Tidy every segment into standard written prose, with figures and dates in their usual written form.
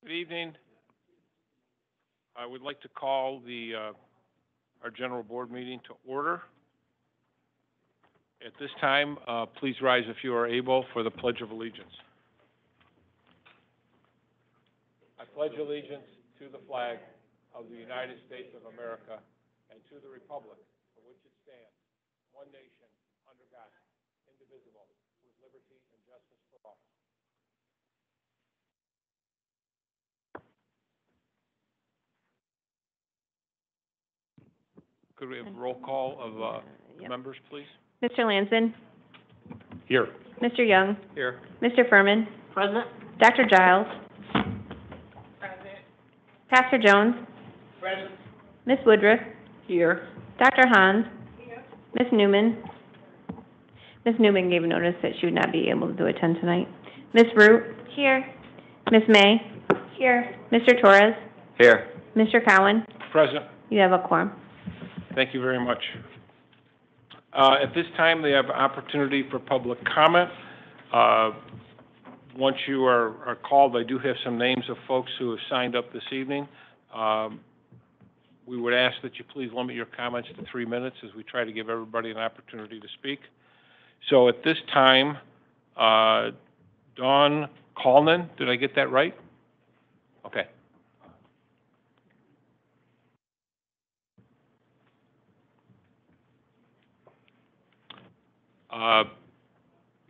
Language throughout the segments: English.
Good evening. I would like to call our general board meeting to order. At this time, please rise if you are able for the Pledge of Allegiance. I pledge allegiance to the flag of the United States of America and to the republic for which it stands, one nation, under God, indivisible, with liberty and justice for all. Could we have a roll call of members, please? Mr. Lanson? Here. Mr. Young? Here. Mr. Furman? Present. Dr. Giles? Present. Pastor Jones? Present. Ms. Woodruff? Here. Dr. Hans? Here. Ms. Newman? Ms. Newman gave notice that she would not be able to attend tonight. Ms. Root? Here. Ms. May? Here. Mr. Torres? Here. Mr. Cowan? Present. You have a quorum. Thank you very much. At this time, they have opportunity for public comment. Once you are called, I do have some names of folks who have signed up this evening. We would ask that you please limit your comments to 3 minutes as we try to give everybody an opportunity to speak. So at this time, Dawn Coleman, did I get that right? Okay.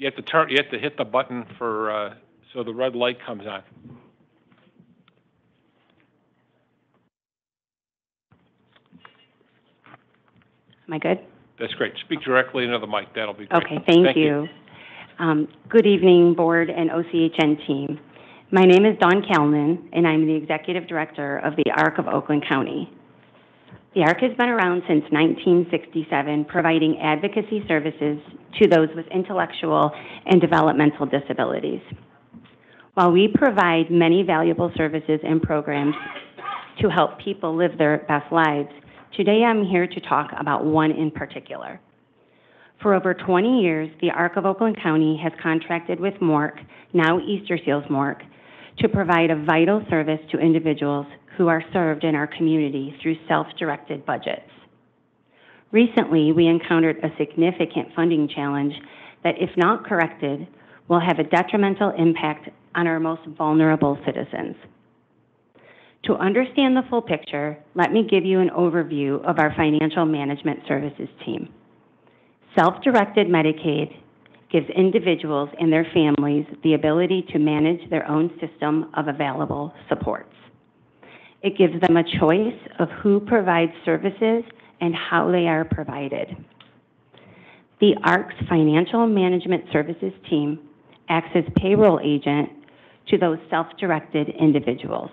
You have to hit the button for so the red light comes on. Am I good? That's great. Speak directly into the mic. That'll be great. Okay, thank you. Good evening, board and OCHN team. My name is Dawn Kalman, and I'm the executive director of the ARC of Oakland County. The ARC has been around since 1967, providing advocacy services to those with intellectual and developmental disabilities. While we provide many valuable services and programs to help people live their best lives, today I'm here to talk about one in particular. For over 20 years, the ARC of Oakland County has contracted with MORC, now Easter Seals MORC, to provide a vital service to individuals who are served in our community through self-directed budgets. Recently, we encountered a significant funding challenge that, if not corrected, will have a detrimental impact on our most vulnerable citizens. To understand the full picture, let me give you an overview of our financial management services team. Self-directed Medicaid gives individuals and their families the ability to manage their own system of available supports. It gives them a choice of who provides services and how they are provided. The ARC's Financial Management Services team acts as payroll agent to those self-directed individuals.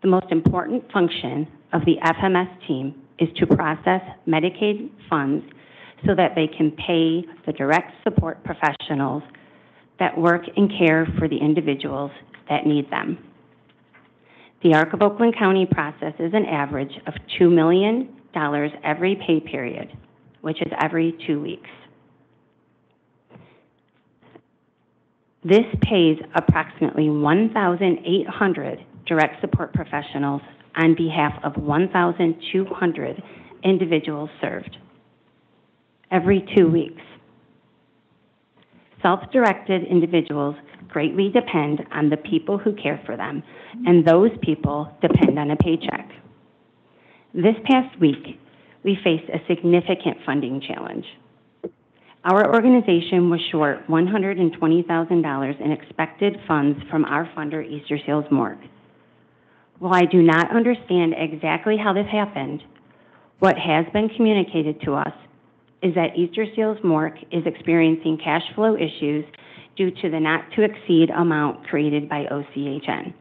The most important function of the FMS team is to process Medicaid funds so that they can pay the direct support professionals that work and care for the individuals that need them. The ARC of Oakland County processes an average of $2 million every pay period, which is every 2 weeks. This pays approximately 1,800 direct support professionals on behalf of 1,200 individuals served every 2 weeks. Self-directed individuals greatly depend on the people who care for them, and those people depend on a paycheck. This past week, we faced a significant funding challenge. Our organization was short $120,000 in expected funds from our funder, Easter Seals MORC. While I do not understand exactly how this happened, what has been communicated to us is that Easter Seals MORC is experiencing cash flow issues due to the not-to-exceed amount created by OCHN.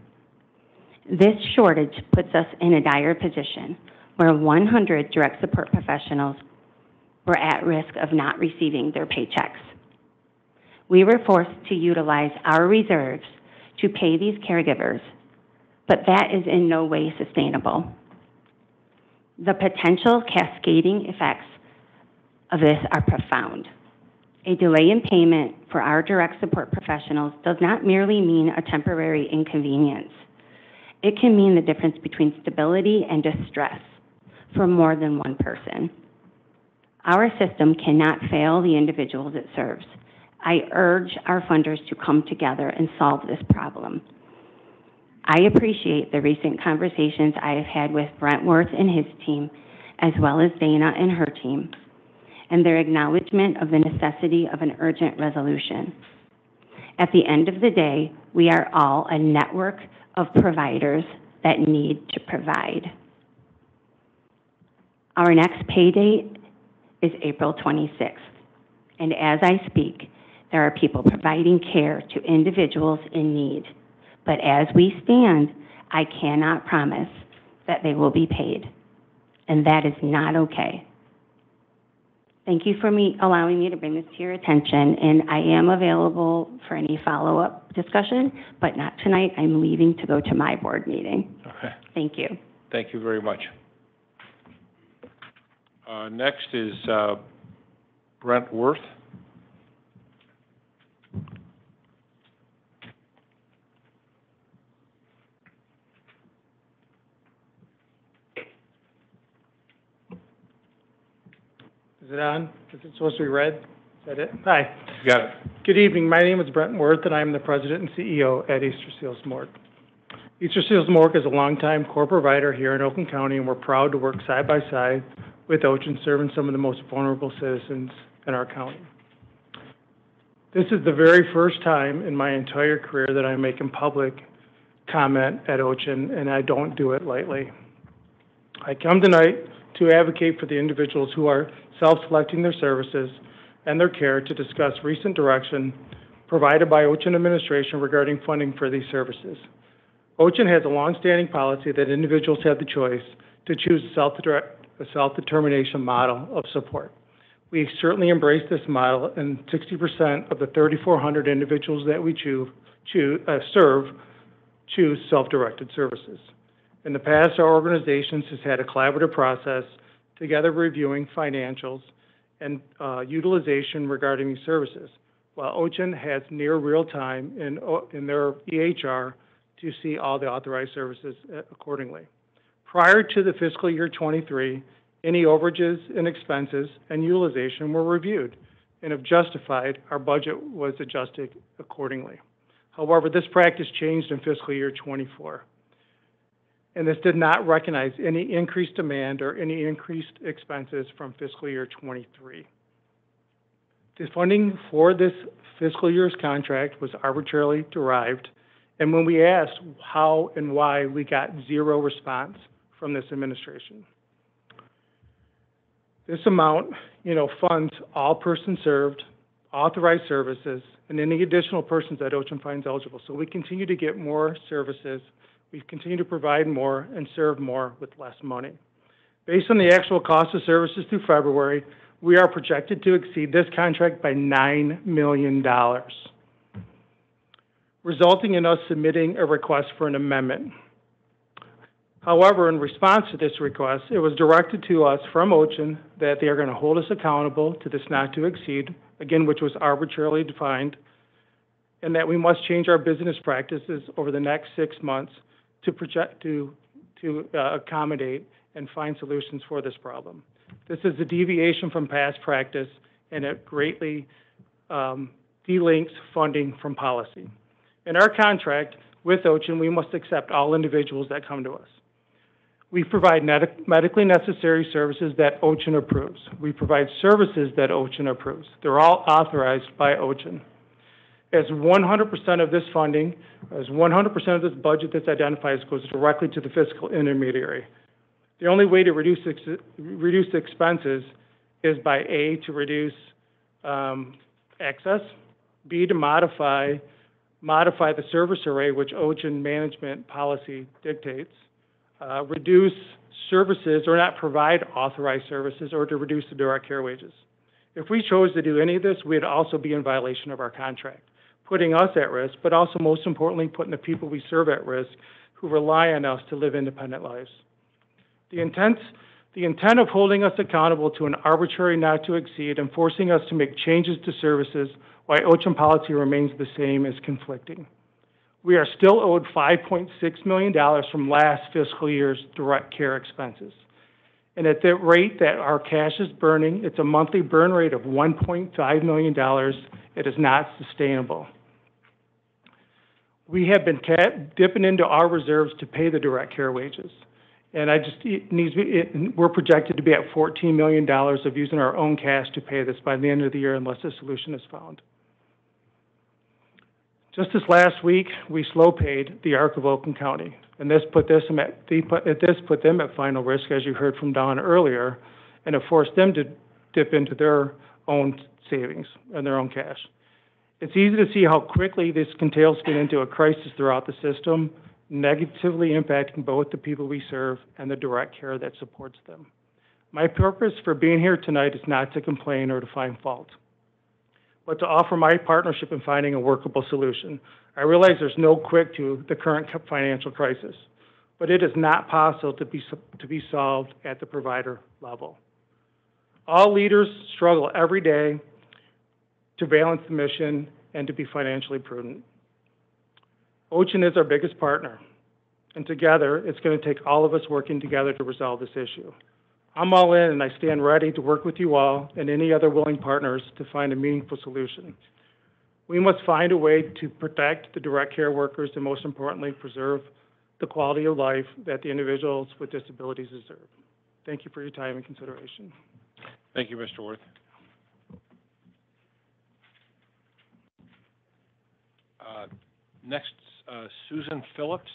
This shortage puts us in a dire position where 100 direct support professionals were at risk of not receiving their paychecks. We were forced to utilize our reserves to pay these caregivers, but that is in no way sustainable. The potential cascading effects of this are profound. A delay in payment for our direct support professionals does not merely mean a temporary inconvenience. It can mean the difference between stability and distress for more than one person. Our system cannot fail the individuals it serves. I urge our funders to come together and solve this problem. I appreciate the recent conversations I have had with Brent Worth and his team, as well as Dana and her team, and their acknowledgement of the necessity of an urgent resolution. At the end of the day, we are all a network of providers that need to provide. Our next pay date is April 26th, and as I speak, there are people providing care to individuals in need. But as we stand, I cannot promise that they will be paid, and that is not okay. Thank you for allowing me to bring this to your attention, and I am available for any follow-up discussion, but not tonight. I'm leaving to go to my board meeting. Okay. Thank you. Thank you very much. Next is Brent Worth. Is it on? Is it supposed to be red? Is that it? Hi. You got it. Good evening. My name is Brent Worth, and I'm the President and CEO at Easter Seals Morgue. Easter Seals Morgue is a longtime core provider here in Oakland County, and we're proud to work side by side with OCHN, serving some of the most vulnerable citizens in our county. This is the very first time in my entire career that I'm making public comment at OCHN, and I don't do it lightly. I come tonight to advocate for the individuals who are self-selecting their services and their care to discuss recent direction provided by OCHN administration regarding funding for these services. OCHN has a long-standing policy that individuals have the choice to choose a self-determination model of support. We certainly embrace this model, and 60% of the 3,400 individuals that we serve choose self-directed services. In the past, our organization has had a collaborative process together reviewing financials and utilization regarding these services, while OCHN has near real time in their EHR to see all the authorized services accordingly. Prior to the fiscal year 23, any overages and expenses and utilization were reviewed, and if justified, our budget was adjusted accordingly. However, this practice changed in fiscal year 24. And this did not recognize any increased demand or any increased expenses from fiscal year 23. The funding for this fiscal year's contract was arbitrarily derived, and when we asked how and why, we got zero response from this administration. This amount, funds all persons served, authorized services, and any additional persons that OCHN finds eligible. So we continue to get more services. We continue to provide more and serve more with less money. Based on the actual cost of services through February, we are projected to exceed this contract by $9 million, resulting in us submitting a request for an amendment. However, in response to this request, it was directed to us from OCHN that they are going to hold us accountable to this not to exceed, again, which was arbitrarily defined, and that we must change our business practices over the next 6 months to accommodate and find solutions for this problem. This is a deviation from past practice, and it greatly delinks funding from policy. In our contract with OCHN, we must accept all individuals that come to us. We provide medically necessary services that OCHN approves. We provide services that OCHN approves. They're all authorized by OCHN. As 100% of this funding, as 100% of this budget that's identified goes directly to the fiscal intermediary. The only way to reduce expenses is by A, to reduce excess, B, to modify the service array, which OCHN management policy dictates, reduce services or not provide authorized services, or to reduce the direct care wages. If we chose to do any of this, we'd also be in violation of our contract, putting us at risk, but also most importantly, putting the people we serve at risk who rely on us to live independent lives. The intent of holding us accountable to an arbitrary not to exceed and forcing us to make changes to services while OCHN policy remains the same is conflicting. We are still owed $5.6 million from last fiscal year's direct care expenses. And at the rate that our cash is burning, it's a monthly burn rate of $1.5 million. It is not sustainable. We have been dipping into our reserves to pay the direct care wages. And we're projected to be at $14 million of using our own cash to pay this by the end of the year unless a solution is found. Just this last week, we slow paid the ARC of Oakland County, and this put them at final risk, as you heard from Don earlier, and it forced them to dip into their own savings and their own cash. It's easy to see how quickly this can tailspin into a crisis throughout the system, negatively impacting both the people we serve and the direct care that supports them. My purpose for being here tonight is not to complain or to find fault, but to offer my partnership in finding a workable solution. I realize there's no quick to the current financial crisis, but it is not possible to be solved at the provider level. All leaders struggle every day to balance the mission and to be financially prudent. OCHN is our biggest partner, and together it's going to take all of us working together to resolve this issue. I'm all in, and I stand ready to work with you all and any other willing partners to find a meaningful solution. We must find a way to protect the direct care workers and, most importantly, preserve the quality of life that the individuals with disabilities deserve. Thank you for your time and consideration. Thank you, Mr. Worth. Next, Susan Phillips.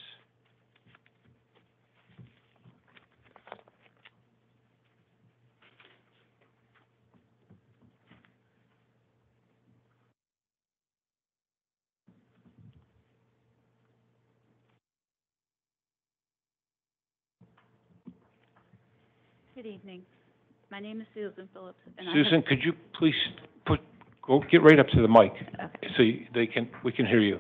Good evening. My name is Susan Phillips, and Susan, could you please get right up to the mic, Okay. so we can hear you.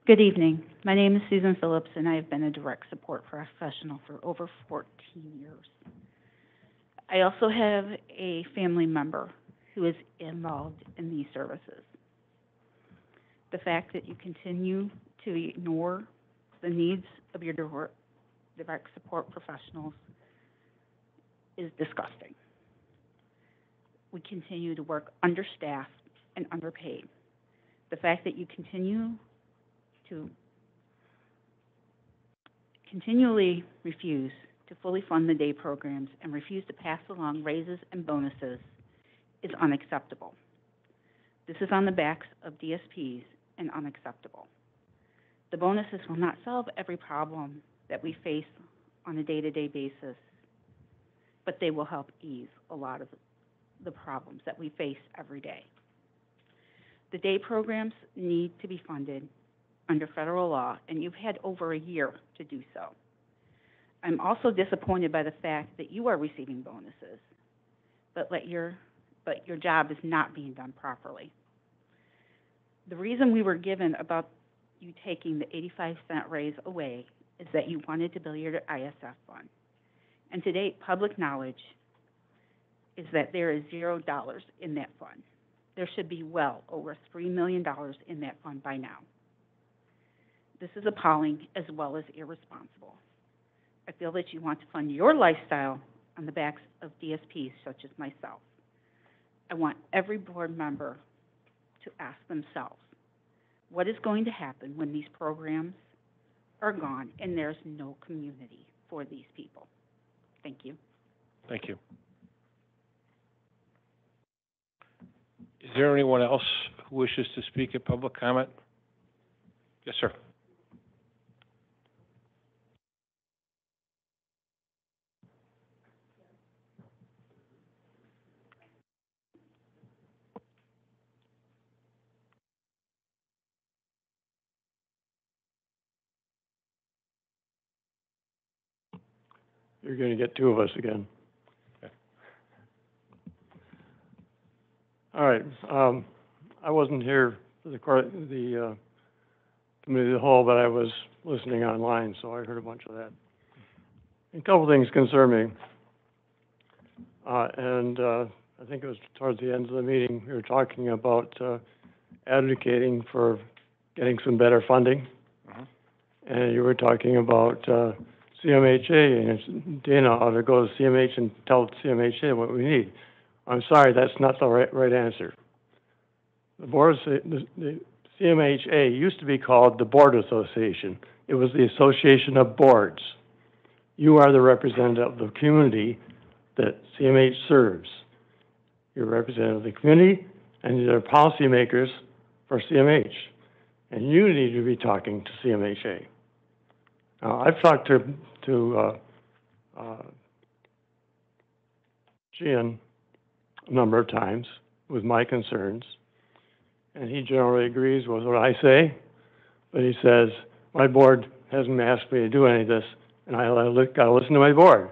Good evening. My name is Susan Phillips, and I have been a direct support professional for over 14 years. I also have a family member who is involved in these services. The fact that you continue to ignore the needs of your direct support professionals is disgusting. We continue to work understaffed and underpaid. The fact that you continually refuse to fully fund the day programs and refuse to pass along raises and bonuses is unacceptable. This is on the backs of DSPs and unacceptable. The bonuses will not solve every problem that we face on a day-to-day basis, but they will help ease a lot of the problems that we face every day. The day programs need to be funded under federal law, and you've had over a year to do so. I'm also disappointed by the fact that you are receiving bonuses, but your job is not being done properly. The reason we were given about you taking the 85-cent raise away is that you wanted to build your ISF fund. And to date, public knowledge is that there is $0 in that fund. There should be well over $3 million in that fund by now. This is appalling as well as irresponsible. I feel that you want to fund your lifestyle on the backs of DSPs such as myself. I want every board member to ask themselves, what is going to happen when these programs are gone and there's no community for these people? Thank you. Thank you. Is there anyone else who wishes to speak at public comment? Yes, sir. You're going to get two of us again. Okay. All right. I wasn't here for the committee of the whole, but I was listening online, so I heard a bunch of that. A couple things concern me. I think it was towards the end of the meeting, we were talking about advocating for getting some better funding. And you were talking about, CMHA, and Dana ought to go to CMH and tell CMHA what we need. I'm sorry, that's not the right answer. The CMHA used to be called the Board Association. It was the Association of Boards. You are the representative of the community that CMH serves. You're representative of the community, and you're policymakers for CMH. And you need to be talking to CMHA. Now, I've talked to Gian a number of times with my concerns, and he generally agrees with what I say, but he says, my board hasn't asked me to do any of this, and I gotta listen to my board.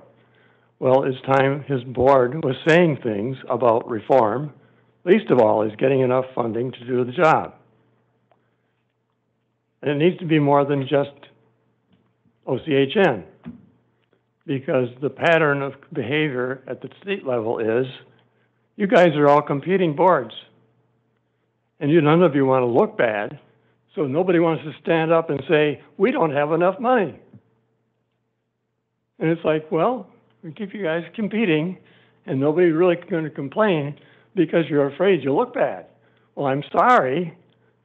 Well, it's time his board was saying things about reform. Least of all is getting enough funding to do the job. And it needs to be more than just OCHN, because the pattern of behavior at the state level is, you guys are all competing boards, and none of you want to look bad, so nobody wants to stand up and say, we don't have enough money. And it's like, well, we keep you guys competing, and nobody's really going to complain because you're afraid you'll look bad. Well, I'm sorry,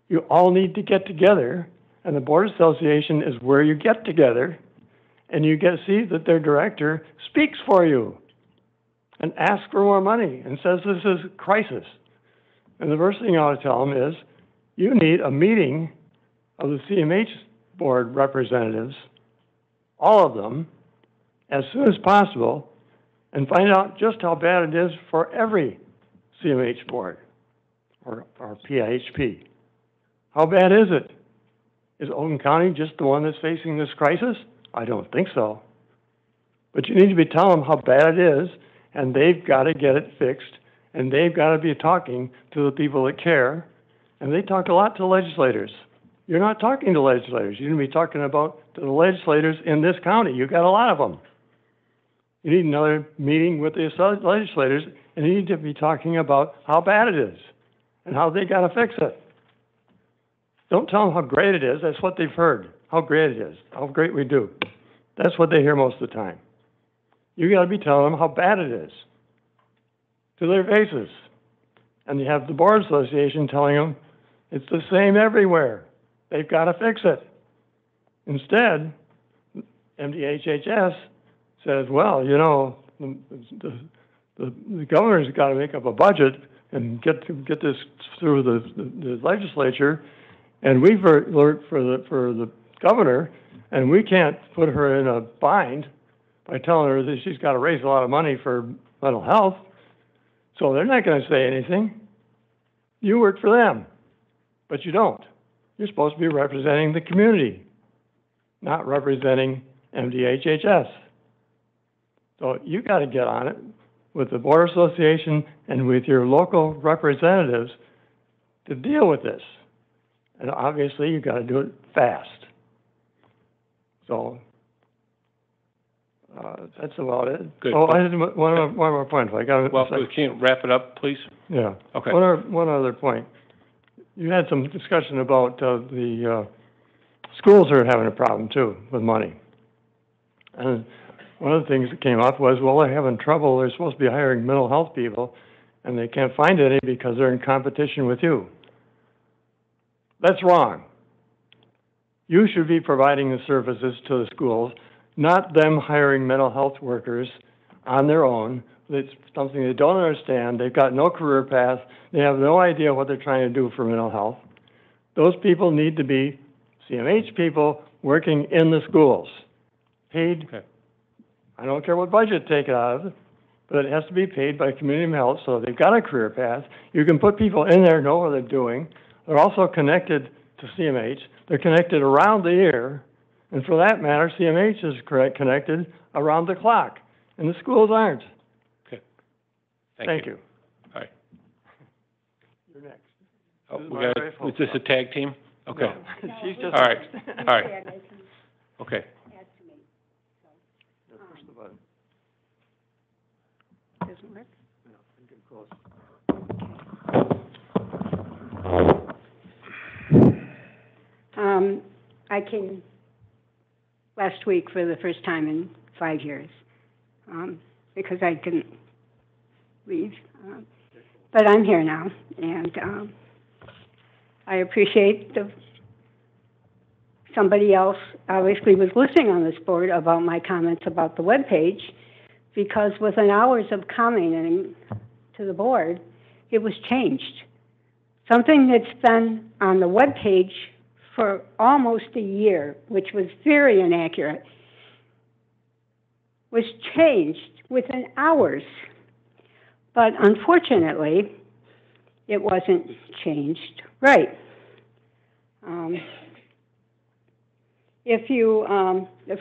you all need to get together, and the Board Association is where you get together, and you get to see that their director speaks for you and asks for more money and says this is a crisis. And the first thing I ought to tell them is, you need a meeting of the CMH board representatives, all of them, as soon as possible, and find out just how bad it is for every CMH board or PIHP. How bad is it? Is Oakland County just the one that's facing this crisis? I don't think so. But you need to be telling them how bad it is, and they've got to get it fixed, and they've got to be talking to the people that care, and they talk a lot to legislators. You're not talking to legislators. You need to be talking about to the legislators in this county. You've got a lot of them. You need another meeting with the legislators, and you need to be talking about how bad it is and how they got to fix it. Don't tell them how great it is. That's what they've heard, how great it is, how great we do. That's what they hear most of the time. You got to be telling them how bad it is to their faces. And you have the Board Association telling them it's the same everywhere. They've got to fix it. Instead, MDHHS says, well, you know, the governor's got to make up a budget and get this through the legislature, and we've worked for the governor, and we can't put her in a bind by telling her that she's got to raise a lot of money for mental health. So they're not going to say anything. You work for them, but you don't. You're supposed to be representing the community, not representing MDHHS. So you got to get on it with the Board Association and with your local representatives to deal with this. And obviously, you got to do it fast. So that's about it. Good. Oh, I had one more point. If I got Well, can you wrap it up, please? Yeah. Okay. One other point. You had some discussion about the schools are having a problem too with money. And one of the things that came up was, well, they're having trouble. They're supposed to be hiring mental health people, and they can't find any because they're in competition with you. That's wrong. You should be providing the services to the schools, not them hiring mental health workers on their own. It's something they don't understand. They've got no career path. They have no idea what they're trying to do for mental health. Those people need to be CMH people working in the schools, paid. Okay. I don't care what budget take it out of, but it has to be paid by community health, so they've got a career path. You can put people in there, know what they're doing. They're also connected to CMH. They're connected around the year, and for that matter, CMH is connected around the clock, and the schools aren't. Okay. Thank you. All right. You're next. Oh, This is we my got, wife, is this a tag team? Okay. No. She's just. All right. All right. Okay. Yeah, push the button. Doesn't work? Yeah, get close. I came last week for the first time in 5 years, because I couldn't leave. But I'm here now, and I appreciate somebody else obviously was listening on this board about my comments about the webpage, because within hours of commenting to the board, it was changed. Something that's been on the webpage for almost a year, which was very inaccurate, was changed within hours. But unfortunately, it wasn't changed right.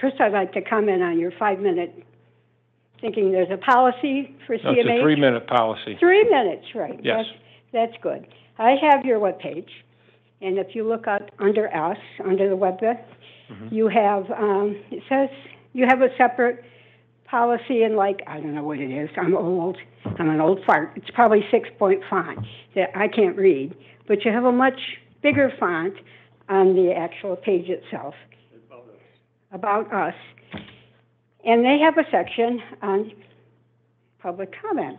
First I'd like to comment on your 5-minute, thinking there's a policy for CMH. No, it's a 3-minute policy. 3 minutes, right. Yes. That's good. I have your webpage, and if you look up under us, under the web, you have, it says you have a separate policy in, like, I don't know what it is. I'm an old fart. It's probably 6-point font that I can't read, but you have a much bigger font on the actual page itself. About us. And they have a section on public comment.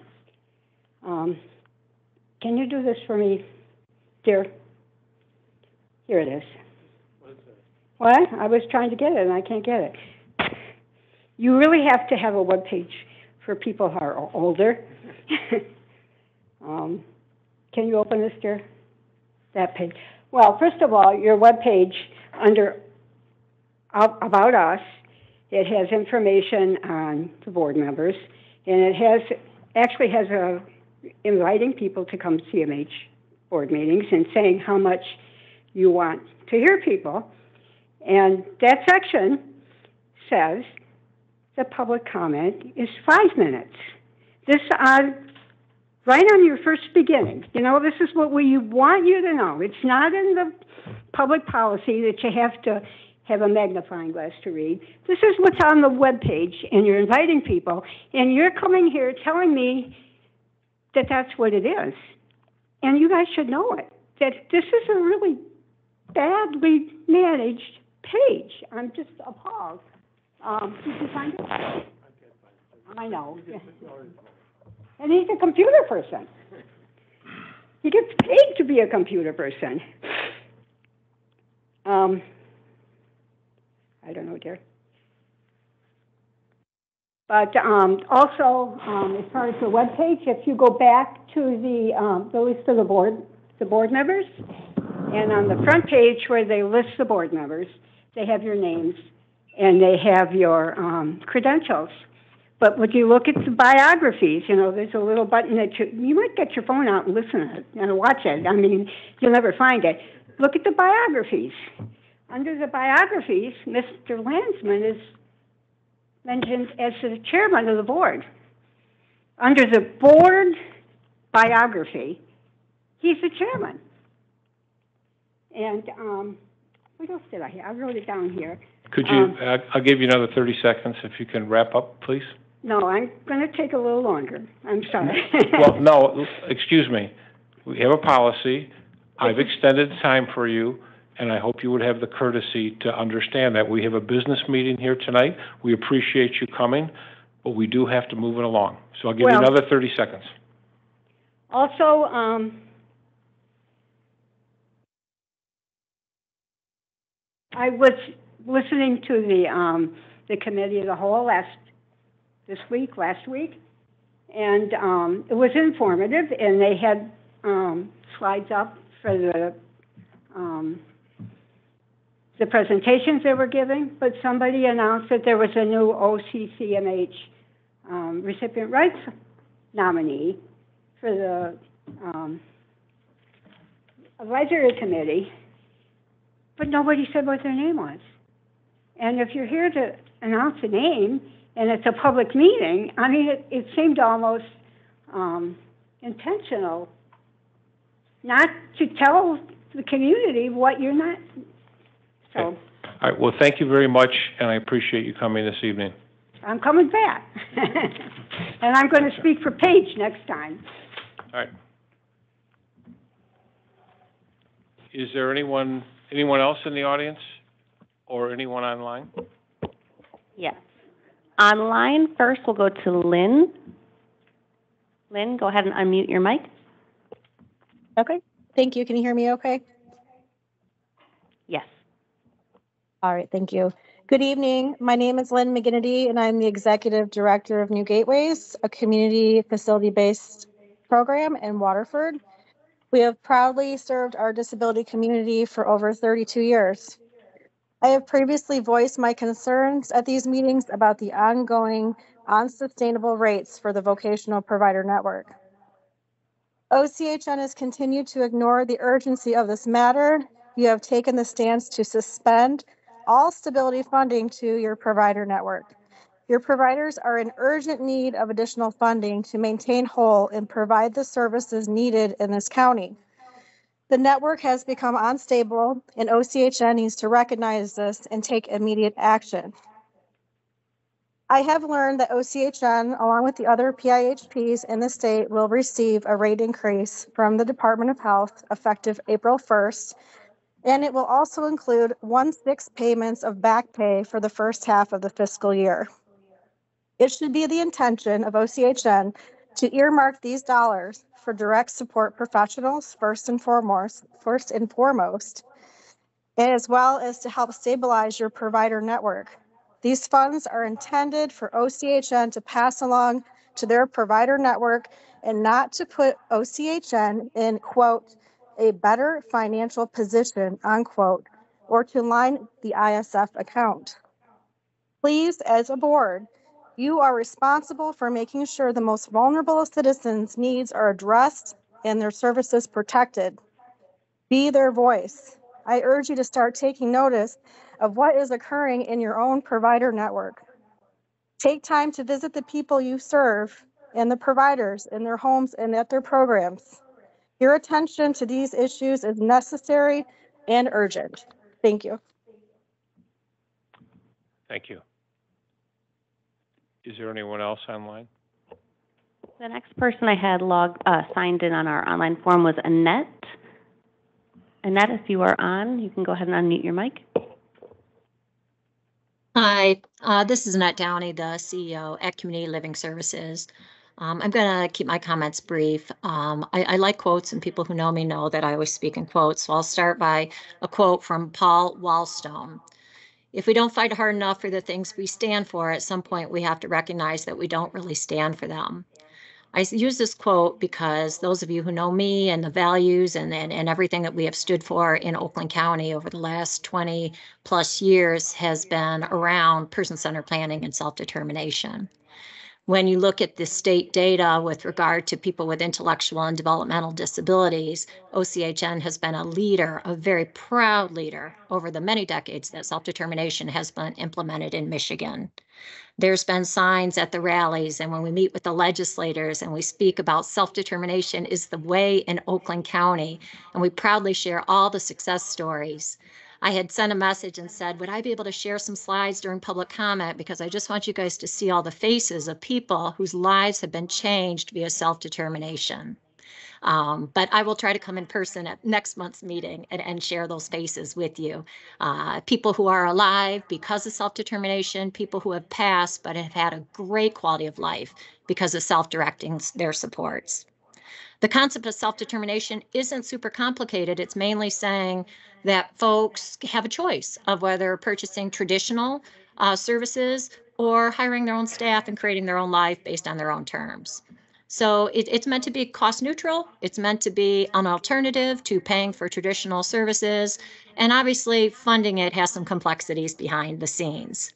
Can you do this for me, dear? Here it is. What is that? What? I was trying to get it, and I can't get it. You really have to have a web page for people who are older. Can you open this, dear? That page. Well, first of all, your web page under About Us, it has information on the board members, and it actually has inviting people to come to CMH board meetings and saying how much you want to hear people. And that section says the public comment is 5 minutes. This right on your first beginning. You know, this is what we want you to know. It's not in the public policy that you have to have a magnifying glass to read. This is what's on the web page, and you're inviting people, and you're coming here telling me that that's what it is. And you guys should know it, that this is a really badly managed page. I'm just appalled. Did you find it? I know. And he's a computer person. He gets paid to be a computer person. I don't know, dear. But also, as far as the web page, if you go back to the list of the board members, and on the front page where they list the board members, they have your names and they have your credentials. But when you look at the biographies, you know, there's a little button that you might get your phone out and listen to it and watch it. I mean, you'll never find it. Look at the biographies. Under the biographies, Mr. Landsman is mentioned as the chairman of the board. Under the board biography, he's the chairman. And what else did I have? I wrote it down here. Could you, I'll give you another 30 seconds if you can wrap up, please. No, I'm going to take a little longer. I'm sorry. Well, no, excuse me. We have a policy. I've extended time for you, and I hope you would have the courtesy to understand that. We have a business meeting here tonight. We appreciate you coming, but we do have to move it along. So I'll give you another 30 seconds. Also, I was listening to the committee of the whole last week, and it was informative, and they had slides up for the presentations they were giving, but somebody announced that there was a new OCCMH recipient rights nominee for the advisory committee, but nobody said what their name was. And if you're here to announce a name and it's a public meeting, I mean, it seemed almost intentional not to tell the community what you're not. So. Okay. All right, well, thank you very much, and I appreciate you coming this evening. I'm coming back. And I'm going to speak for Paige next time. All right. Is there anyone else in the audience? or anyone online? Yes. Online, first we'll go to Lynn. Lynn, go ahead and unmute your mic. Okay, thank you. Can you hear me okay? Yes. All right, thank you. Good evening. My name is Lynn McGinnity, and I'm the Executive Director of New Gateways, a community facility-based program in Waterford. We have proudly served our disability community for over 32 years. I have previously voiced my concerns at these meetings about the ongoing unsustainable rates for the vocational provider network. OCHN has continued to ignore the urgency of this matter. You have taken the stance to suspend all stability funding to your provider network. Your providers are in urgent need of additional funding to maintain whole and provide the services needed in this county. The network has become unstable, and OCHN needs to recognize this and take immediate action. I have learned that OCHN, along with the other PIHPs in the state, will receive a rate increase from the Department of Health effective April 1st, and it will also include 1/6 payments of back pay for the first half of the fiscal year. It should be the intention of OCHN to earmark these dollars for direct support professionals first and foremost, as well as to help stabilize your provider network. These funds are intended for OCHN to pass along to their provider network and not to put OCHN in, quote, a better financial position, unquote, or to line the ISF account. Please, as a board, you are responsible for making sure the most vulnerable citizens' needs are addressed and their services protected. Be their voice. I urge you to start taking notice of what is occurring in your own provider network. Take time to visit the people you serve and the providers in their homes and at their programs. Your attention to these issues is necessary and urgent. Thank you. Thank you. Is there anyone else online? The next person I had signed in on our online form was Annette. Annette, if you are on, you can go ahead and unmute your mic. Hi, this is Annette Downey, the CEO at Community Living Services. I'm going to keep my comments brief. I like quotes, and people who know me know that I always speak in quotes. So I'll start by a quote from Paul Wallstone. If we don't fight hard enough for the things we stand for, at some point we have to recognize that we don't really stand for them. I use this quote because those of you who know me and the values and everything that we have stood for in Oakland County over the last 20 plus years has been around person-centered planning and self-determination. When you look at the state data with regard to people with intellectual and developmental disabilities, OCHN has been a leader, a very proud leader, over the many decades that self-determination has been implemented in Michigan. There's been signs at the rallies, and when we meet with the legislators and we speak about self-determination is the way in Oakland County, and we proudly share all the success stories. I had sent a message and said, would I be able to share some slides during public comment, because I just want you guys to see all the faces of people whose lives have been changed via self-determination. But I will try to come in person at next month's meeting and share those faces with you. People who are alive because of self-determination, people who have passed but have had a great quality of life because of self-directing their supports. The concept of self-determination isn't super complicated. It's mainly saying that folks have a choice of whether purchasing traditional services or hiring their own staff and creating their own life based on their own terms. So it's meant to be cost neutral. It's meant to be an alternative to paying for traditional services. And obviously funding it has some complexities behind the scenes.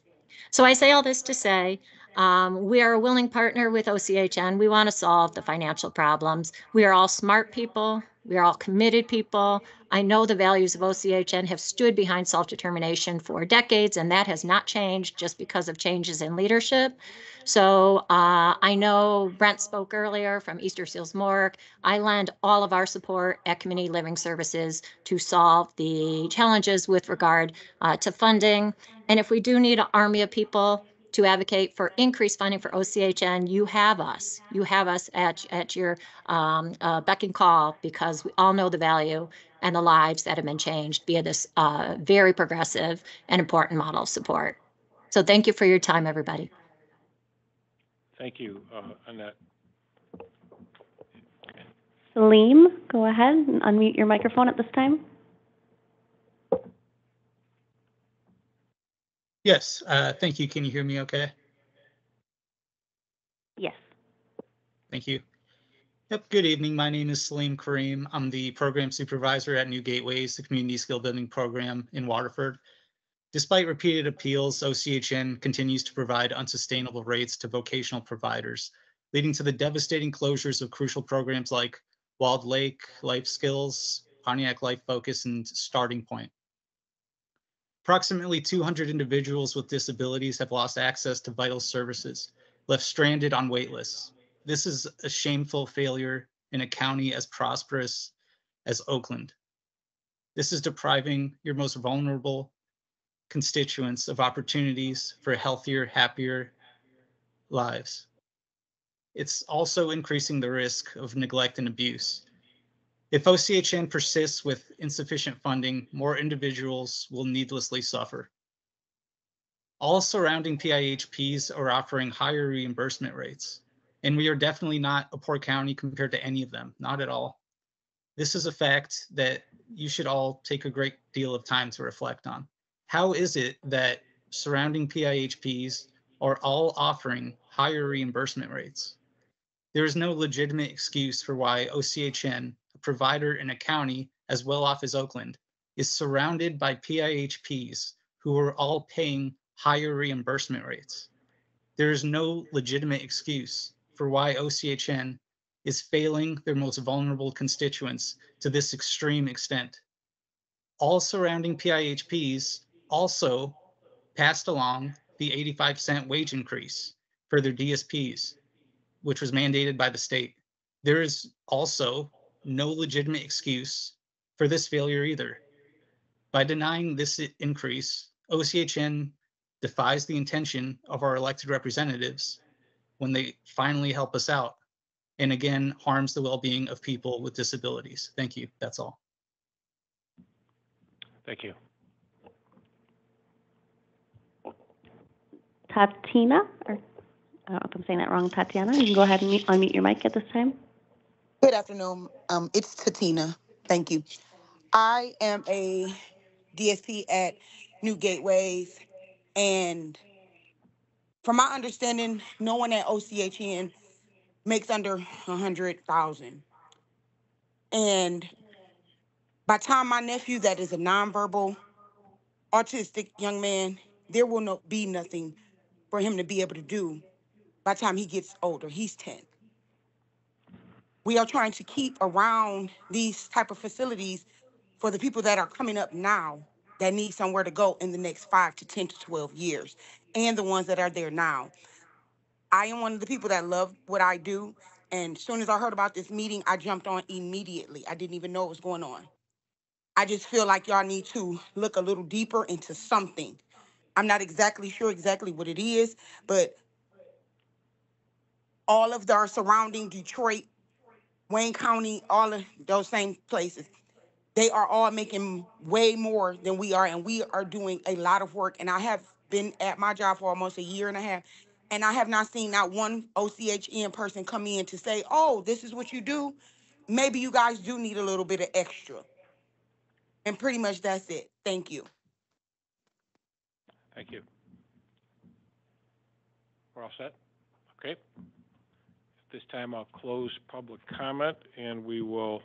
So I say all this to say, we are a willing partner with OCHN. We want to solve the financial problems. We are all smart people. We are all committed people. I know the values of OCHN have stood behind self-determination for decades, and that has not changed just because of changes in leadership. So I know Brent spoke earlier from Easter Seals Morgue. I lend all of our support at Community Living Services to solve the challenges with regard to funding. And if we do need an army of people to advocate for increased funding for OCHN, you have us. You have us at your beck and call, because we all know the value and the lives that have been changed via this very progressive and important model of support. So thank you for your time, everybody. Thank you, Annette. Salim, go ahead and unmute your microphone at this time. Yes, thank you. Can you hear me okay? Yes. Thank you. Yep, good evening. My name is Salim Kareem. I'm the program supervisor at New Gateways, the community skill building program in Waterford. Despite repeated appeals, OCHN continues to provide unsustainable rates to vocational providers, leading to the devastating closures of crucial programs like Wild Lake, Life Skills, Pontiac Life Focus, and Starting Point. Approximately 200 individuals with disabilities have lost access to vital services, left stranded on wait lists. This is a shameful failure in a county as prosperous as Oakland. This is depriving your most vulnerable constituents of opportunities for healthier, happier lives. It's also increasing the risk of neglect and abuse. If OCHN persists with insufficient funding, more individuals will needlessly suffer. All surrounding PIHPs are offering higher reimbursement rates, and we are definitely not a poor county compared to any of them, not at all. This is a fact that you should all take a great deal of time to reflect on. How is it that surrounding PIHPs are all offering higher reimbursement rates? There is no legitimate excuse for why OCHN, a provider in a county as well off as Oakland, is surrounded by PIHPs who are all paying higher reimbursement rates. There is no legitimate excuse for why OCHN is failing their most vulnerable constituents to this extreme extent. All surrounding PIHPs also passed along the 85-cent wage increase for their DSPs, which was mandated by the state. There is also no legitimate excuse for this failure either. By denying this increase, OCHN defies the intention of our elected representatives when they finally help us out, and again, harms the well-being of people with disabilities. Thank you. That's all. Thank you. Tatina, or I don't know if I'm saying that wrong, Tatiana, you can go ahead and unmute your mic at this time. Good afternoon. It's Tatina. Thank you. I am a DSP at New Gateways, and from my understanding, no one at OCHN makes under 100,000. And by the time my nephew, that is a nonverbal, autistic young man, there will be nothing for him to be able to do by the time he gets older. He's 10. We are trying to keep around these type of facilities for the people that are coming up now that need somewhere to go in the next 5 to 10 to 12 years, and the ones that are there now. I am one of the people that love what I do, and as soon as I heard about this meeting, I jumped on immediately. I didn't even know what was going on. I just feel like y'all need to look a little deeper into something. I'm not exactly sure what it is, but all of our surrounding Detroit, Wayne County, all of those same places, they are all making way more than we are, and we are doing a lot of work. And I have been at my job for almost a year and a half, and I have not seen not one OCHN person come in to say, oh, this is what you do. Maybe you guys do need a little bit of extra. And pretty much that's it. Thank you. Thank you. We're all set? Okay. At this time, I'll close public comment, and we will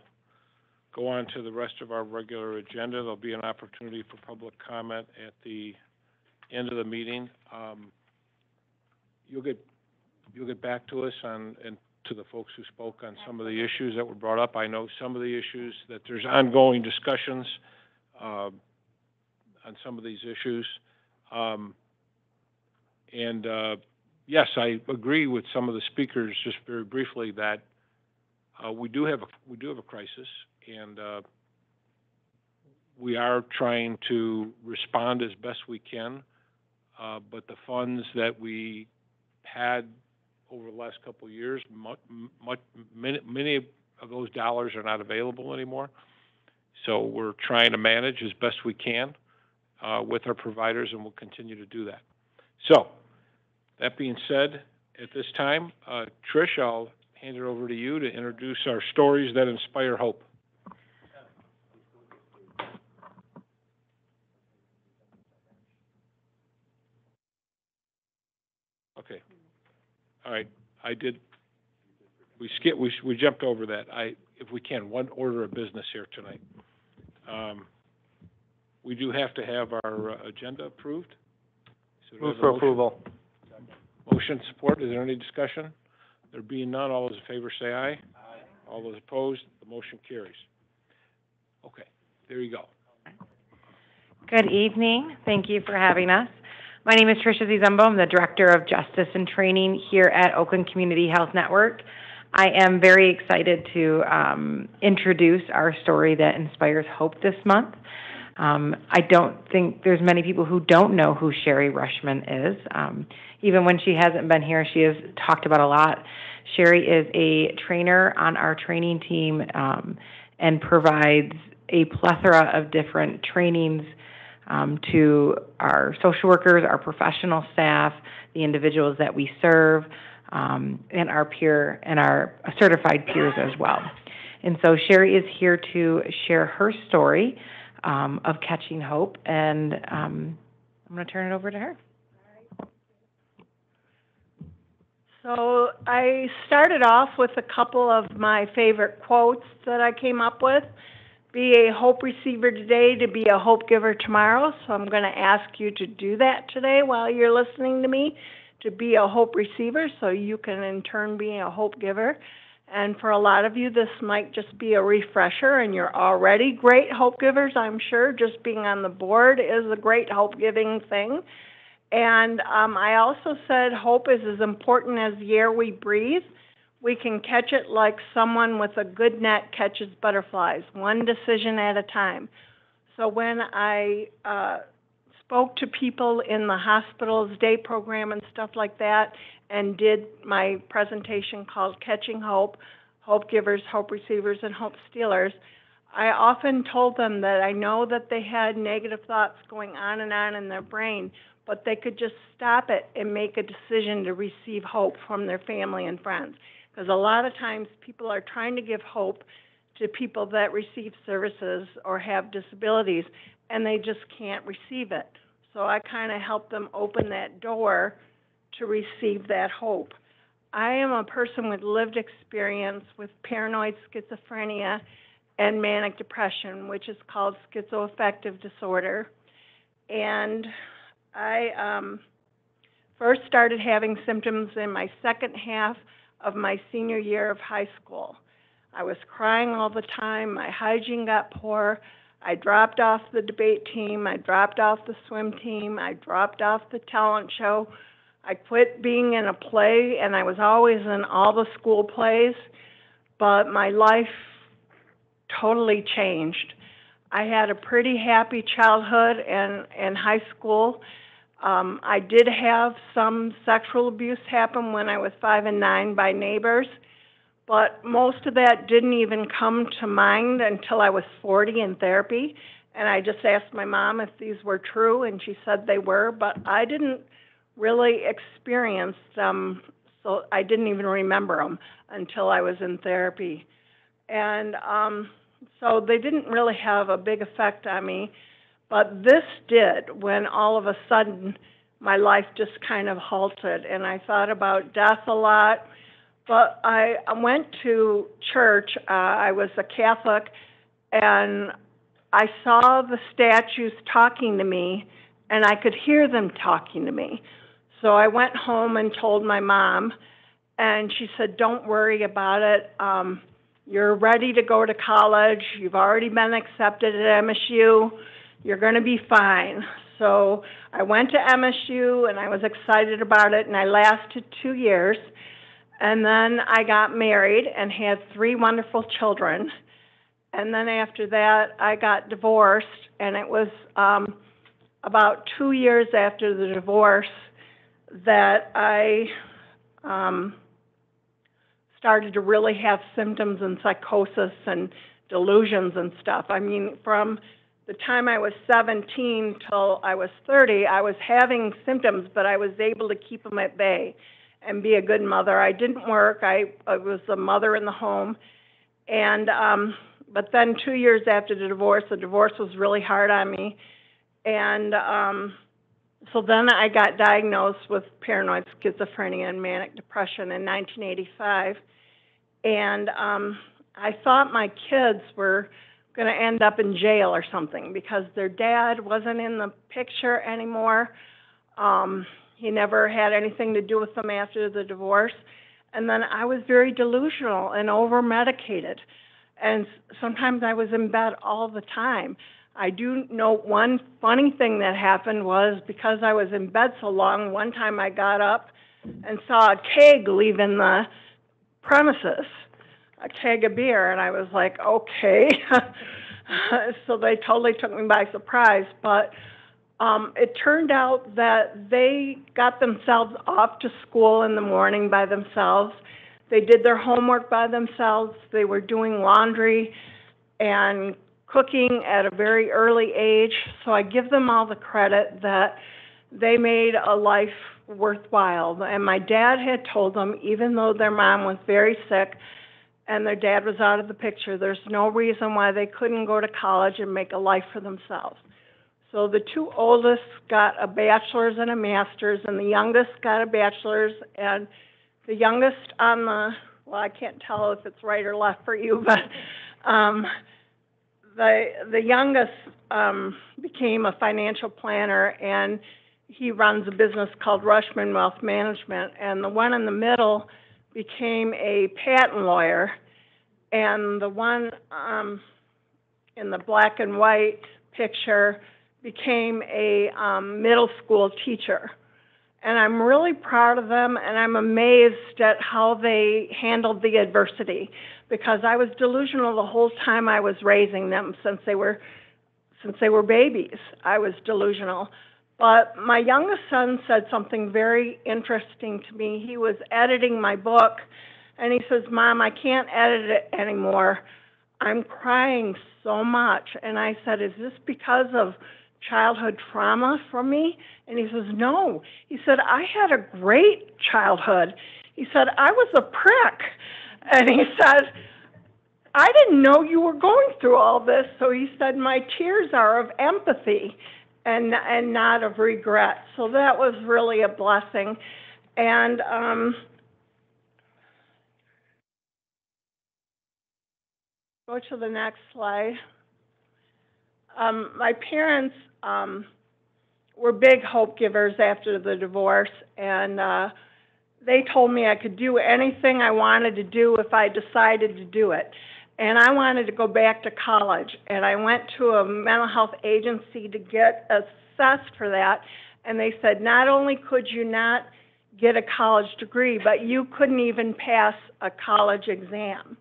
go on to the rest of our regular agenda. There'll be an opportunity for public comment at the end of the meeting. You'll get back to us and to the folks who spoke on some of the issues that were brought up. I know some of the issues that there's ongoing discussions on some of these issues. Yes, I agree with some of the speakers, just very briefly, that we do have a crisis, and we are trying to respond as best we can. But the funds that we had over the last couple of years, many of those dollars are not available anymore. So we're trying to manage as best we can with our providers, and we'll continue to do that. So, that being said, at this time, Trish, I'll hand it over to you to introduce our stories that inspire hope. Okay. All right. We jumped over that. If we can, one order of business here tonight. We do have to have our agenda approved. So Move for approval. Motion support. Is there any discussion? There being none, all those in favor say aye. Aye. All those opposed, the motion carries. Okay, there you go. Good evening. Thank you for having us. My name is Tricia Zizumbo. I'm the Director of Justice and Training here at Oakland Community Health Network. I am very excited to introduce our story that inspires hope this month. I don't think there's many people who don't know who Sherry Rushman is. Even when she hasn't been here, she has talked about a lot. Sherry is a trainer on our training team and provides a plethora of different trainings to our social workers, our professional staff, the individuals that we serve, and our peer and our certified peers as well. And so Sherry is here to share her story of catching hope, and I'm going to turn it over to her. So I started off with a couple of my favorite quotes that I came up with. Be a hope receiver today to be a hope giver tomorrow. So I'm going to ask you to do that today while you're listening to me, to be a hope receiver so you can in turn be a hope giver. And for a lot of you, this might just be a refresher, and you're already great hope givers, I'm sure. Just being on the board is a great hope-giving thing. And I also said hope is as important as the air we breathe. We can catch it like someone with a good net catches butterflies, one decision at a time. So when I spoke to people in the hospital's day program and stuff like that, and did my presentation called Catching Hope, Hope Givers, Hope Receivers, and Hope Stealers, I often told them that I know that they had negative thoughts going on in their brain, but they could just stop it and make a decision to receive hope from their family and friends. Because a lot of times people are trying to give hope to people that receive services or have disabilities, and they just can't receive it. So I kind of help them open that door to receive that hope. I am a person with lived experience with paranoid schizophrenia and manic depression, which is called schizoaffective disorder. And I first started having symptoms in my second half of my senior year of high school. I was crying all the time. My hygiene got poor. I dropped off the debate team. I dropped off the swim team. I dropped off the talent show. I quit being in a play, and I was always in all the school plays, but my life totally changed. I had a pretty happy childhood and high school. I did have some sexual abuse happen when I was 5 and 9 by neighbors, but most of that didn't even come to mind until I was 40 in therapy, and I just asked my mom if these were true, and she said they were, but I didn't really experience them, so I didn't even remember them until I was in therapy. And so they didn't really have a big effect on me, but this did when all of a sudden my life just kind of halted, and I thought about death a lot. But I went to church. I was a Catholic, and I saw the statues talking to me, and I could hear them talking to me. So I went home and told my mom, and she said, "Don't worry about it. You're ready to go to college. You've already been accepted at MSU. You're going to be fine." So I went to MSU, and I was excited about it, and I lasted 2 years. And then I got married and had 3 wonderful children. And then after that, I got divorced, and it was about 2 years after the divorce that I started to really have symptoms and psychosis and delusions and stuff. I mean, from the time I was 17 till I was 30, I was having symptoms, but I was able to keep them at bay and be a good mother. I didn't work. I was a mother in the home. And, but then 2 years after the divorce was really hard on me. And so then I got diagnosed with paranoid schizophrenia and manic depression in 1985. And I thought my kids were going to end up in jail or something because their dad wasn't in the picture anymore. He never had anything to do with them after the divorce. And then I was very delusional and over-medicated. And sometimes I was in bed all the time. I do know one funny thing that happened was because I was in bed so long, one time I got up and saw a keg leaving the premises, a keg of beer, and I was like, okay. So they totally took me by surprise. But it turned out that they got themselves off to school in the morning by themselves. They did their homework by themselves. They were doing laundry and cooking at a very early age. So I give them all the credit that they made a life worthwhile. And my dad had told them, even though their mom was very sick and their dad was out of the picture, there's no reason why they couldn't go to college and make a life for themselves. So the two oldest got a bachelor's and a master's, and the youngest got a bachelor's, and the youngest on the, well, I can't tell if it's right or left for you, but the youngest became a financial planner, and he runs a business called Rushman Wealth Management, and the one in the middle became a patent lawyer, and the one in the black and white picture became a middle school teacher. And I'm really proud of them, and I'm amazed at how they handled the adversity, because I was delusional the whole time I was raising them since they were babies. I was delusional. But my youngest son said something very interesting to me. He was editing my book, and he says, "Mom, I can't edit it anymore. I'm crying so much." And I said, "Is this because of childhood trauma from me?" And he says, "No." He said, "I had a great childhood." He said, "I was a prick." And he said, "I didn't know you were going through all this." So he said, "My tears are of empathy and not of regret." So that was really a blessing. And go to the next slide. My parents were big hope givers after the divorce, and they told me I could do anything I wanted to do if I decided to do it. And I wanted to go back to college, and I went to a mental health agency to get assessed for that, and they said not only could you not get a college degree, but you couldn't even pass a college exam.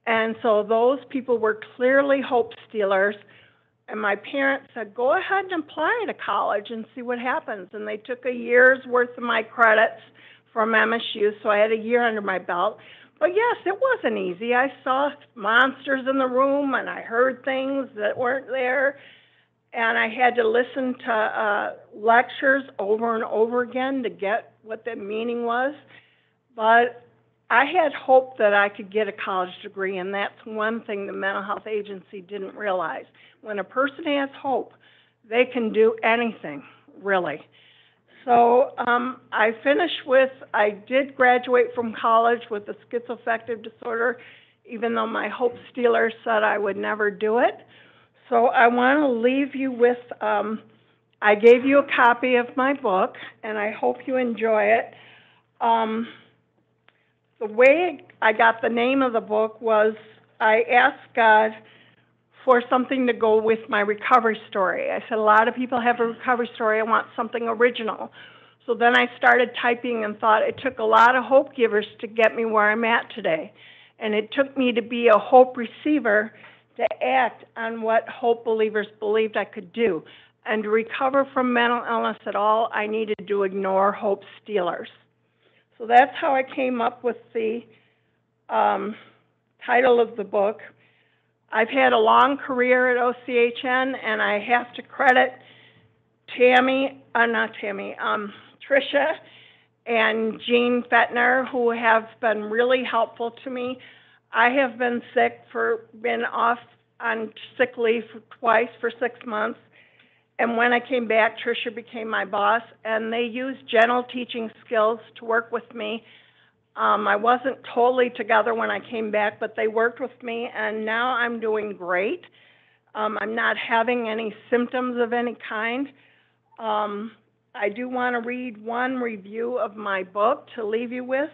And so those people were clearly hope stealers. And my parents said, "Go ahead and apply to college and see what happens." And they took a year's worth of my credits from MSU, so I had a year under my belt. But yes, it wasn't easy. I saw monsters in the room, and I heard things that weren't there. And I had to listen to lectures over and over again to get what the meaning was. But I had hope that I could get a college degree, and that's one thing the mental health agency didn't realize. When a person has hope, they can do anything, really. So I did graduate from college with a schizoaffective disorder, even though my hope stealer said I would never do it. So I want to leave you with, I gave you a copy of my book, and I hope you enjoy it. The way I got the name of the book was I asked God for something to go with my recovery story. I said, a lot of people have a recovery story. I want something original. So then I started typing and thought it took a lot of hope givers to get me where I'm at today. And it took me to be a hope receiver to act on what hope believers believed I could do. And to recover from mental illness at all, I needed to ignore hope stealers. So that's how I came up with the title of the book. I've had a long career at OCHN, and I have to credit Tricia and Jean Fettner, who have been really helpful to me. I have been been off on sick leave twice for 6 months. And when I came back, Tricia became my boss, and they used gentle teaching skills to work with me. I wasn't totally together when I came back, but they worked with me, and now I'm doing great. I'm not having any symptoms of any kind. I do want to read one review of my book to leave you with.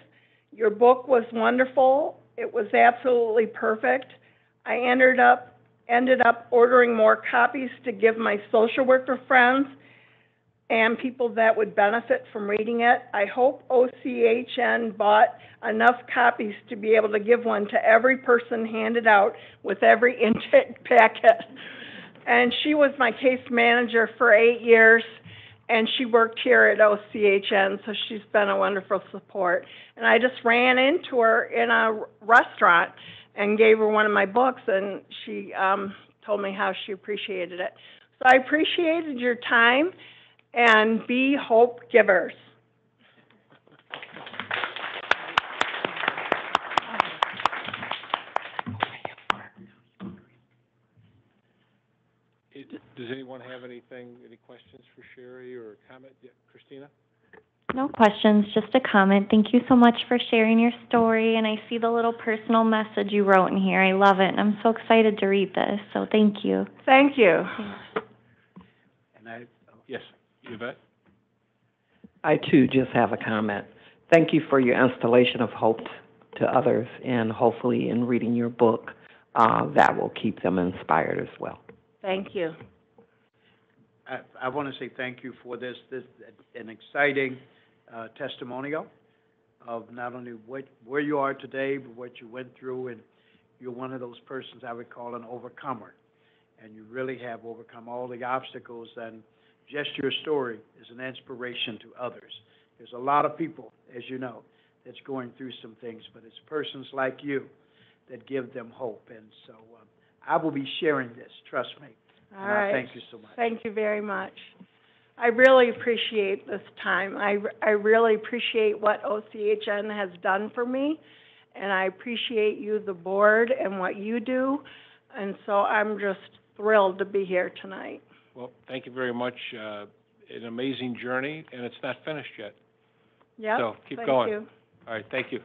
Your book was wonderful. It was absolutely perfect. I ended up ordering more copies to give my social worker friends and people that would benefit from reading it. I hope OCHN bought enough copies to be able to give one to every person handed out with every intake packet. And she was my case manager for 8 years, and she worked here at OCHN, so she's been a wonderful support. And I just ran into her in a restaurant and gave her one of my books, and she told me how she appreciated it. So I appreciated your time, and be hope givers. Does anyone have any questions for Sherry or a comment? Yeah, Christina? No questions, just a comment. Thank you so much for sharing your story, and I see the little personal message you wrote in here. I love it, and I'm so excited to read this, so thank you. Thank you. And yes, Yvette? I too just have a comment. Thank you for your installation of hope to others, and hopefully in reading your book, that will keep them inspired as well. Thank you. I want to say thank you for this an exciting testimonial of not only where you are today, but what you went through, and you're one of those persons I would call an overcomer, and you really have overcome all the obstacles, and just your story is an inspiration to others. There's a lot of people, as you know, that's going through some things, but it's persons like you that give them hope, and so I will be sharing this, trust me. All right. Thank you so much. Thank you very much. I really appreciate this time. I really appreciate what OCHN has done for me, and I appreciate you, the board, and what you do, and so I'm just thrilled to be here tonight. Well, thank you very much. An amazing journey, and it's not finished yet. Yeah. So keep going. Thank you. All right, thank you.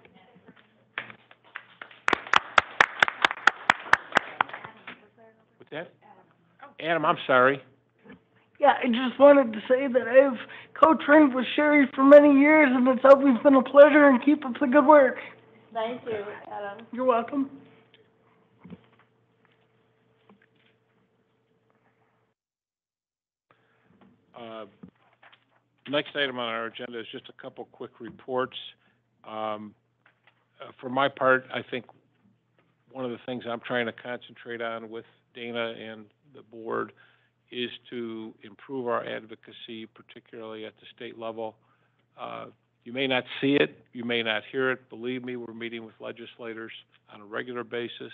What's that? Adam, I'm sorry. Yeah, I just wanted to say that I've co-trained with Sherry for many years, and it's always been a pleasure, and keep up the good work. Thank you, Adam. You're welcome. Next item on our agenda is just a couple quick reports. For my part, I think one of the things I'm trying to concentrate on with Dana and the board is to improve our advocacy, particularly at the state level. You may not see it, you may not hear it. Believe me, we're meeting with legislators on a regular basis,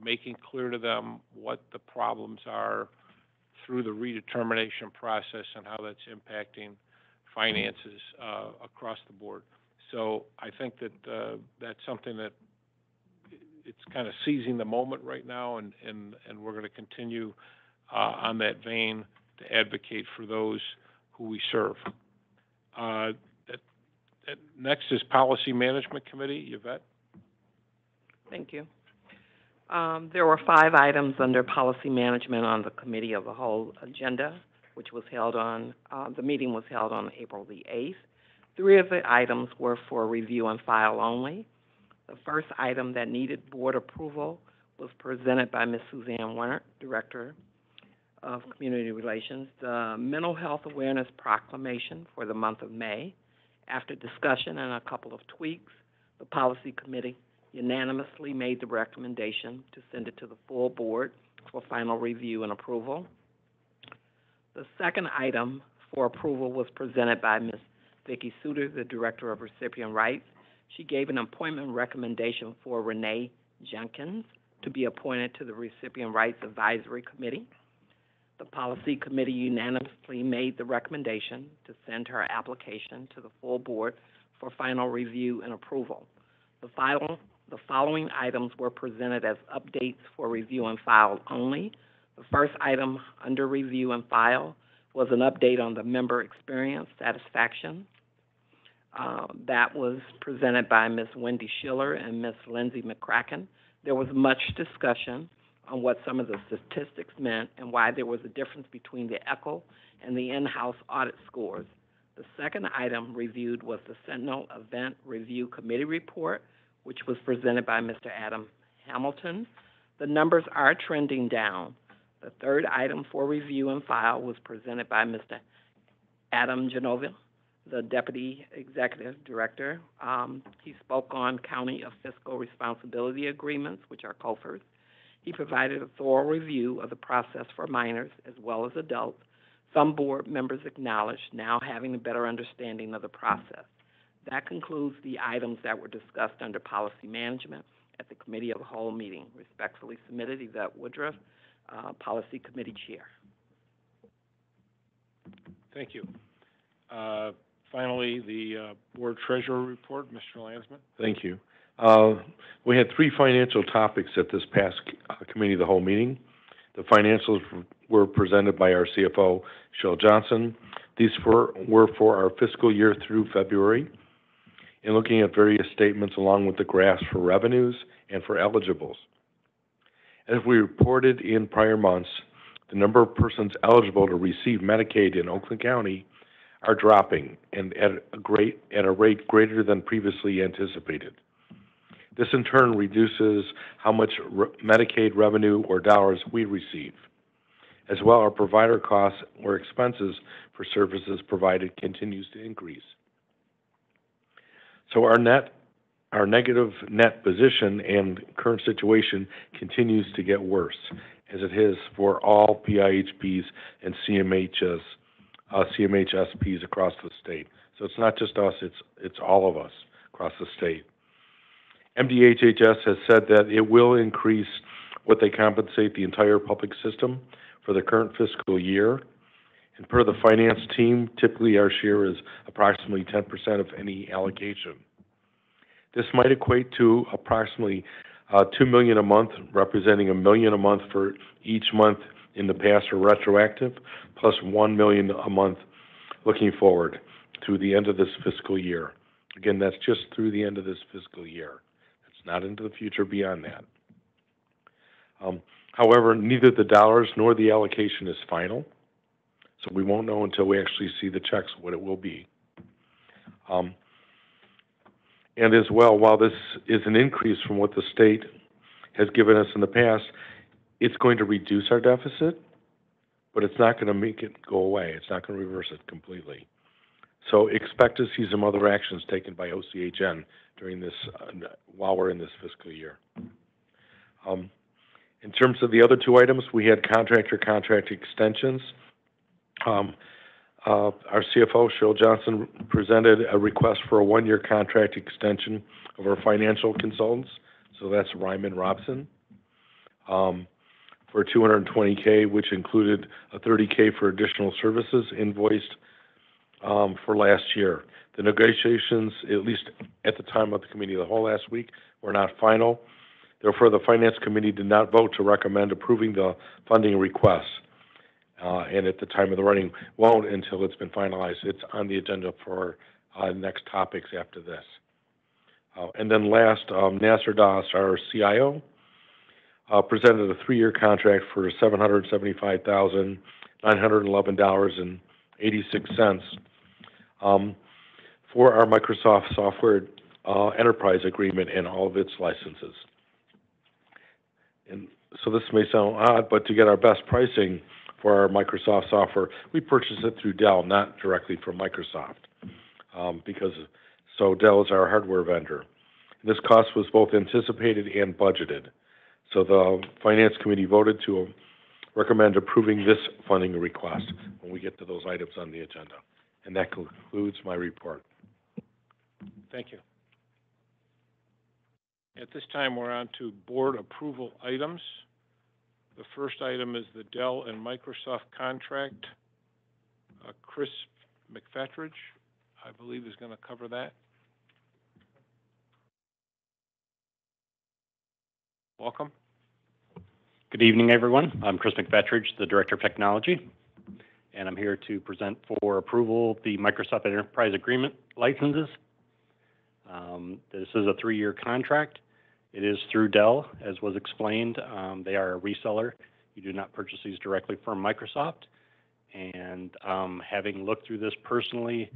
making clear to them what the problems are through the redetermination process and how that's impacting finances across the board. So I think that that's something that it's kind of seizing the moment right now, and we're going to continue on that vein to advocate for those who we serve. Next is Policy Management Committee. Yvette? Thank you. There were 5 items under policy management on the Committee of the Whole agenda, which was held on, the meeting was held on April the 8th. 3 of the items were for review and file only. The first item that needed board approval was presented by Ms. Suzanne Werner, Director of Community Relations, the Mental Health Awareness Proclamation for the month of May. After discussion and a couple of tweaks, the Policy Committee unanimously made the recommendation to send it to the full board for final review and approval. The second item for approval was presented by Ms. Vicki Suter, the Director of Recipient Rights. She gave an appointment recommendation for Renee Jenkins to be appointed to the Recipient Rights Advisory Committee. The Policy Committee unanimously made the recommendation to send her application to the full board for final review and approval. The following items were presented as updates for review and file only. The first item under review and file was an update on the member experience satisfaction. That was presented by Ms. Wendy Schiller and Ms. Lindsay McCracken. There was much discussion on what some of the statistics meant and why there was a difference between the ECHO and the in-house audit scores. The second item reviewed was the Sentinel Event Review Committee report, which was presented by Mr. Adam Hamilton. The numbers are trending down. The third item for review and file was presented by Mr. Adam Genova, the Deputy Executive Director. He spoke on County of Fiscal Responsibility Agreements, which are COFRs. He provided a thorough review of the process for minors as well as adults. Some board members acknowledged now having a better understanding of the process. That concludes the items that were discussed under policy management at the Committee of the Whole meeting. Respectfully submitted, Yvette Woodruff, Policy Committee Chair. Thank you. Finally, the Board Treasurer Report, Mr. Landsman. Thank you. We had three financial topics at this past Committee of the Whole meeting. The financials were presented by our CFO, Cheryl Johnson. These were for our fiscal year through February, and looking at various statements along with the graphs for revenues and for eligibles. As we reported in prior months, the number of persons eligible to receive Medicaid in Oakland County are dropping and at a rate greater than previously anticipated. This in turn reduces how much Medicaid revenue or dollars we receive. As well, our provider costs or expenses for services provided continues to increase. So our negative net position and current situation continues to get worse, as it is for all PIHPs and CMHSPs across the state. So it's not just us, it's all of us across the state. MDHHS has said that it will increase what they compensate the entire public system for the current fiscal year. And per the finance team, typically our share is approximately 10% of any allocation. This might equate to approximately $2 million a month, representing $1 million a month for each month in the past or retroactive, plus $1 million a month looking forward through the end of this fiscal year. Again, that's just through the end of this fiscal year. It's not into the future beyond that. However, neither the dollars nor the allocation is final, so we won't know until we actually see the checks what it will be. And as well, while this is an increase from what the state has given us in the past, it's going to reduce our deficit, but it's not going to make it go away. It's not going to reverse it completely. So expect to see some other actions taken by OCHN during this, while we're in this fiscal year. In terms of the other two items, we had contract extensions. Our CFO, Cheryl Johnson, presented a request for a one-year contract extension of our financial consultants. So that's Ryman Robson, for $220K, which included a $30K for additional services invoiced for last year. The negotiations, at least at the time of the Committee of the Whole last week, were not final. Therefore, the Finance Committee did not vote to recommend approving the funding request. And at the time of the writing, won't until it's been finalized. It's on the agenda for next topics after this. And then last, Nasser Das, our CIO, presented a 3-year contract for $775,911.86 for our Microsoft Software Enterprise Agreement and all of its licenses. And so this may sound odd, but to get our best pricing for our Microsoft software, we purchased it through Dell, not directly from Microsoft, so Dell is our hardware vendor. This cost was both anticipated and budgeted. So the Finance Committee voted to recommend approving this funding request when we get to those items on the agenda. And that concludes my report. Thank you. At this time, we're on to board approval items. The first item is the Dell and Microsoft contract. Chris McFettridge, I believe, is going to cover that. Welcome. Good evening, everyone. I'm Chris McFettridge, the Director of Technology, and I'm here to present for approval the Microsoft Enterprise Agreement licenses. This is a 3-year contract. It is through Dell, as was explained. They are a reseller. You do not purchase these directly from Microsoft. And having looked through this personally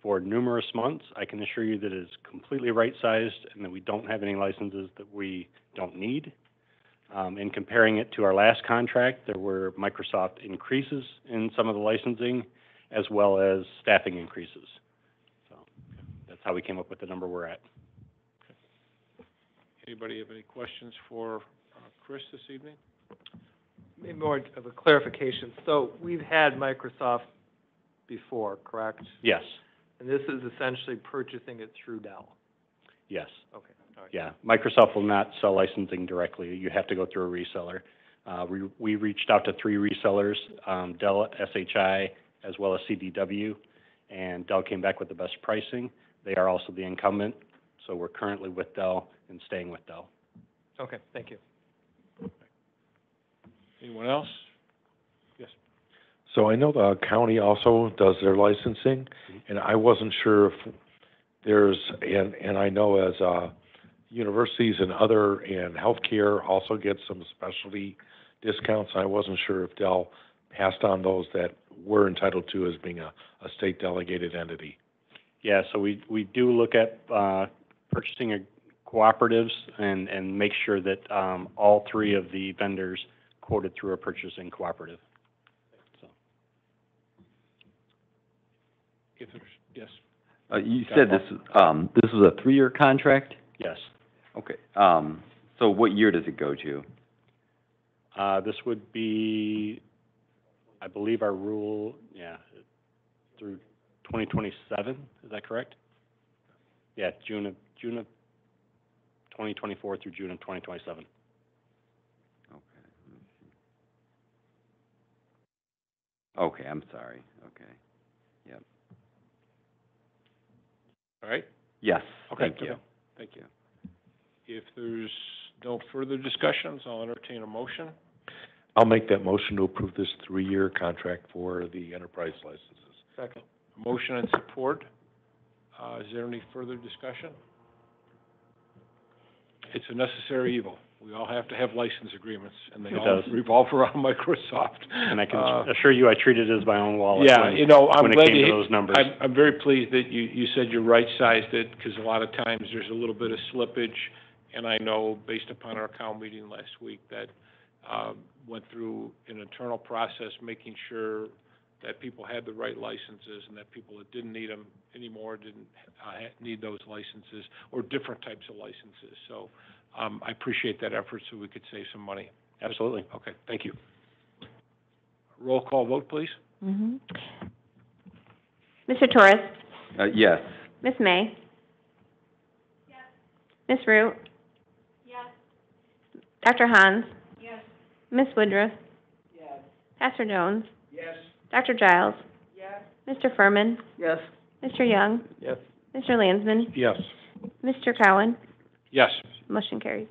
for numerous months, I can assure you that it is completely right-sized and that we don't have any licenses that we don't need. In comparing it to our last contract, there were Microsoft increases in some of the licensing as well as staffing increases. So that's how we came up with the number we're at. Anybody have any questions for Chris this evening? Maybe more of a clarification. So we've had Microsoft before, correct? Yes. And this is essentially purchasing it through Dell? Yes. Okay. All right. Yeah. Microsoft will not sell licensing directly. You have to go through a reseller. We reached out to 3 resellers, Dell, SHI, as well as CDW, and Dell came back with the best pricing. They are also the incumbent, so we're currently with Dell and staying with Dell. Okay, thank you. Anyone else? Yes. So I know the county also does their licensing, and I wasn't sure if there's, and I know as universities and healthcare also get some specialty discounts. I wasn't sure if Dell passed on those that we're entitled to as being a state delegated entity. Yeah, so we do look at purchasing cooperatives and make sure that all 3 of the vendors quoted through a purchasing cooperative. So. If there's, yes. You said this is a 3-year contract? Yes. Okay. So what year does it go to? This would be, I believe, our rule, through 2027. Is that correct? Yeah, June of 2024 through June of 2027. Okay, I'm sorry. Okay. Yep. All right? Yes. Okay. Thank you. Thank you. If there's no further discussions, I'll entertain a motion. I'll make that motion to approve this 3-year contract for the enterprise licenses. Second. Motion and support. Is there any further discussion? It's a necessary evil. We all have to have license agreements, and they all revolve around Microsoft. And I can assure you I treat it as my own wallet I'm when glad it came to those numbers. I'm very pleased that you said you right-sized it, because a lot of times there's a little bit of slippage, and I know, based upon our COW meeting last week, that went through an internal process, making sure that people had the right licenses and that people that didn't need them anymore didn't need those licenses, or different types of licenses. So I appreciate that effort so we could save some money. Absolutely. Okay, thank you. Roll call vote, please. Mm-hmm. Mr. Torres? Yes. Ms. May? Yes. Ms. Root? Yes. Dr. Hans? Yes. Ms. Woodruff? Yes. Pastor Jones? Yes. Dr. Giles? Yes. Mr. Furman? Yes. Mr. Young? Yes. Mr. Landsman? Yes. Mr. Cowan? Yes. Motion carries.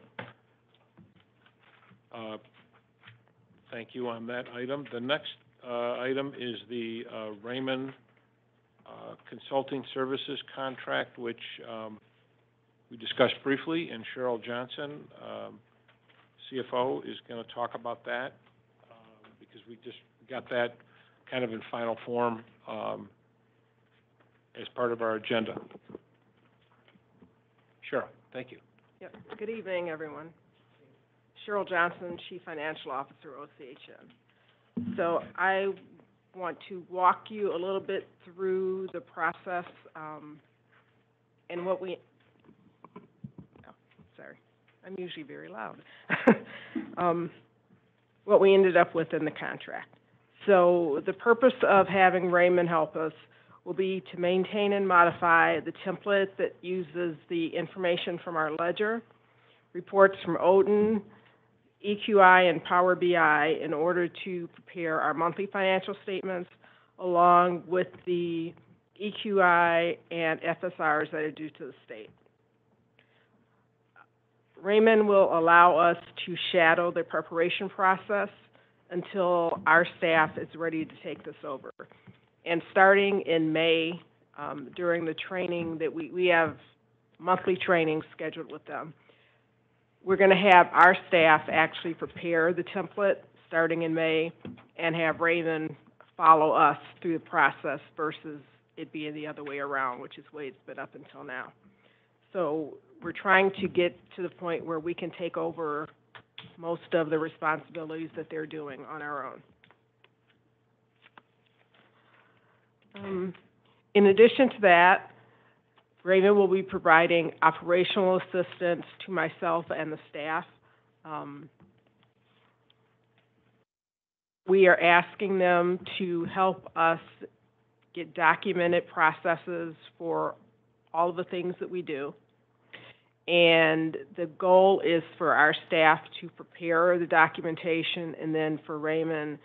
Thank you on that item. The next item is the Raymond Consulting Services contract, which we discussed briefly, and Cheryl Johnson, CFO, is going to talk about that because we just got that kind of in final form as part of our agenda. Cheryl, thank you. Yep. Good evening, everyone. Cheryl Johnson, Chief Financial Officer, OCHN. So I want to walk you a little bit through the process and what we, I'm usually very loud. What we ended up with in the contract. So the purpose of having Raymond help us will be to maintain and modify the template that uses the information from our ledger reports from OCHN, EQI, and Power BI in order to prepare our monthly financial statements, along with the EQI and FSRs that are due to the state. Raymond will allow us to shadow the preparation process until our staff is ready to take this over. And starting in May, during the training that we have monthly training scheduled with them, we're going to have our staff actually prepare the template starting in May and have Raymond follow us through the process versus it being the other way around, which is the way it's been up until now. So we're trying to get to the point where we can take over most of the responsibilities that they're doing on our own. In addition to that, Raymond will be providing operational assistance to myself and the staff. We are asking them to help us get documented processes for all of the things that we do. And the goal is for our staff to prepare the documentation and then for Raymond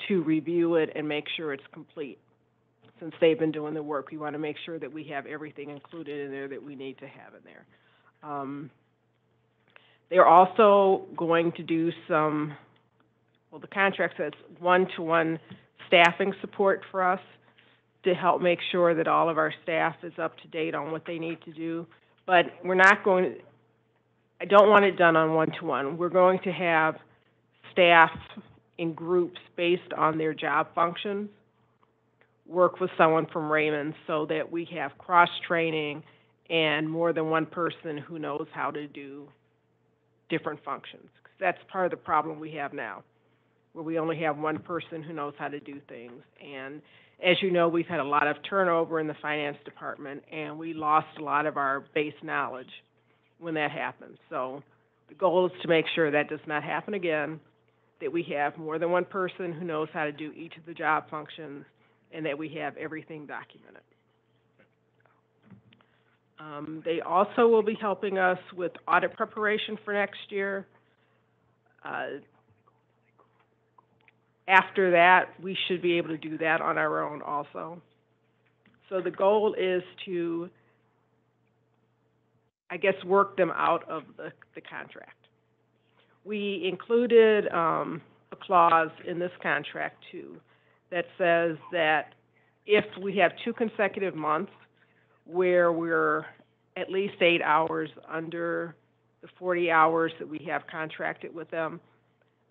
to review it and make sure it's complete. Since they've been doing the work, we want to make sure that we have everything included in there that we need to have in there. They're also going to do some, well, the contract says one-to-one staffing support for us to help make sure that all of our staff is up to date on what they need to do. But we're not going to, I don't want it done on one-to-one. We're going to have staff in groups based on their job functions work with someone from Raymond so that we have cross-training and more than one person who knows how to do different functions. That's part of the problem we have now, where we only have one person who knows how to do things. And as you know, we've had a lot of turnover in the finance department, and we lost a lot of our base knowledge when that happened. So the goal is to make sure that does not happen again, that we have more than one person who knows how to do each of the job functions, and that we have everything documented. They also will be helping us with audit preparation for next year. After that, we should be able to do that on our own also. So the goal is to, I guess, work them out of the contract. We included a clause in this contract, too, that says that if we have 2 consecutive months where we're at least 8 hours under the 40 hours that we have contracted with them,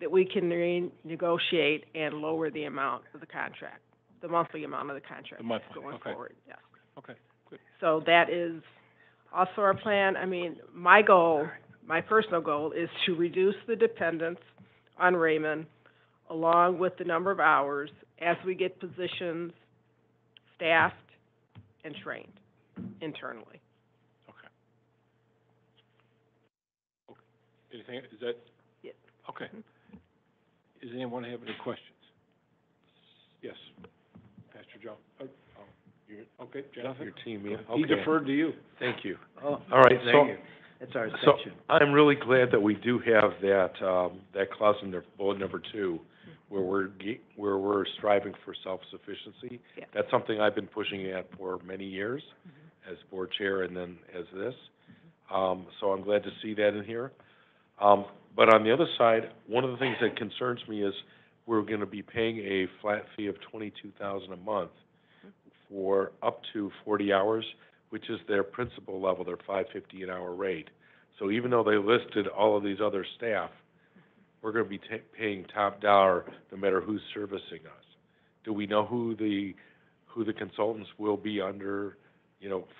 that we can renegotiate and lower the amount of the contract, the monthly amount of the contract going forward. Yes. Okay, good. So that is also our plan. I mean, my goal, my personal goal, is to reduce the dependence on Raymond along with the number of hours as we get positions staffed and trained internally. Okay. Anything, is that? Yeah. Okay. Does anyone have any questions? Yes. Pastor Joe. Okay, Jonathan. Your team, yeah. He Okay. deferred to you. Thank you. Oh, All right, thank so, you. That's our so section. I'm really glad that we do have that clause in there, bullet number 2, where we're striving for self-sufficiency. Yeah. That's something I've been pushing at for many years as board chair and then as this. So I'm glad to see that in here. But on the other side, one of the things that concerns me is we're going to be paying a flat fee of $22,000 a month for up to 40 hours, which is their principal level, their $5.50 an hour rate. So even though they listed all of these other staff, we're going to be paying top dollar no matter who's servicing us. Do we know who the consultants will be under,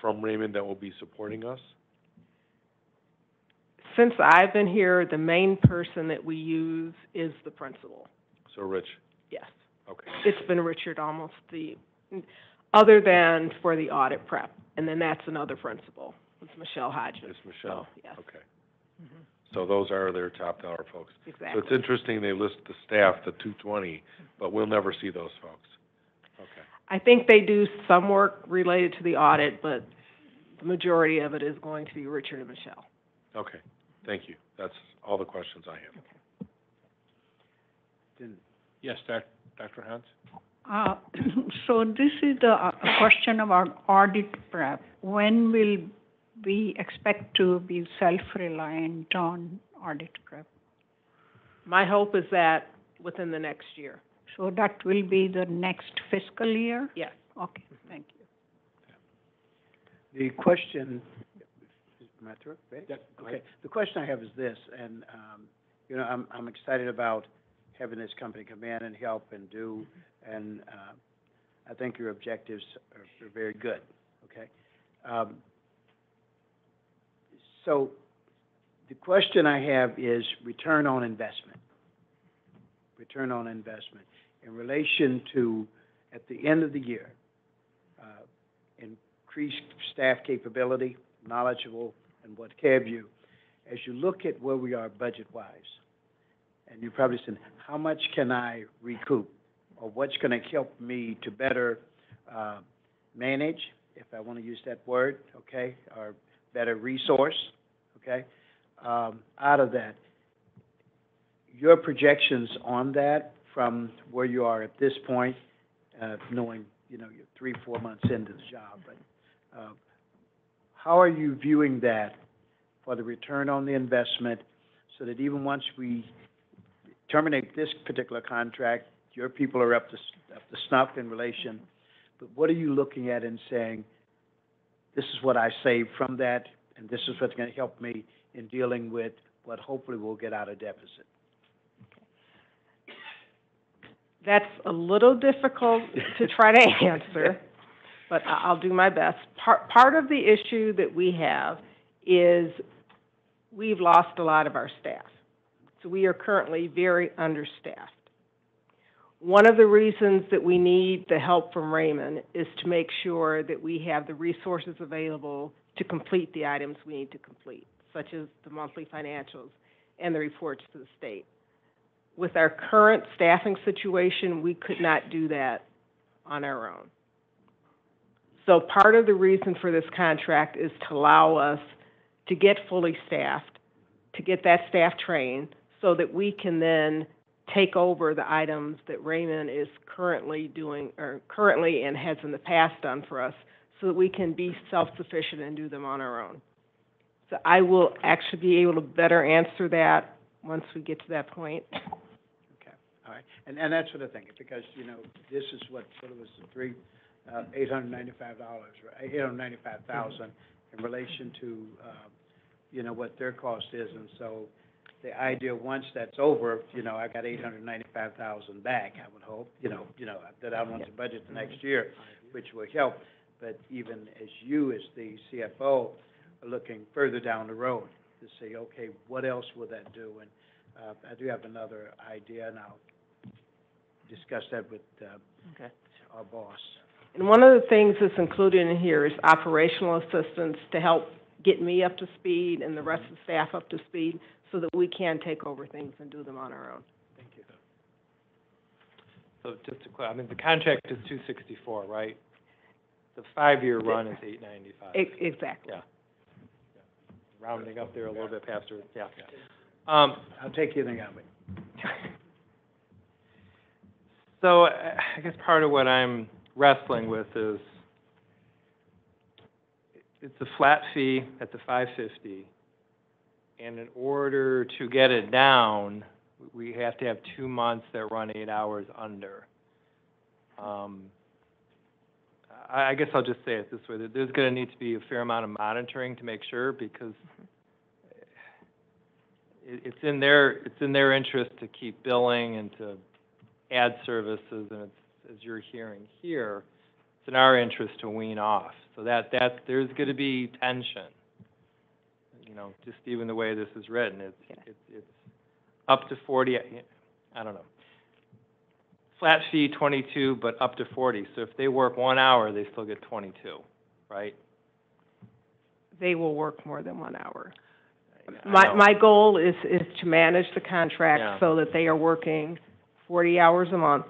from Raymond that will be supporting us? Since I've been here, the main person that we use is the principal. So Rich? Yes. Okay. It's been Richard almost other than for the audit prep, and then that's another principal. It's Michelle Hodges. It's Michelle? So, yes. Okay. So those are their top dollar folks. Exactly. So it's interesting they list the staff, the 220, but we'll never see those folks. Okay. I think they do some work related to the audit, but the majority of it is going to be Richard and Michelle. Okay. Thank you. That's all the questions I have. Yes, Dr. Hans? So this is a question about audit prep. When will we expect to be self-reliant on audit prep? My hope is that within the next year. So that will be the next fiscal year? Yes. Okay, thank you. The question, am I through? Ready? Okay. The question I have is this, and, you know, I'm excited about having this company come in and help and do, and, I think your objectives are very good, okay? So the question I have is return on investment. Return on investment in relation to, at the end of the year, increased staff capability, knowledgeable, and what have you. As you look at where we are budget-wise, and you're probably saying, how much can I recoup? Or what's going to help me to better manage, if I want to use that word, okay, or better resource, okay, out of that. Your projections on that from where you are at this point, knowing, you know, you're 3-4 months into the job, but how are you viewing that for the return on the investment so that even once we terminate this particular contract, your people are up to snuff in relation, but what are you looking at and saying, this is what I saved from that, and this is what's going to help me in dealing with what hopefully we'll get out of deficit? That's a little difficult to try to answer, but I'll do my best. Part of the issue that we have is we've lost a lot of our staff. So we are currently very understaffed. One of the reasons that we need the help from Raymond is to make sure that we have the resources available to complete the items we need to complete, such as the monthly financials and the reports to the state. With our current staffing situation, we could not do that on our own. So part of the reason for this contract is to allow us to get fully staffed, to get that staff trained, so that we can then take over the items that Raymond is currently doing, or currently and has in the past done for us, so that we can be self-sufficient and do them on our own. So I will actually be able to better answer that once we get to that point. Okay, all right. And that's what I think, because, you know, this is what it was, $895, right? $895,000 in relation to, you know, what their cost is, and so the idea, once that's over, you know, I got $895,000 back, I would hope, you know, that I want to budget the next year, which will help. But even as you, as the CFO, are looking further down the road to say, okay, what else will that do? And I do have another idea, and I'll discuss that with our boss. And one of the things that's included in here is operational assistance to help get me up to speed and the rest of the staff up to speed, so that we can take over things and do them on our own. Thank you. So just to clarify, I mean, the contract is $264, right? The 5-year run is $895. Exactly. Yeah. Rounding up there a little bit faster, yeah. I'll take anything out of it. So I guess part of what I'm wrestling with is, it's a flat fee at the $550. And in order to get it down, we have to have 2 months that run 8 hours under. I guess I'll just say it this way, that there's going to need to be a fair amount of monitoring to make sure, because it's in their interest to keep billing and to add services, and it's, as you're hearing here, it's in our interest to wean off. So that there's going to be tension. You know, just even the way this is written, it's up to 40. I don't know. Flat fee 22, but up to 40. So if they work 1 hour, they still get 22, right? They will work more than 1 hour. My goal is to manage the contract so that they are working 40 hours a month.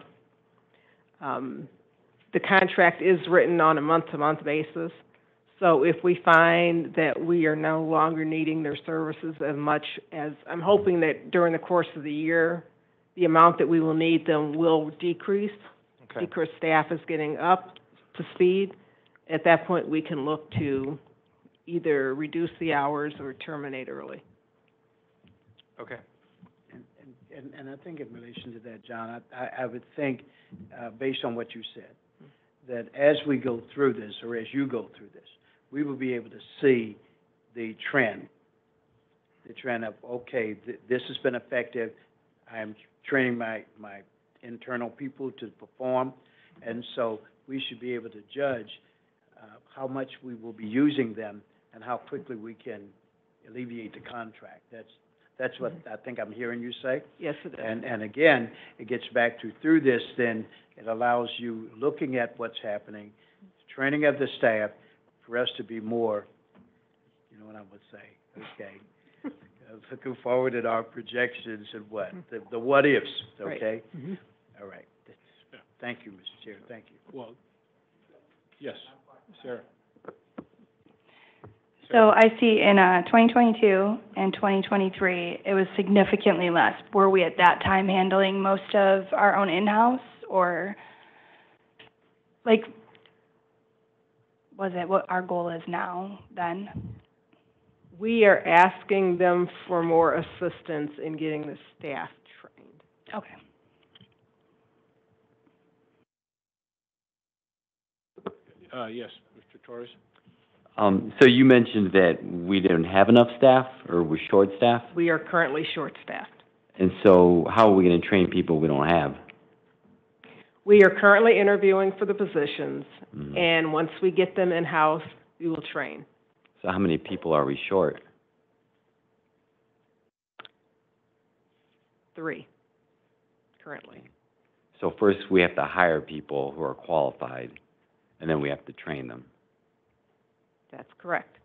The contract is written on a month-to-month basis, So if we find that we are no longer needing their services as much as, I'm hoping that during the course of the year, the amount that we will need them will decrease because staff is getting up to speed. At that point, we can look to either reduce the hours or terminate early. Okay. And I think in relation to that, John, I would think, based on what you said, that as we go through this, or as you go through this, we will be able to see the trend of, okay, this has been effective. I'm training my internal people to perform, and so we should be able to judge how much we will be using them and how quickly we can alleviate the contract. That's what I think I'm hearing you say. Yes, it is. And again, it gets back to, through this, then it allows you, looking at what's happening, training of the staff, for us to be more, you know what I would say, okay, looking forward at our projections and what, the what-ifs, okay? Right. All right. Thank you, Mr. Chair, thank you. Well, yes, Sarah. So I see in 2022 and 2023, it was significantly less. Were we at that time handling most of our own in-house, or like, was it what our goal is now then? We are asking them for more assistance in getting the staff trained. Okay. Yes, Mr. Torres. So you mentioned that we didn't have enough staff, or we're short-staffed, We are currently short-staffed. and so how are we gonna train people we don't have? We are currently interviewing for the positions, Mhm. and once we get them in-house, we will train. So how many people are we short? 3, currently. So first, we have to hire people who are qualified, and then we have to train them. That's correct.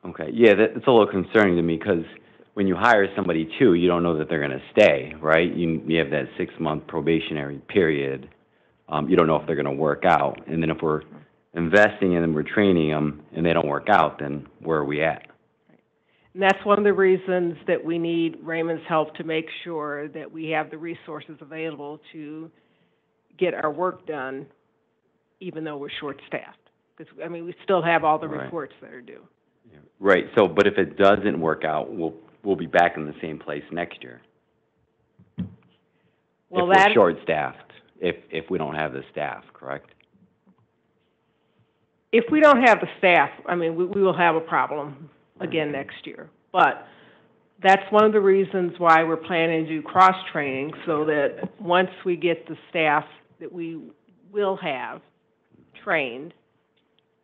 Okay, yeah, that's a little concerning to me, because when you hire somebody too, you don't know that they're gonna stay, right? You have that 6-month probationary period. You don't know if they're gonna work out, and then if we're investing in them, we're training them, and they don't work out, then where are we at? And that's one of the reasons that we need Raymond's help to make sure that we have the resources available to get our work done, even though we're short-staffed. Because, I mean, we still have all the Right. reports that are due. Right, so, but if it doesn't work out, we'll be back in the same place next year. Well, If that- we're short-staffed, if we don't have the staff, correct? If we don't have the staff, I mean, we will have a problem again next year. But that's one of the reasons why we're planning to do cross-training, so that once we get the staff that we will have trained,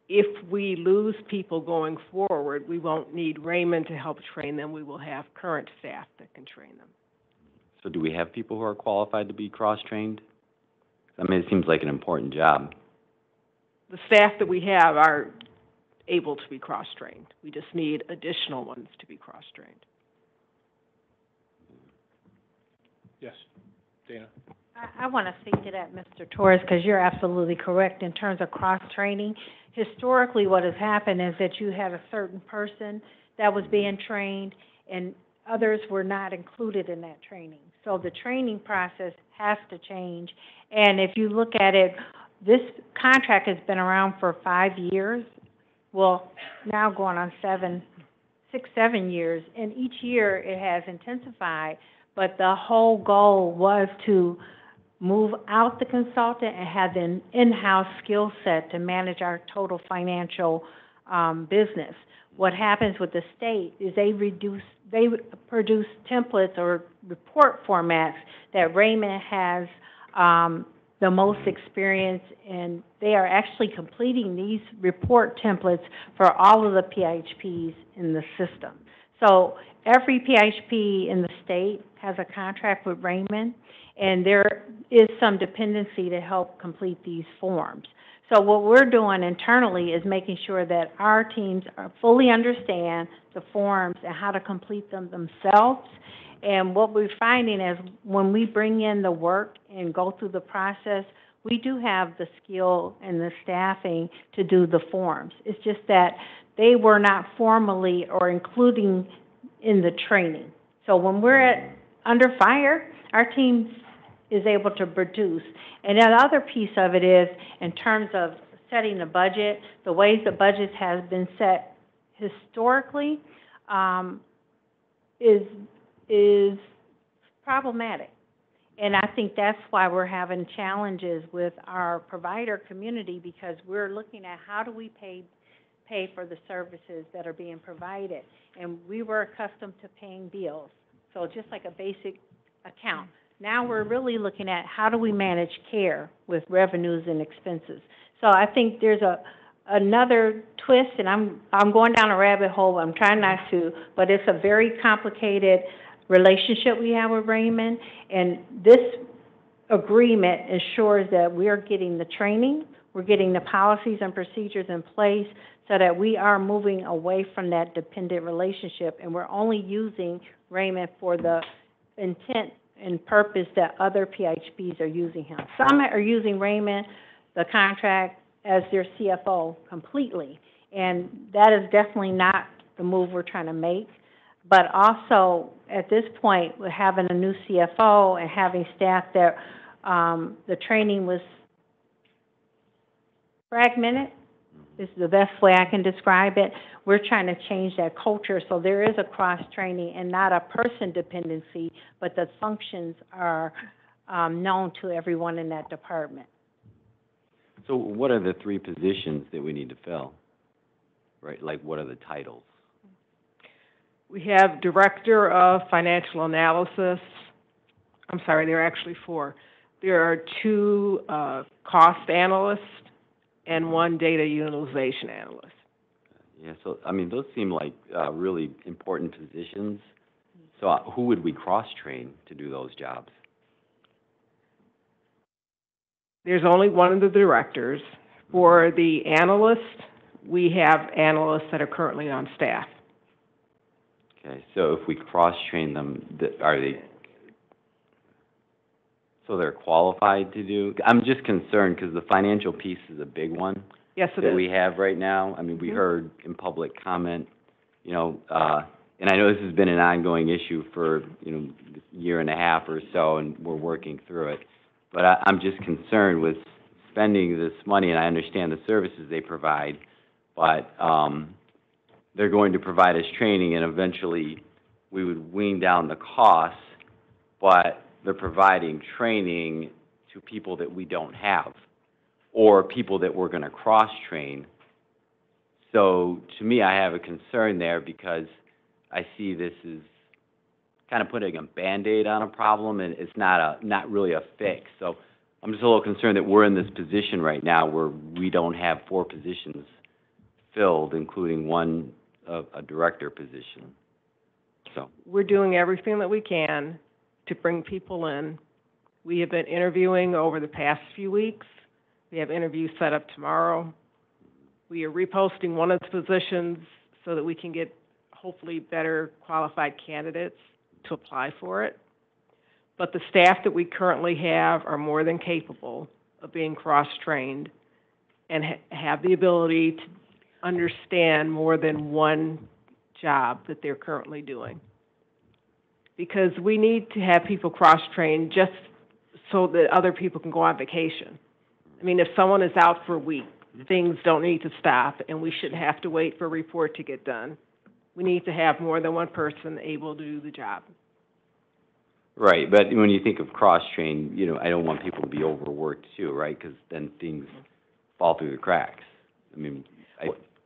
if we lose people going forward, we won't need Raymond to help train them. We will have current staff that can train them. So do we have people who are qualified to be cross-trained? I mean, it seems like an important job. The staff that we have are able to be cross-trained. We just need additional ones to be cross-trained. Yes, Dana. I want to speak to that, Mr. Torres, because you're absolutely correct in terms of cross-training. Historically, what has happened is that you had a certain person that was being trained, and others were not included in that training. So the training process has to change. And if you look at it, this contract has been around for 5 years. Well, now going on 6, 7 years, and each year it has intensified. But the whole goal was to move out the consultant and have an in-house skill set to manage our total financial business. What happens with the state is they produce templates or report formats that Raymond has the most experience in. They are actually completing these report templates for all of the PHPs in the system. So every PHP in the state has a contract with Raymond, and there is some dependency to help complete these forms. So what we're doing internally is making sure that our teams fully understand the forms and how to complete them themselves. And what we're finding is when we bring in the work and go through the process, We do have the skill and the staffing to do the forms. It's just that they were not formally or including in the training. So when we're under fire, our team is able to produce. And the other piece of it is, in terms of setting the budget, the ways the budgets has been set historically, is problematic. And I think that's why we're having challenges with our provider community, because we're looking at how do we pay for the services that are being provided. And we were accustomed to paying bills, so just like a basic account. Now we're really looking at how do we manage care with revenues and expenses. So I think there's another twist, and I'm going down a rabbit hole. I'm trying not to, but it's a very complicated relationship we have with Raymond, and this agreement ensures that we're getting the training, we're getting the policies and procedures in place so that we are moving away from that dependent relationship, and we're only using Raymond for the intent and purpose that other PHBs are using him. Some are using Raymond, the contract, as their CFO completely, and that is definitely not the move we're trying to make. But also, at this point, with having a new CFO and having staff that the training was fragmented, is the best way I can describe it. We're trying to change that culture so there is a cross-training and not a person dependency, but the functions are known to everyone in that department. So what are the 3 positions that we need to fill? Right, like what are the titles? We have Director of Financial Analysis. I'm sorry, there are actually 4. There are 2 cost analysts and 1 data utilization analyst. Yeah, so, I mean, those seem like really important positions. So who would we cross-train to do those jobs? There's only one of the directors. For the analyst, we have analysts that are currently on staff. Okay, so if we cross-train them, are they, so they're qualified to do? I'm just concerned because the financial piece is a big one. Yes, it that is. we have right now. I mean, we heard in public comment, you know, and I know this has been an ongoing issue for, you know, a year and a half or so, and we're working through it. But I'm just concerned with spending this money, and I understand the services they provide, but they're going to provide us training, and eventually we would wean down the costs, but they're providing training to people that we don't have, or people that we're going to cross-train. So to me, I have a concern there because I see this as kind of putting a Band-Aid on a problem, and it's not really a fix. So I'm just a little concerned that we're in this position right now where we don't have 4 positions filled, including one a director position. So We're doing everything that we can to bring people in. We have been interviewing over the past few weeks. We have interviews set up tomorrow. We are reposting one of the positions so that we can get hopefully better qualified candidates to apply for it. But the staff that we currently have are more than capable of being cross-trained and have the ability to understand more than one job that they're currently doing. Because we need to have people cross-trained just so that other people can go on vacation. I mean, if someone is out for a week, things don't need to stop, and we shouldn't have to wait for a report to get done. We need to have more than one person able to do the job. right, but when you think of cross-train, you know, I don't want people to be overworked too, right? Because then things fall through the cracks. I mean,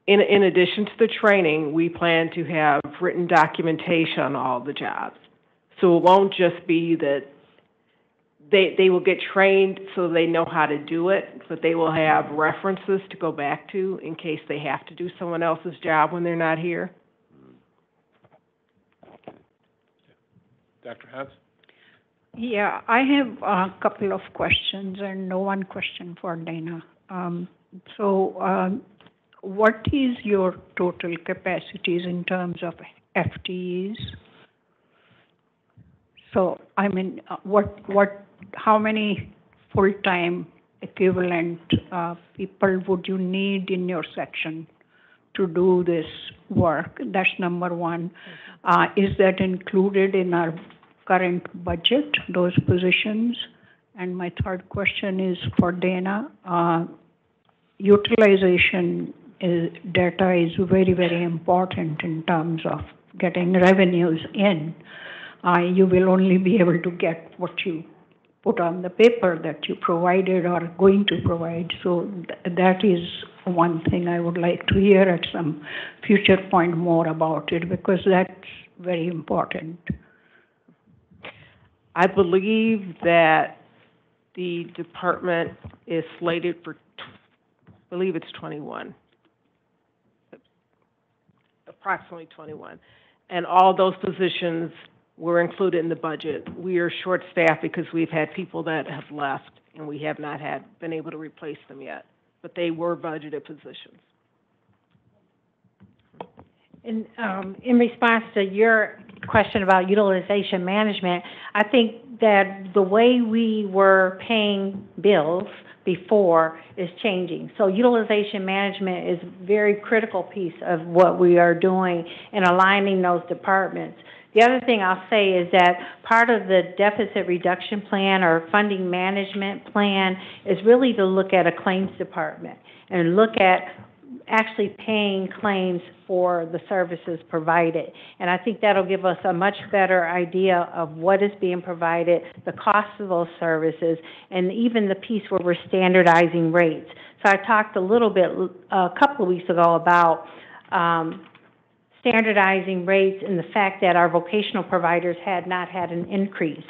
In addition to the training, we plan to have written documentation on all the jobs. So it won't just be that they will get trained so they know how to do it, but they will have references to go back to in case they have to do someone else's job when they're not here. Dr. Hess? Yeah, I have a couple of questions and one question for Dana. What is your total capacities in terms of FTEs? So, I mean, how many full-time equivalent, people would you need in your section to do this work? That's number one. Is that included in our current budget, those positions? And my third question is for Dana. Utilization data is very, very important in terms of getting revenues in. You will only be able to get what you put on the paper that you provided or are going to provide. So that is one thing I would like to hear at some future point more about it, because that's very important. I believe that the department is slated for, I believe it's 21. Approximately 21. And all those positions were included in the budget. We are short-staffed because we've had people that have left, and we have not been able to replace them yet. But they were budgeted positions. In response to your question about utilization management, I think that the way we were paying bills before is changing. So utilization management is a very critical piece of what we are doing in aligning those departments. The other thing I'll say is that part of the deficit reduction plan or funding management plan is really to look at a claims department and look at actually paying claims for the services provided. And I think that'll give us a much better idea of what is being provided, the cost of those services, and even the piece where we're standardizing rates. So I talked a little bit, a couple of weeks ago about standardizing rates and the fact that our vocational providers had not had an increase.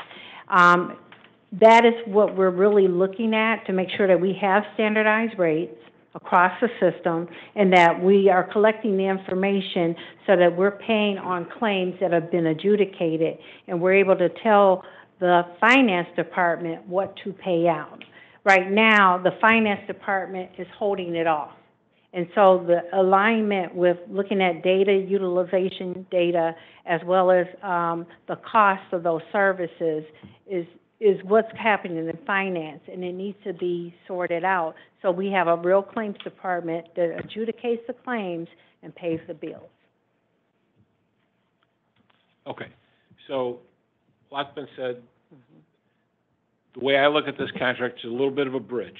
That is what we're really looking at, to make sure that we have standardized rates across the system and that we are collecting the information so that we're paying on claims that have been adjudicated, and we're able to tell the finance department what to pay out. Right now, the finance department is holding it off. And so the alignment with looking at data, utilization data, as well as the cost of those services is what's happening in finance, and it needs to be sorted out. So we have a real claims department that adjudicates the claims and pays the bills. Okay, so a lot's been said. The way I look at this contract is a little bit of a bridge.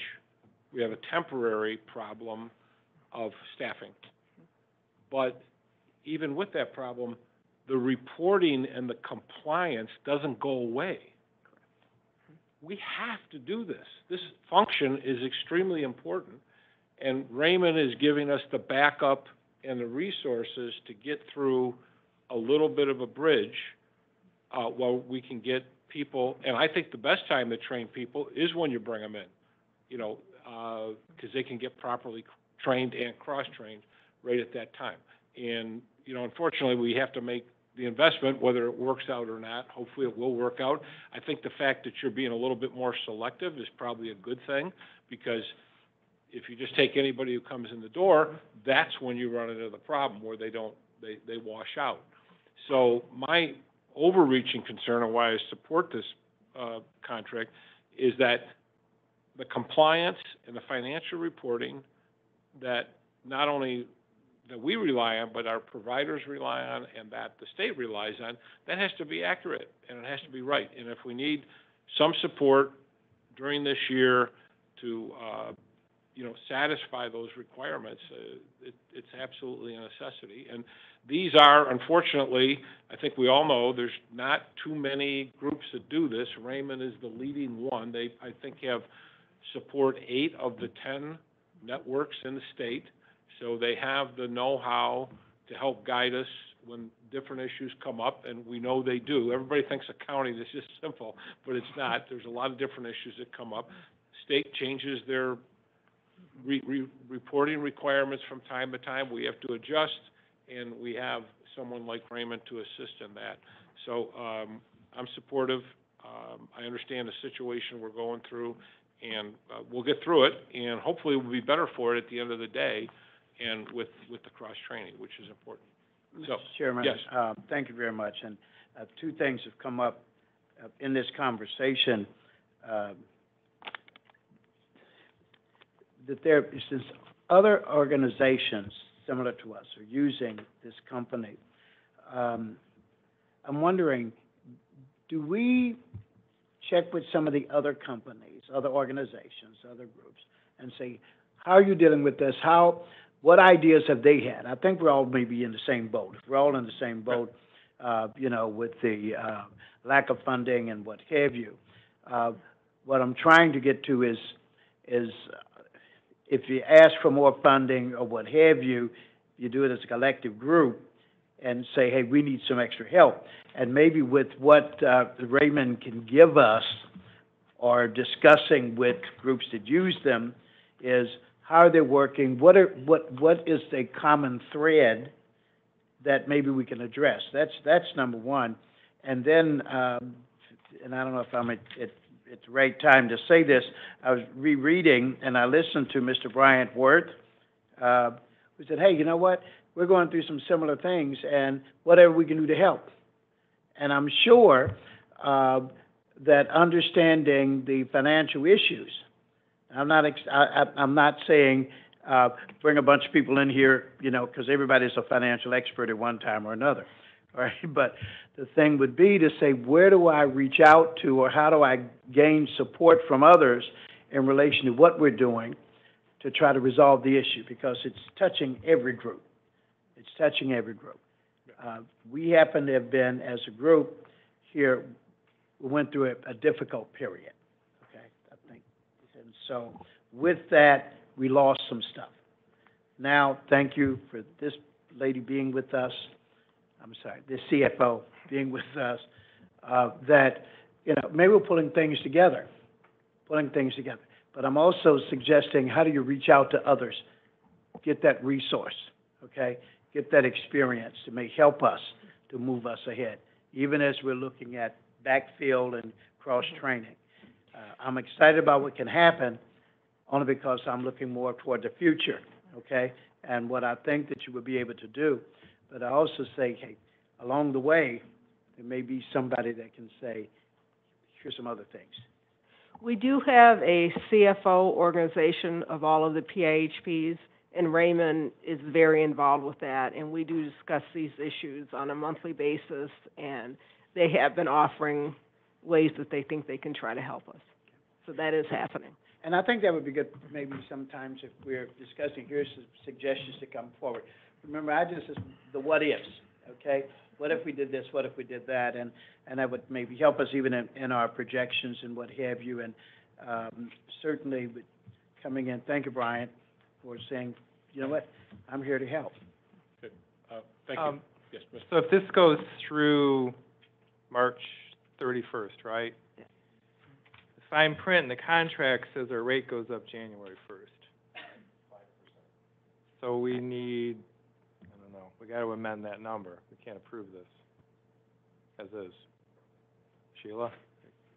We have a temporary problem of staffing. But even with that problem, the reporting and the compliance doesn't go away. We have to do this. This function is extremely important, and Raymond is giving us the backup and the resources to get through a little bit of a bridge while we can get people, and I think the best time to train people is when you bring them in, you know, because they can get properly trained and cross-trained right at that time. And, you know, unfortunately, we have to make the investment, whether it works out or not. Hopefully it will work out. I think the fact that you're being a little bit more selective is probably a good thing, because if you just take anybody who comes in the door, that's when you run into the problem where they wash out. So my overreaching concern and why I support this contract is that the compliance and the financial reporting that not only that we rely on, but our providers rely on, and that the state relies on, that has to be accurate and it has to be right. And if we need some support during this year to, you know, satisfy those requirements, it's absolutely a necessity. And these are, unfortunately, I think we all know, there's not too many groups that do this. Raymond is the leading one. They, I think, have support 8 of the 10 networks in the state. So they have the know-how to help guide us when different issues come up, and we know they do. Everybody thinks accounting is just simple, but it's not. There's a lot of different issues that come up. State changes their reporting requirements from time to time. We have to adjust, and we have someone like Raymond to assist in that. So I'm supportive. I understand the situation we're going through, and we'll get through it, and hopefully we'll be better for it at the end of the day, and with the cross-training, which is important. So, Mr. Chairman, yes. Thank you very much. And 2 things have come up in this conversation. that there, since other organizations similar to us are using this company, I'm wondering, do we check with some of the other companies, other organizations, other groups, and say, how are you dealing with this? What ideas have they had? I think we're all maybe in the same boat. If we're all in the same boat, with the lack of funding and what have you. What I'm trying to get to is if you ask for more funding or what have you, you do it as a collective group and say, hey, we need some extra help. And maybe with what Raymond can give us or discussing with groups that use them is how are they working, what is the common thread that maybe we can address. That's number one. And then, and I don't know if I'm at the right time to say this, I was rereading and I listened to Mr. Bryant Worth, who said, hey, you know what? We're going through some similar things and whatever we can do to help. And I'm sure that understanding the financial issues, I'm not saying bring a bunch of people in here, because everybody's a financial expert at one time or another, all right? But the thing would be to say, where do I reach out to or how do I gain support from others in relation to what we're doing to try to resolve the issue? Because it's touching every group. It's touching every group. We happen to have been, as a group here, we went through a difficult period, okay, I think. And so with that, we lost some stuff. Now, thank you for this lady being with us. I'm sorry, this CFO being with us, that, maybe we're pulling things together. But I'm also suggesting, how do you reach out to others? Get that resource, okay? Get that experience that may help us to move us ahead, even as we're looking at backfield and cross-training. I'm excited about what can happen, only because I'm looking more toward the future, okay, and what I think that you will be able to do. But I also say, hey, along the way, there may be somebody that can say, here's some other things. We do have a CFO organization of all of the PIHPs, and Raymond is very involved with that, and we do discuss these issues on a monthly basis, and they have been offering ways that they think they can try to help us. So that is happening. And I think that would be good maybe sometimes if we're discussing, here's some suggestions to come forward. Remember, the what ifs, okay? What if we did this, what if we did that? And that would maybe help us even in our projections and what have you. And certainly coming in, thank you, Brian, for saying, you know what, I'm here to help. Good. Thank you. Yes, Mr. So if this goes through March 31st, right? Yeah. The fine print in the contract says our rate goes up January 1st. So we need, I don't know, we got to amend that number. We can't approve this as is. Sheila,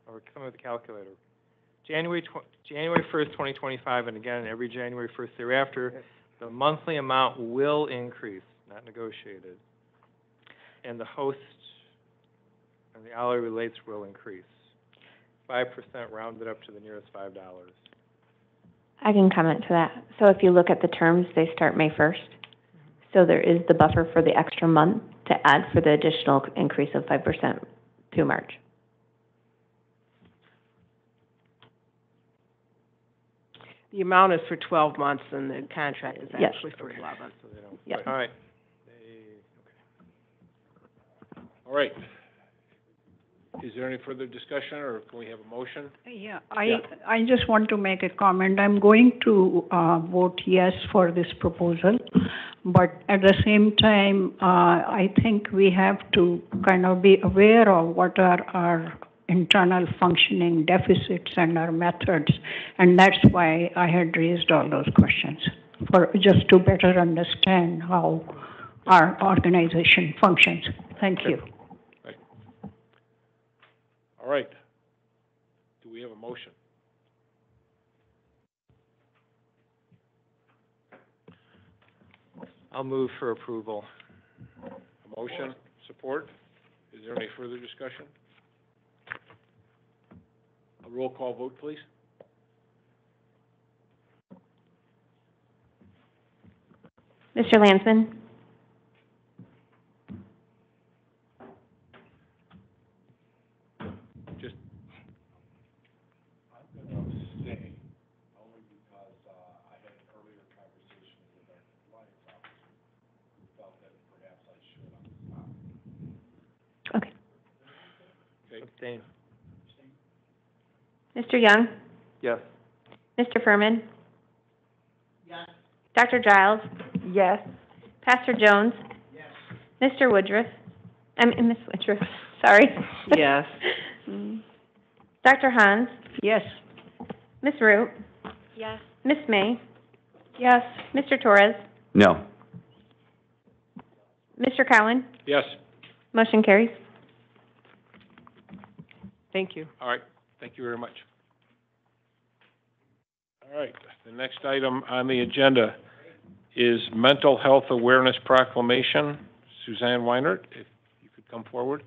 or come with the calculator. January 1st, 2025, and again, every January 1st thereafter, the monthly amount will increase, not negotiated. And the host and the hourly rates will increase. 5% rounded up to the nearest $5. I can comment to that. So if you look at the terms, they start May 1st. So there is the buffer for the extra month to add for the additional increase of 5% through March. The amount is for 12 months, and the contract is Yes. actually for 11. So they don't. Yep. All right. All right. Is there any further discussion, or can we have a motion? Yeah, I just want to make a comment. I'm going to vote yes for this proposal, but at the same time, I think we have to kind of be aware of what are our internal functioning deficits and our methods, and that's why I had raised all those questions, for just to better understand how our organization functions. Thank you. Right. All right. Do we have a motion? I'll move for approval. A motion, support? Is there any further discussion? A roll call vote, please. Mr. Landsman? Just, I'm gonna stay, only because, I had earlier conversations with our compliance officer, who felt that perhaps I should on the spot. Okay. Okay? Abstain. Mr. Young? Yes. Mr. Furman? Yes. Dr. Giles? Yes. Pastor Jones? Yes. Mr. Woodruff? Ms. Woodruff, sorry. Yes. Dr. Hans? Yes. Ms. Root? Yes. Ms. May? Yes. Mr. Torres? No. Mr. Cowan? Yes. Motion carries. Thank you. All right, thank you very much. All right, the next item on the agenda is Mental Health Awareness Proclamation. Suzanne Weinert, if you could come forward.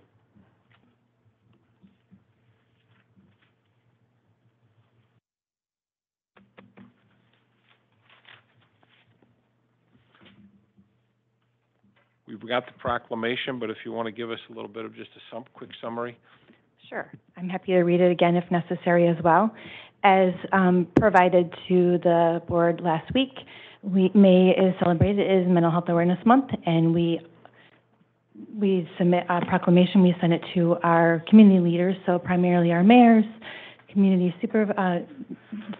We've got the proclamation, but if you want to give us a little bit of just a quick summary. Sure. I'm happy to read it again if necessary as well. As provided to the board last week, May is celebrated as Mental Health Awareness Month, and we submit a proclamation. We send it to our community leaders, so primarily our mayors, community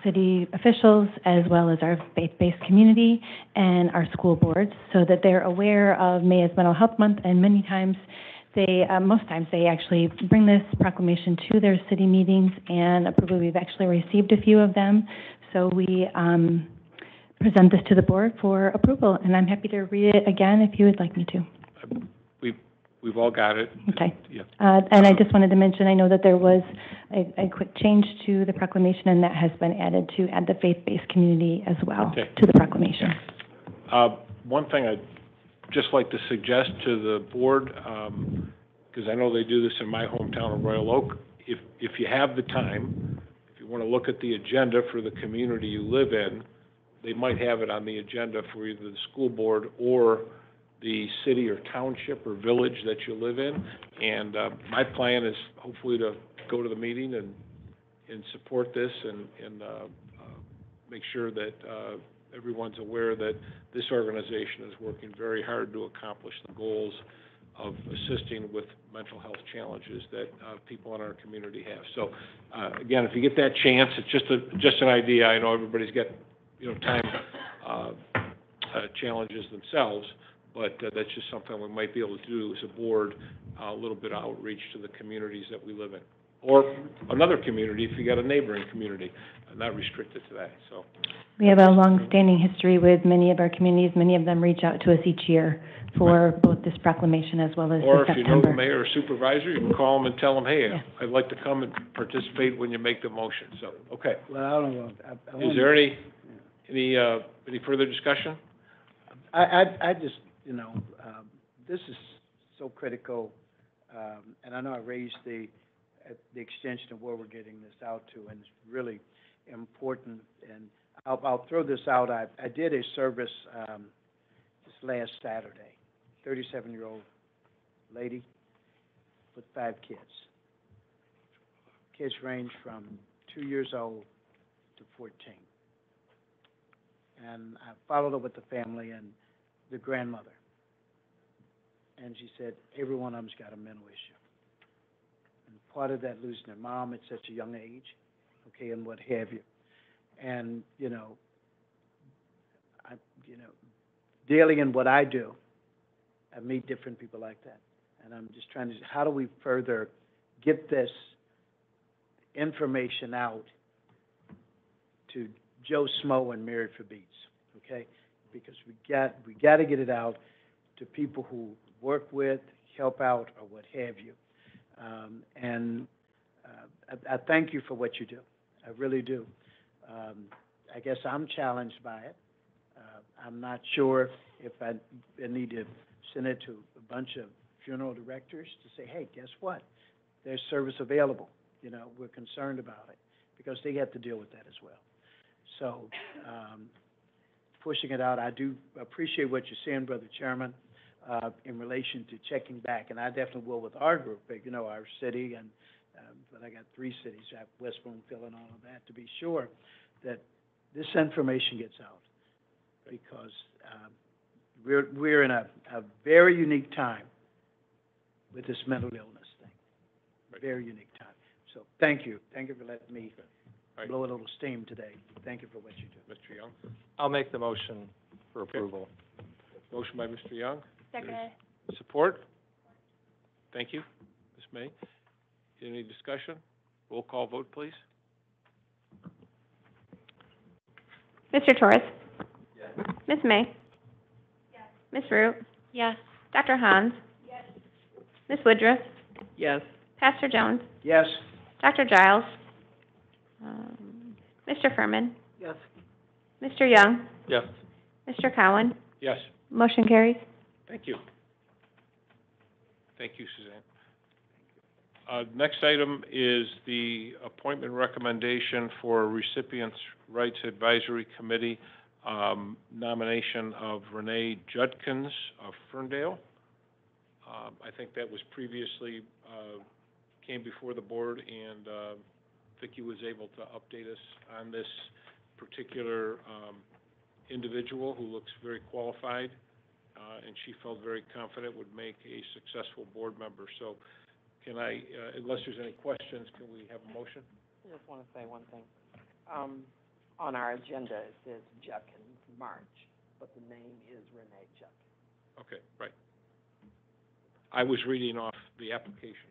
city officials, as well as our faith-based community and our school boards, so that they're aware of May as Mental Health Month, and many times most times they actually bring this proclamation to their city meetings and approval. We've actually received a few of them, so we present this to the board for approval, and I'm happy to read it again if you would like me to. We've all got it. Okay. Yeah. And I just wanted to mention, I know that there was a quick change to the proclamation, and that has been added to add the faith-based community as well to the proclamation. One thing I'd just like to suggest to the board, because I know they do this in my hometown of Royal Oak, if you have the time, if you want to look at the agenda for the community you live in, they might have it on the agenda for either the school board or the city or township or village that you live in. And my plan is hopefully to go to the meeting and support this and make sure that everyone's aware that this organization is working very hard to accomplish the goals of assisting with mental health challenges that people in our community have. So again, if you get that chance, it's just an idea. I know everybody's got time challenges themselves, but that's just something we might be able to do as a board, a little bit of outreach to the communities that we live in. Or another community if you got a neighboring community, not restricted to that, so. We have a long-standing history with many of our communities. Many of them reach out to us each year for both this proclamation as well as the Or if September. you know the mayor or supervisor, you can call them and tell them, hey, I'd like to come and participate when you make the motion, so, okay. Well, I don't know. Is there any further discussion? I just, this is so critical, and I know I raised the extension of where we're getting this out to, and it's really important. And I'll throw this out. I did a service this last Saturday, 37-year-old lady with 5 kids. Kids range from 2 years old to 14. And I followed up with the family and the grandmother. And she said, every one of them's got a mental issue. And part of that, losing their mom at such a young age, okay, and what have you. And, daily in what I do, I meet different people like that. And I'm just trying to, how do we further get this information out to Joe Smo and Mary for Beats, okay? Because we got to get it out to people who work with, help out, or what have you. I thank you for what you do. I really do. I guess I'm challenged by it. I'm not sure if I need to send it to a bunch of funeral directors to say, hey, guess what? There's service available. We're concerned about it, because they have to deal with that as well. So pushing it out. I do appreciate what you're saying, Brother Chairman, in relation to checking back, and I definitely will with our group, you know, our city, and, but I got 3 cities, I have West Bloomfield and all of that, to be sure that this information gets out, because we're in a very unique time with this mental illness thing. Very unique time. So thank you for letting me blow a little steam today. Thank you for what you do. Mr. Young? I'll make the motion for approval. Motion by Mr. Young. Second. Support? Thank you. Ms. May? Any discussion? Roll call vote, please. Mr. Torres? Yes. Ms. May? Yes. Ms. Root? Yes. Dr. Hans? Yes. Ms. Woodruff? Yes. Pastor Jones? Yes. Dr. Giles? Mr. Furman? Yes. Mr. Young? Yes. Mr. Cowan? Yes. Motion carries. Thank you. Thank you, Suzanne. Next item is the appointment recommendation for Recipients' Rights Advisory Committee, nomination of Renee Judkins of Ferndale. I think that was previously, came before the board, and Vicki was able to update us on this particular individual who looks very qualified, and she felt very confident would make a successful board member. So can I, unless there's any questions, can we have a motion? I just want to say one thing. On our agenda, it says Judkins March, but the name is Renee Judkins. Okay, right. I was reading off the application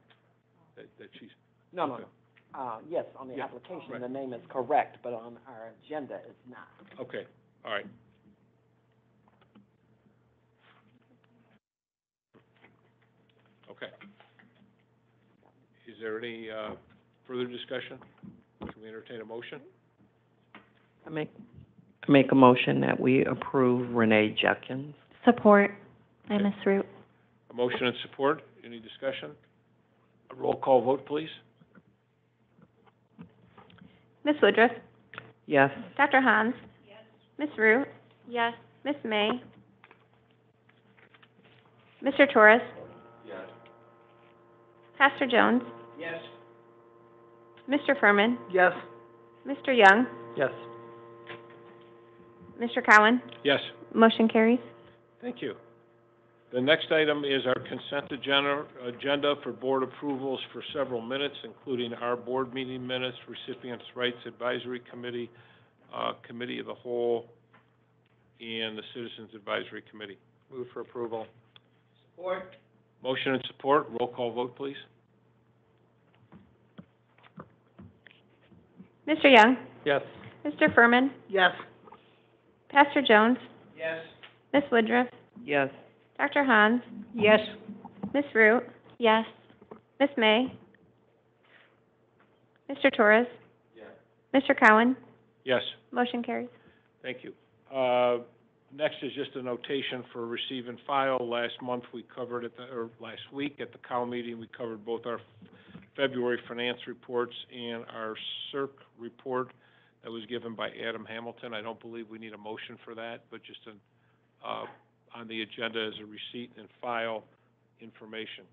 that she's... No, okay. no. Yes, on the Yeah, application, right. the name is correct, but on our agenda, it's not. Okay, all right. Okay. Is there any further discussion? Can we entertain a motion? I make a motion that we approve Renee Judkins. Support by Ms. Root. A motion and support. Any discussion? A roll call vote, please. Ms. Woodruff? Yes. Dr. Hans? Yes. Ms. Root? Yes. Ms. May? Mr. Torres? Yes. Pastor Jones? Yes. Mr. Furman? Yes. Mr. Young? Yes. Mr. Cowan? Yes. Motion carries. Thank you. The next item is our consent agenda for board approvals for several minutes, including our board meeting minutes, Recipients' Rights Advisory Committee, Committee of the Whole, and the Citizens Advisory Committee. Move for approval. Support. Motion and support. Roll call vote, please. Mr. Young? Yes. Mr. Furman? Yes. Pastor Jones? Yes. Ms. Woodruff? Yes. Dr. Hans? Yes. Ms. Root? Yes. Ms. May? Mr. Torres? Yes. Mr. Cowan? Yes. Motion carries. Thank you. Next is just a notation for receive and file. Last month we covered or last week at the COW meeting, we covered both our February finance reports and our CERC report that was given by Adam Hamilton. I don't believe we need a motion for that, but just on the agenda as a receipt and file information.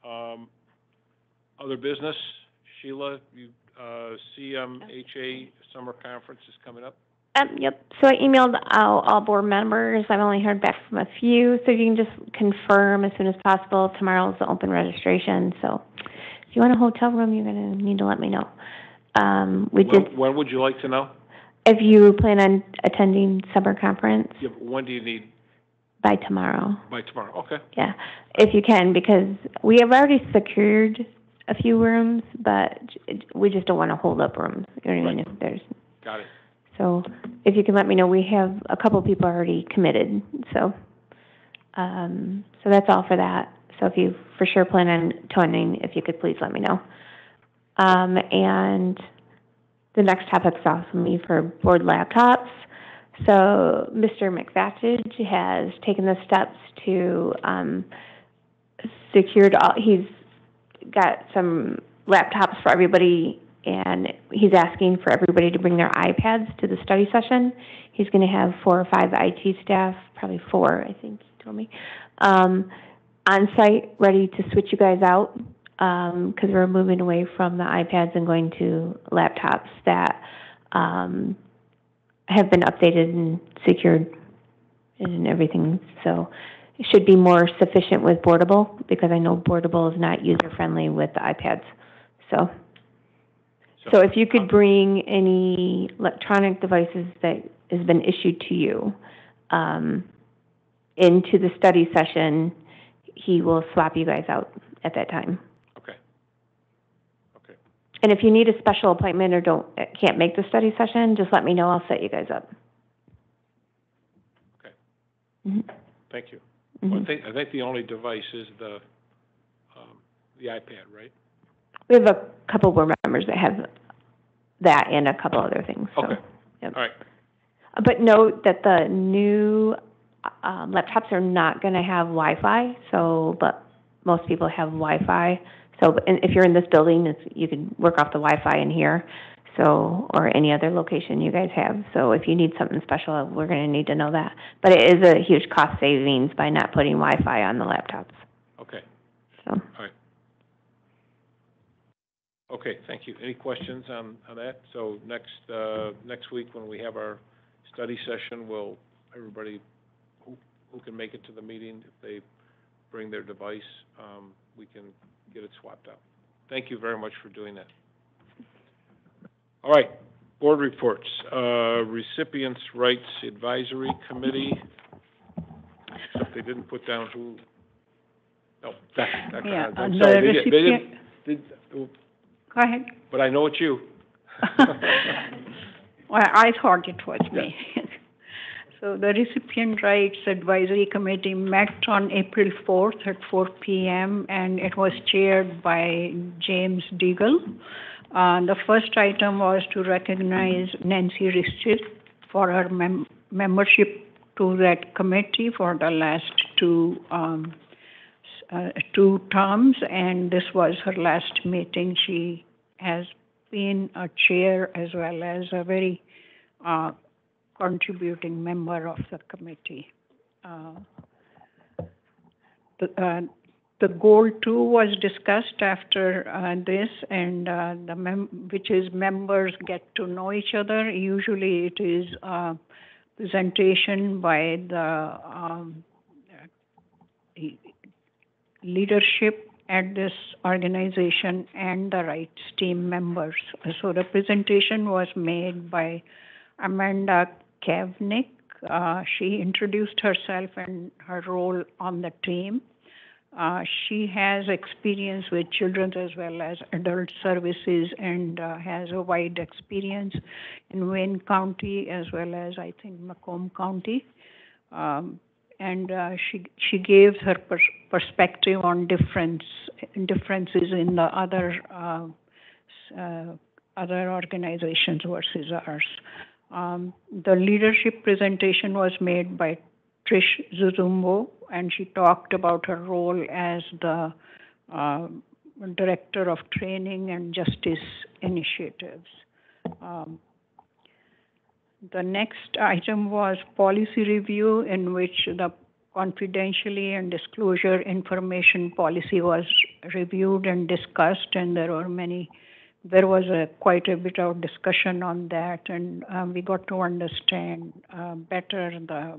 Other business, Sheila, CMHA Summer Conference is coming up. Yep. So I emailed all board members. I've only heard back from a few, so you can just confirm as soon as possible. Tomorrow's the open registration, so if you want a hotel room, you're going to need to let me know. When would you like to know? If you plan on attending summer conference. Yeah, but when do you need? By tomorrow. By tomorrow, okay. Yeah, if you can, because we have already secured a few rooms, but we just don't want to hold up rooms. You know what I mean? If there's. Got it. So if you can let me know, we have a couple people already committed. So, so that's all for that. So if you for sure plan on attending, if you could please let me know. And the next topic is also me for board laptops. So Mr. McFatridge has taken the steps to he's got some laptops for everybody and he's asking for everybody to bring their iPads to the study session. He's gonna have 4 or 5 IT staff, probably 4, I think he told me, on site, ready to switch you guys out, because we're moving away from the iPads and going to laptops that, have been updated and secured and everything. So it should be more sufficient with Boardable, because I know Boardable is not user-friendly with the iPads. So if you could bring any electronic devices that has been issued to you, into the study session, he will swap you guys out at that time. Okay. Okay. And if you need a special appointment or can't make the study session, just let me know, I'll set you guys up. Okay. Mm-hmm. Thank you. Mm-hmm. Well, I think the only device is the iPad, right? We have a couple board members that have that and a couple other things, so. Okay. Yep. All right. But note that the new laptops are not gonna have Wi-Fi, so, but most people have Wi-Fi. So, and if you're in this building, you can work off the Wi-Fi in here, so, or any other location you guys have. So if you need something special, we're gonna need to know that. But it is a huge cost savings by not putting Wi-Fi on the laptops, Okay. so. All right. Okay, thank you. Any questions on that? So next week when we have our study session, everybody who can make it to the meeting, if they bring their device, we can get it swapped out. Thank you very much for doing that. All right, board reports. Recipients' Rights Advisory Committee. Except they didn't put down who. No, Yeah, I'm the sorry. recipient. Go ahead. But I know it's you. Well, I thought it was me. So the Recipient Rights Advisory Committee met on April 4th at 4 p.m. and it was chaired by James Deagle. The first item was to recognize Nancy Richard for her membership to that committee for the last two terms, and this was her last meeting. She has been a chair as well as a very contributing member of the committee. The goal 2 was discussed after this, and which is members get to know each other. Usually it is a presentation by the leadership at this organization and the rights team members. So the presentation was made by Amanda Kavnick. She introduced herself and her role on the team. She has experience with children as well as adult services and has a wide experience in Wayne County as well as, I think, Macomb County. And she gave her perspective on differences in the other organizations versus ours. The leadership presentation was made by Trish Zuzumbo, and she talked about her role as the Director of Training and Justice Initiatives. The next item was policy review, in which the confidentiality and disclosure information policy was reviewed and discussed, and there was quite a bit of discussion on that, and we got to understand better the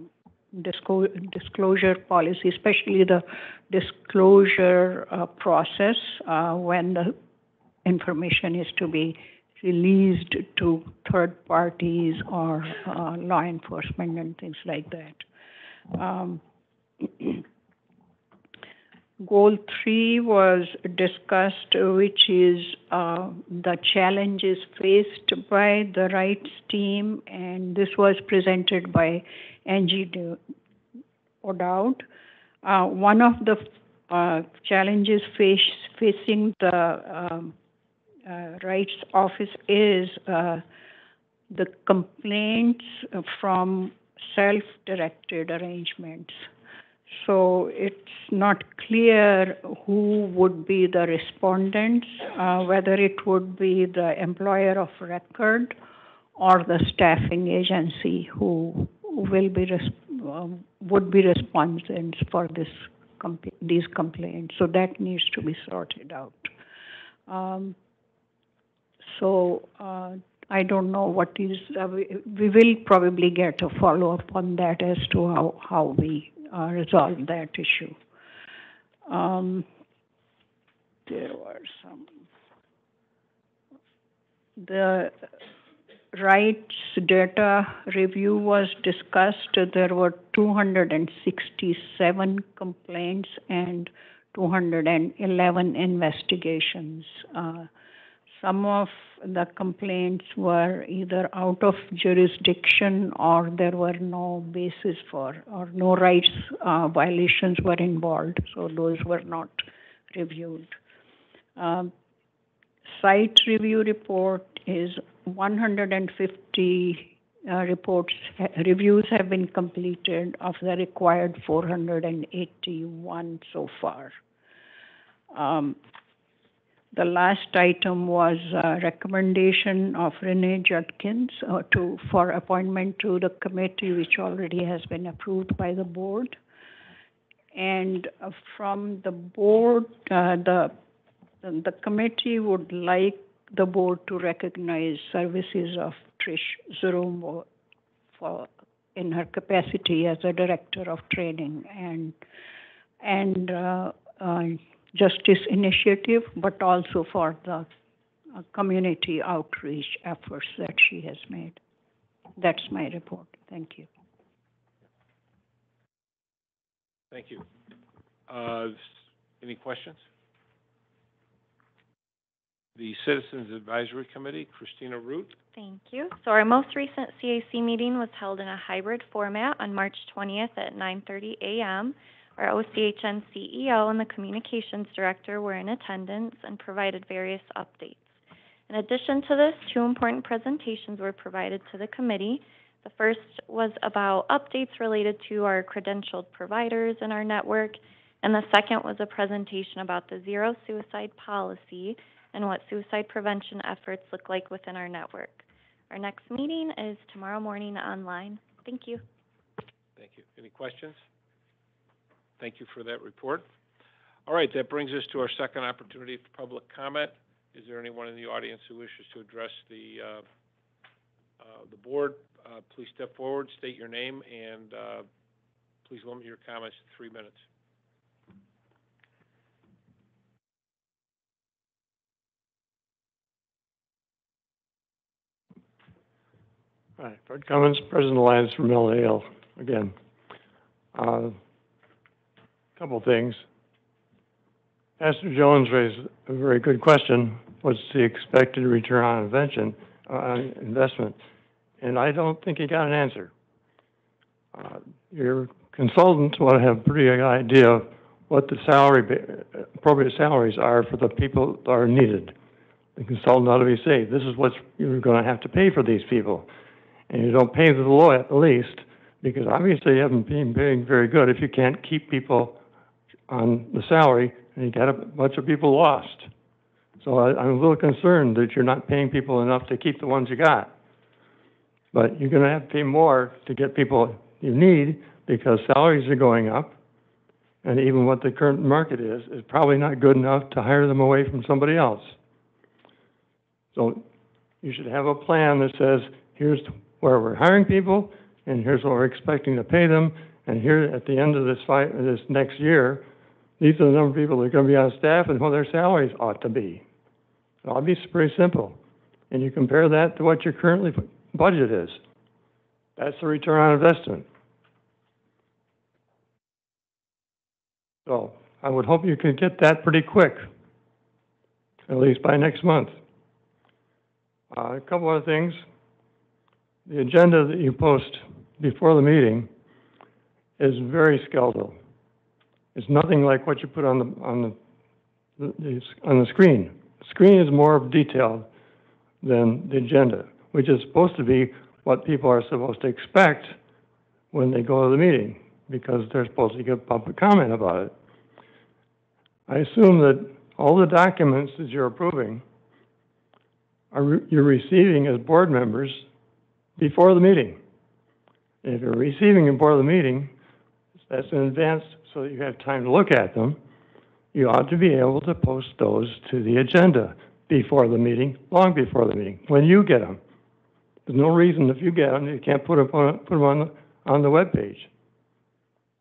disclosure policy, especially the disclosure process when the information is to be released to third parties or law enforcement and things like that. Goal 3 was discussed, which is the challenges faced by the rights team, and this was presented by Angie O'Dowd. One of the challenges facing the rights office is the complaints from self-directed arrangements. So it's not clear who would be the respondents, whether it would be the employer of record or the staffing agency who will be would be respondents for these complaints. So that needs to be sorted out. I don't know what is, we will probably get a follow-up on that as to how we resolve that issue. There were some, the rights data review was discussed. There were 267 complaints and 211 investigations. Some of the complaints were either out of jurisdiction or there were no basis for, or no rights violations were involved, so those were not reviewed. Site review report is 150 reviews have been completed of the required 481 so far. The last item was a recommendation of Renee Judkins for appointment to the committee, which already has been approved by the board. And from the board, the committee would like the board to recognize services of Trish Zerum in her capacity as a director of training and Justice Initiative, but also for the community outreach efforts that she has made. That's my report. Thank you. Thank you. Any questions? The Citizens Advisory Committee, Christina Root. Thank you. So our most recent CAC meeting was held in a hybrid format on March 20th at 9:30 a.m. Our OCHN CEO and the Communications Director were in attendance and provided various updates. In addition to this, 2 important presentations were provided to the committee. The first was about updates related to our credentialed providers in our network, and the second was a presentation about the zero suicide policy and what suicide prevention efforts look like within our network. Our next meeting is tomorrow morning online. Thank you. Thank you. Any questions? Thank you for that report. All right, that brings us to our second opportunity for public comment. Is there anyone in the audience who wishes to address the board? Please step forward, state your name, and please limit your comments to 3 minutes. Hi, Fred Cummins, President Alliance from LAL again. Couple things. Pastor Jones raised a very good question. What's the expected return on investment? And I don't think he got an answer. Your consultants want to have a pretty good idea of what the appropriate salaries are for the people that are needed. The consultant ought to be saying, this is what you're going to have to pay for these people. And you don't pay the lawyer at least, because obviously you haven't been paying very good if you can't keep people on the salary and you got a bunch of people lost. So I'm a little concerned that you're not paying people enough to keep the ones you got. But you're going to have to pay more to get people you need because salaries are going up, and even what the current market is probably not good enough to hire them away from somebody else. So you should have a plan that says, here's where we're hiring people, and here's what we're expecting to pay them, and here at the end of this next year, these are the number of people that are going to be on staff and what their salaries ought to be. It'll be pretty simple. And you compare that to what your currently budget is. That's the return on investment. So I would hope you could get that pretty quick, at least by next month. A couple other things. The agenda that you post before the meeting is very skeletal. It's nothing like what you put on the screen. The screen is more detailed than the agenda, which is supposed to be what people are supposed to expect when they go to the meeting. because they're supposed to give public comment about it. I assume that all the documents that you're approving you're receiving as board members before the meeting. And if you're receiving them before the meeting, that's in advance so that you have time to look at them. You ought to be able to post those to the agenda before the meeting, long before the meeting, when you get them. There's no reason if you get them, you can't put them on the webpage.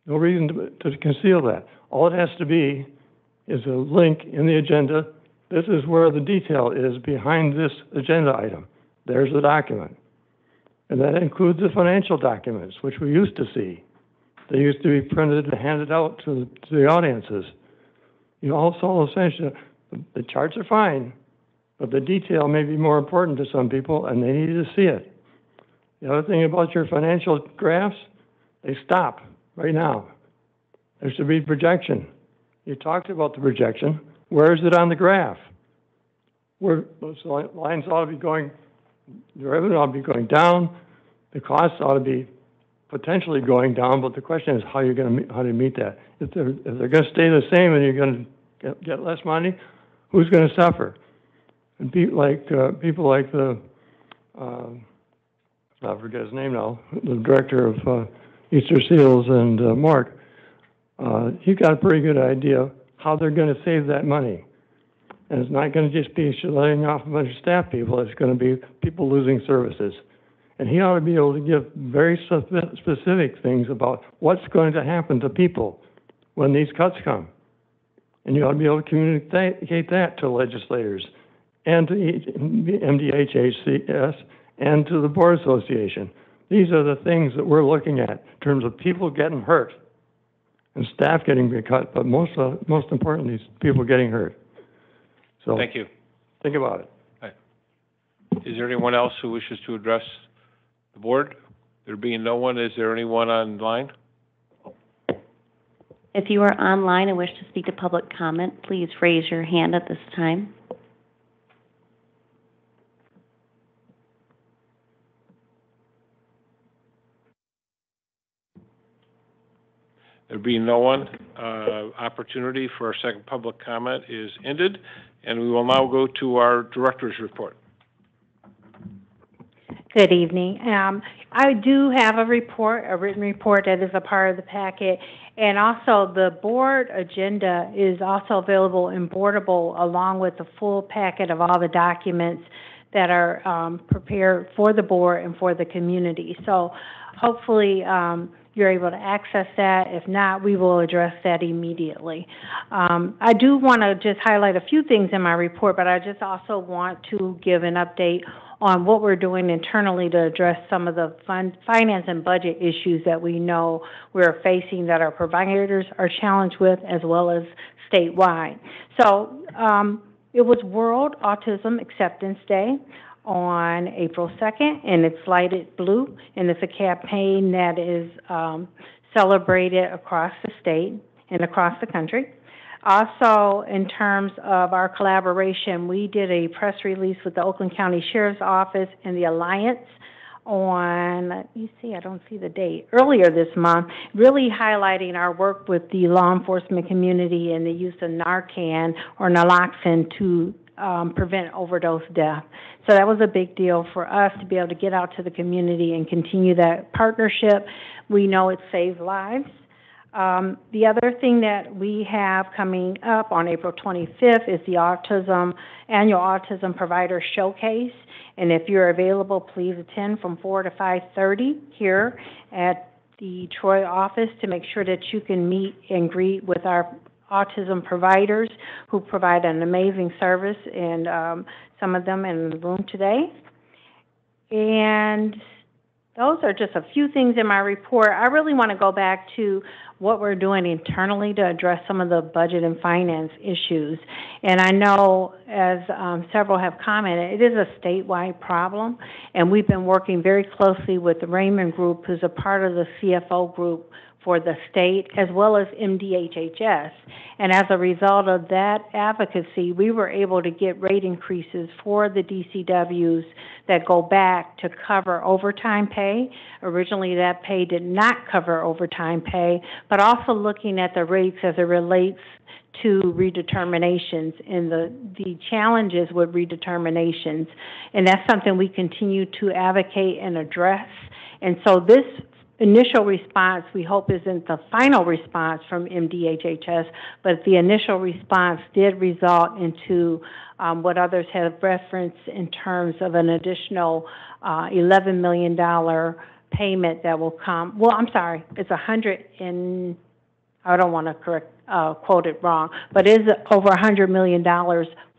No reason to conceal that. All it has to be is a link in the agenda. This is where the detail is behind this agenda item. There's the document. And that includes the financial documents, which we used to see. They used to be printed and handed out to the audiences. You also essentially, the charts are fine, but the detail may be more important to some people, and they need to see it. The other thing about your financial graphs, they stop right now. There should be projection. You talked about the projection. Where is it on the graph? Where those lines ought to be going, the revenue ought to be going down, the costs ought to be potentially going down, but the question is how do you meet that? If they're going to stay the same and you're going to get less money, who's going to suffer? And people like the I forget his name now, the director of Easter Seals and Mark, he got a pretty good idea how they're going to save that money. And it's not going to just be laying off a bunch of staff people, it's going to be people losing services. And he ought to be able to give very specific things about what's going to happen to people when these cuts come. And you ought to be able to communicate that to legislators and to MDHHCS and to the Board Association. These are the things that we're looking at in terms of people getting hurt and staff getting cut, but most importantly, is people getting hurt. So Thank you. think about it. Is there anyone else who wishes to address the board? There being no one, is there anyone online? If you are online and wish to speak to public comment, please raise your hand at this time. There being no one, opportunity for our second public comment is ended, and we will now go to our director's report. Good evening. I do have a written report that is a part of the packet, and also the board agenda is also available in Boardable along with the full packet of all the documents that are prepared for the board and for the community. So hopefully you're able to access that. If not, we will address that immediately. I do want to just highlight a few things in my report, but I just also want to give an update on what we're doing internally to address some of the finance and budget issues that we know we're facing that our providers are challenged with, as well as statewide. So it was World Autism Acceptance Day on April 2nd, and it's lighted blue, and it's a campaign that is celebrated across the state and across the country. Also, in terms of our collaboration, we did a press release with the Oakland County Sheriff's Office and the Alliance on, let me see, I don't see the date, earlier this month, really highlighting our work with the law enforcement community and the use of Narcan or naloxone to prevent overdose death. So that was a big deal for us to be able to get out to the community and continue that partnership. We know it saves lives. The other thing that we have coming up on April 25th is the annual Autism Provider Showcase. And if you're available, please attend from 4 to 5:30 here at the Troy office to make sure that you can meet and greet with our autism providers who provide an amazing service, and some of them in the room today. And those are just a few things in my report. I really want to go back to what we're doing internally to address some of the budget and finance issues. And I know, as several have commented, it is a statewide problem, and we've been working very closely with the Raymond Group, who's a part of the CFO group for the state as well as MDHHS. And as a result of that advocacy, we were able to get rate increases for the DCWs that go back to cover overtime pay. Originally, that pay did not cover overtime pay, but also looking at the rates as it relates to redeterminations and the challenges with redeterminations. And that's something we continue to advocate and address. And so this initial response, we hope, isn't the final response from MDHHS, but the initial response did result into what others have referenced in terms of an additional $11 million payment that will come. Well, I'm sorry, it's I don't want to quote it wrong, but it is over $100 million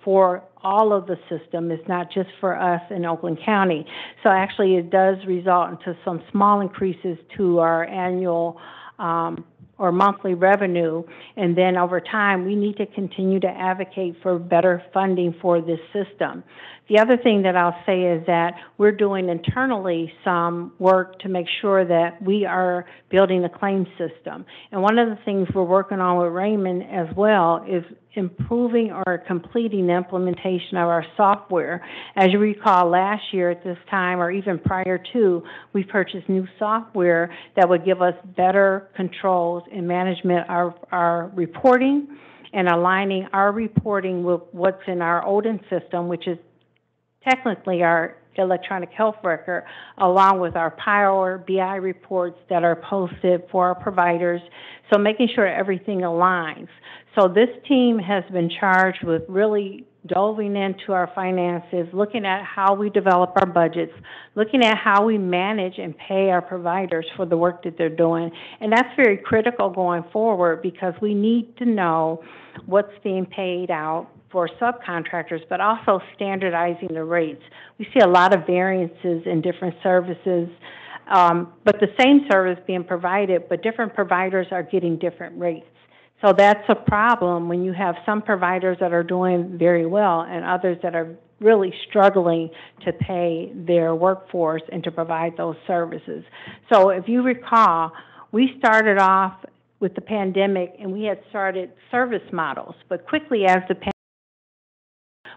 for all of the system. It's not just for us in Oakland County. So actually it does result into some small increases to our annual or monthly revenue. And then over time, we need to continue to advocate for better funding for this system. The other thing that I'll say is that we're doing internally some work to make sure that we are building a claim system. And one of the things we're working on with Raymond as well is improving or completing the implementation of our software. As you recall, last year at this time, or even prior to, we purchased new software that would give us better controls and management of our reporting and aligning our reporting with what's in our OCHN system, which is technically our electronic health record, along with our Power BI reports that are posted for our providers. So making sure everything aligns. So this team has been charged with really delving into our finances, looking at how we develop our budgets, looking at how we manage and pay our providers for the work that they're doing. And that's very critical going forward because we need to know what's being paid out for subcontractors, but also standardizing the rates. We see a lot of variances in different services, but the same service being provided, but different providers are getting different rates. So that's a problem when you have some providers that are doing very well and others that are really struggling to pay their workforce and to provide those services. So if you recall, we started off with the pandemic and we had started service models, but quickly as the pandemic,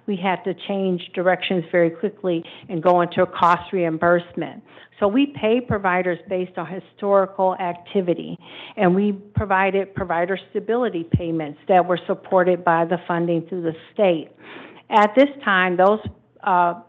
we had to change directions very quickly and go into a cost reimbursement. So we pay providers based on historical activity, and we provided provider stability payments that were supported by the funding through the state. At this time, those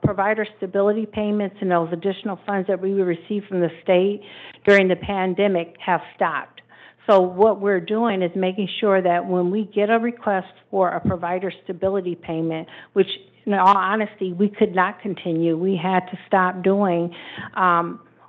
provider stability payments and those additional funds that we would receive from the state during the pandemic have stopped. So what we're doing is making sure that when we get a request for a provider stability payment, which in all honesty, we could not continue, we had to stop doing,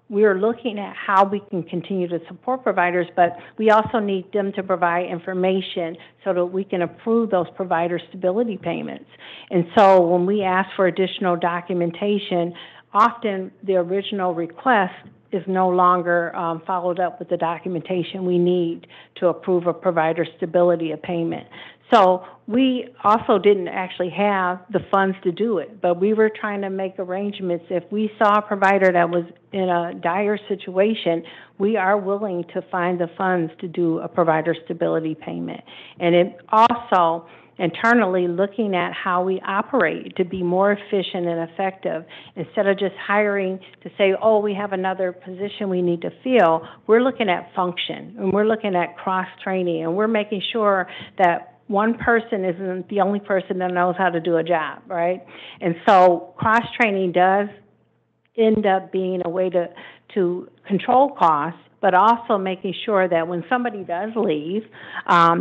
we're looking at how we can continue to support providers, but we also need them to provide information so that we can approve those provider stability payments. And so when we ask for additional documentation, often the original request is no longer followed up with the documentation we need to approve a provider stability of payment. So we also didn't actually have the funds to do it, but we were trying to make arrangements. If we saw a provider that was in a dire situation, we are willing to find the funds to do a provider stability payment. And it also internally looking at how we operate to be more efficient and effective. Instead of just hiring to say, oh, we have another position we need to fill, we're looking at function, and we're looking at cross-training, and we're making sure that one person isn't the only person that knows how to do a job, right? And so cross-training does end up being a way to control costs, but also making sure that when somebody does leave,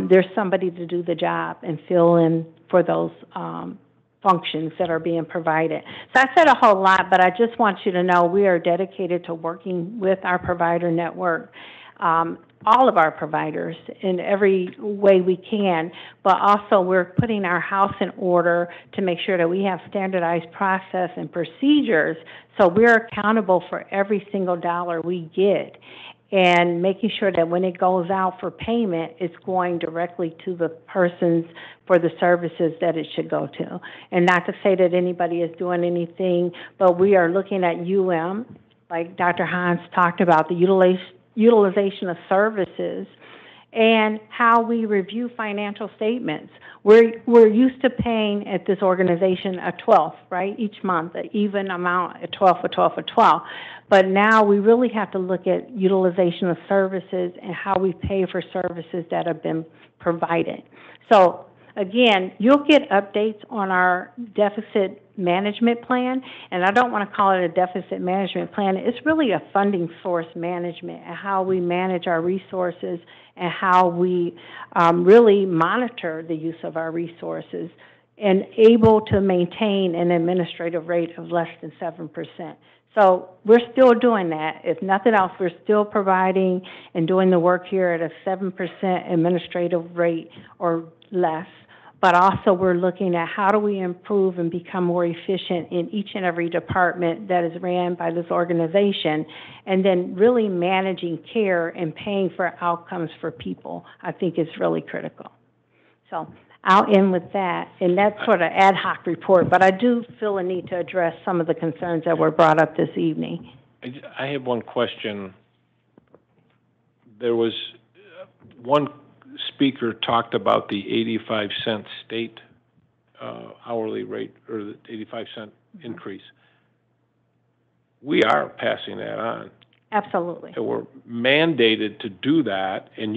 there's somebody to do the job and fill in for those functions that are being provided. So I said a whole lot, but I just want you to know we are dedicated to working with our provider network, all of our providers in every way we can, but also we're putting our house in order to make sure that we have standardized process and procedures so we're accountable for every single dollar we get, and making sure that when it goes out for payment, it's going directly to the persons for the services that it should go to. And not to say that anybody is doing anything, but we are looking at like Dr. Hans talked about, the utilization of services, and how we review financial statements. We're used to paying at this organization a 12th, right, each month, an even amount, a 12, a 12, a 12. But now we really have to look at utilization of services and how we pay for services that have been provided. So again, you'll get updates on our deficit management plan, and I don't want to call it a deficit management plan. It's really a funding source management and how we manage our resources and how we really monitor the use of our resources and able to maintain an administrative rate of less than 7%. So we're still doing that. If nothing else, we're still providing and doing the work here at a 7% administrative rate or less. But also we're looking at how do we improve and become more efficient in each and every department that is ran by this organization, and then really managing care and paying for outcomes for people, I think is really critical. So I'll end with that, and that's sort of ad hoc report, but I do feel a need to address some of the concerns that were brought up this evening. I have one question. There was one speaker talked about the 85-cent state hourly rate, or the 85-cent increase. We are passing that on. Absolutely. And we're mandated to do that, and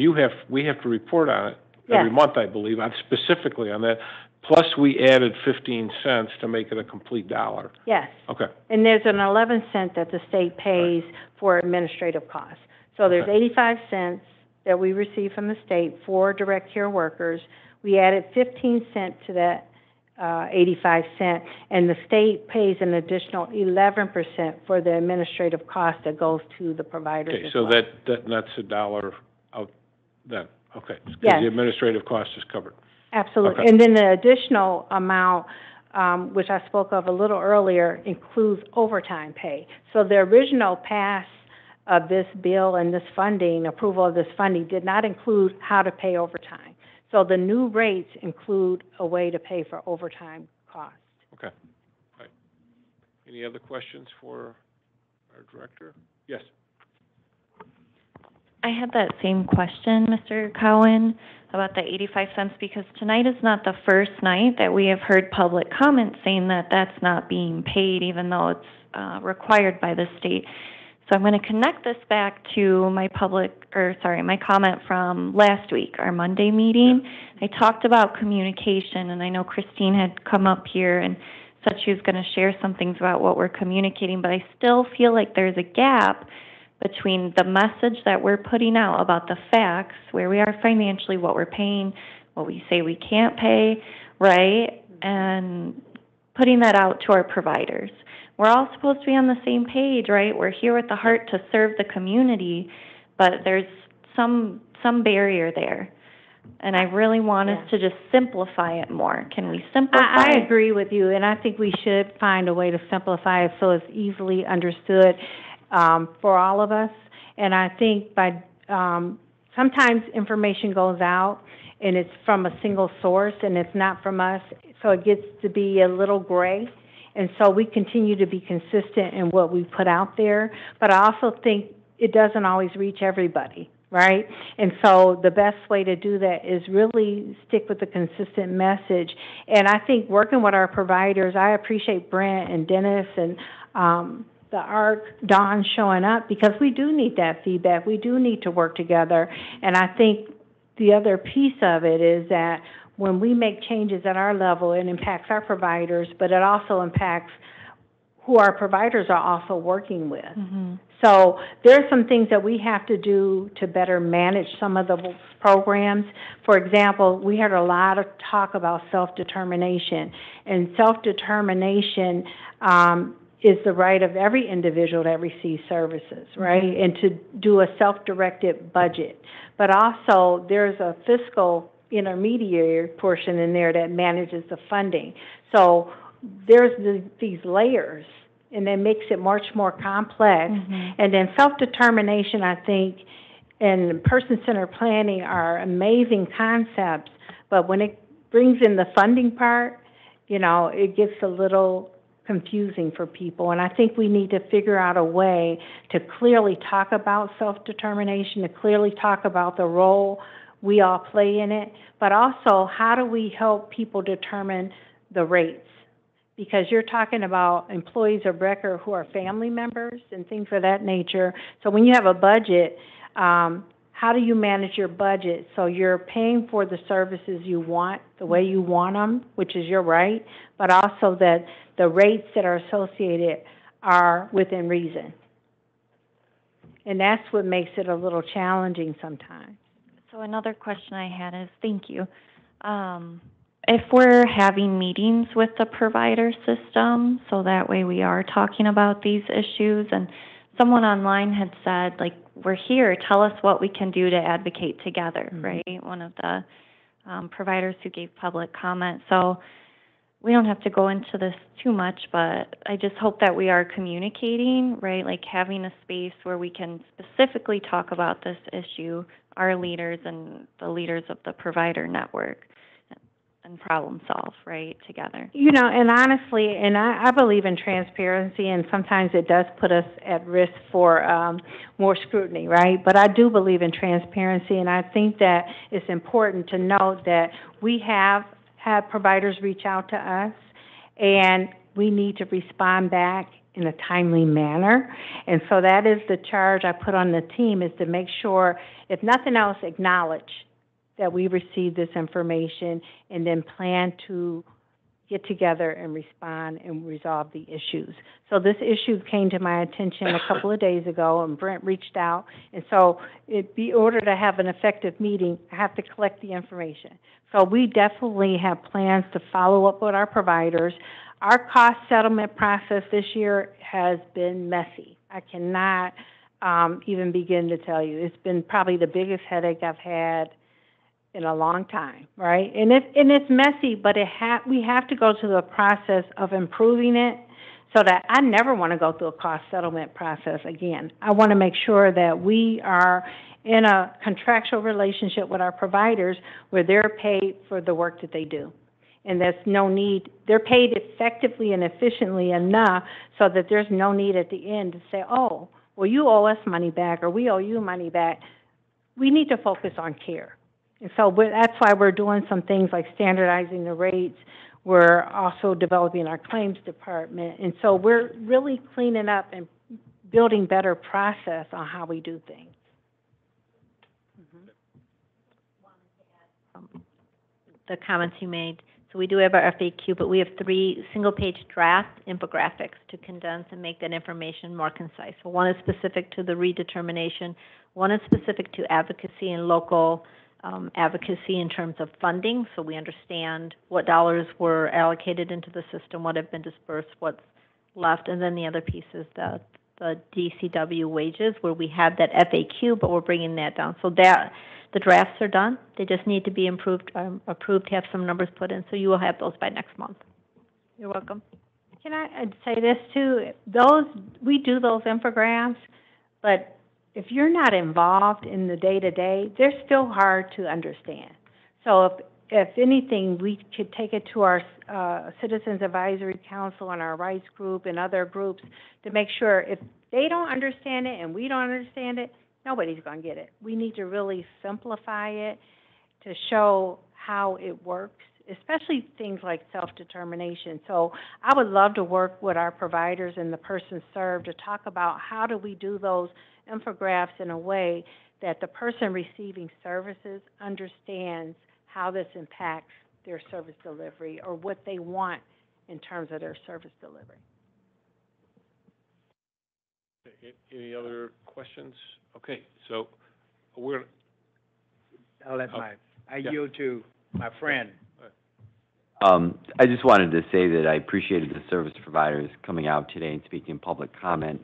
we have to report on it every month, I believe, specifically on that. Plus, we added 15 cents to make it a complete dollar. Yes. Okay. And there's an 11 cent that the state pays for administrative costs. So there's 85 cents that we receive from the state for direct care workers. We added 15 cents to that 85 cent, and the state pays an additional 11% for the administrative cost that goes to the providers. Okay, as so well. that's a dollar out then. Okay. Because Yes. the administrative cost is covered. Absolutely. Okay. And then the additional amount, which I spoke of a little earlier, includes overtime pay. So the original pass of this bill and this funding, approval of this funding, did not include how to pay overtime. So the new rates include a way to pay for overtime costs. Okay. All right. Any other questions for our director? Yes. I had that same question, Mr. Cowan, about the 85 cents, because tonight is not the first night that we have heard public comment saying that that's not being paid, even though it's required by the state. So I'm going to connect this back to my comment from last week, our Monday meeting. I talked about communication, and I know Christine had come up here and said she was going to share some things about what we're communicating, but I still feel like there's a gap between the message that we're putting out about the facts, where we are financially, what we're paying, what we say we can't pay, right, and putting that out to our providers. We're all supposed to be on the same page, right? We're here with the heart to serve the community, but there's some barrier there. And I really want us to just simplify it more. Can we simplify I it? agree with you, and I think we should find a way to simplify it so it's easily understood for all of us. And I think by sometimes information goes out and it's from a single source and it's not from us, so it gets to be a little gray. And so we continue to be consistent in what we put out there, but I also think it doesn't always reach everybody, right? And so the best way to do that is really stick with the consistent message. And I think working with our providers, I appreciate Brent and Dennis and the ARC, Dawn showing up, because we do need that feedback. We do need to work together. And I think the other piece of it is that when we make changes at our level, it impacts our providers, but it also impacts who our providers are also working with. Mm-hmm. So there are some things that we have to do to better manage some of the programs. For example, we heard a lot of talk about self-determination, and self-determination is the right of every individual that receives services, right? And to do a self-directed budget. But also there's a fiscal intermediary portion in there that manages the funding. So there's these layers, and that makes it much more complex. Mm-hmm. And then self-determination, I think, and person-centered planning are amazing concepts, but when it brings in the funding part, you know, it gets a little confusing for people. And I think we need to figure out a way to clearly talk about self-determination, to clearly talk about the role we all play in it, but also how do we help people determine the rates? Because you're talking about employees of record who are family members and things of that nature. So when you have a budget, how do you manage your budget so you're paying for the services you want, the way you want them, which is your right, but also that the rates that are associated are within reason? And that's what makes it a little challenging sometimes. So another question I had is, thank you. If we're having meetings with the provider system, so that way we are talking about these issues, and someone online had said, like, we're here, tell us what we can do to advocate together, right? One of the providers who gave public comment. So we don't have to go into this too much, but I just hope that we are communicating, right? Like having a space where we can specifically talk about this issue, our leaders and the leaders of the provider network, and problem solve, right, together. You know, and honestly, and I believe in transparency, and sometimes it does put us at risk for more scrutiny, right? But I do believe in transparency, and I think that it's important to note that we have had providers reach out to us, and we need to respond back in a timely manner. And so that is the charge I put on the team, is to make sure, if nothing else, acknowledge that we received this information, and then plan to get together and respond and resolve the issues. So this issue came to my attention a couple of days ago, and Brent reached out. And so in order to have an effective meeting, I have to collect the information. So we definitely have plans to follow up with our providers. Our cost settlement process this year has been messy. I cannot even begin to tell you. It's been probably the biggest headache I've had in a long time, right? And it's messy, but we have to go through the process of improving it, so that I never want to go through a cost settlement process again. I want to make sure that we are in a contractual relationship with our providers where they're paid for the work that they do. And there's no need, they're paid effectively and efficiently enough so that there's no need at the end to say, oh, well, you owe us money back, or we owe you money back. We need to focus on care. And so that's why we're doing some things like standardizing the rates. We're also developing our claims department. And so we're really cleaning up and building better process on how we do things. The comments you made. So we do have our FAQ, but we have 3 single-page draft infographics to condense and make that information more concise. So one is specific to the redetermination, one is specific to advocacy and local advocacy in terms of funding, so we understand what dollars were allocated into the system, what have been dispersed, what's left, and then the other piece is the DCW wages, where we have that FAQ, but we're bringing that down. So that the drafts are done. They just need to be approved to have some numbers put in, so you will have those by next month. You're welcome. Can I say this too? We do those infographics, but if you're not involved in the day-to-day, they're still hard to understand. So if anything, we could take it to our Citizens Advisory Council and our rights group and other groups to make sure if they don't understand it and we don't understand it, nobody's going to get it. We need to really simplify it to show how it works, especially things like self-determination. So I would love to work with our providers and the person served to talk about how do we do those infographics in a way that the person receiving services understands how this impacts their service delivery or what they want in terms of their service delivery. Any other questions? Okay, so I yield to my friend. I just wanted to say that I appreciated the service providers coming out today and speaking in public comment.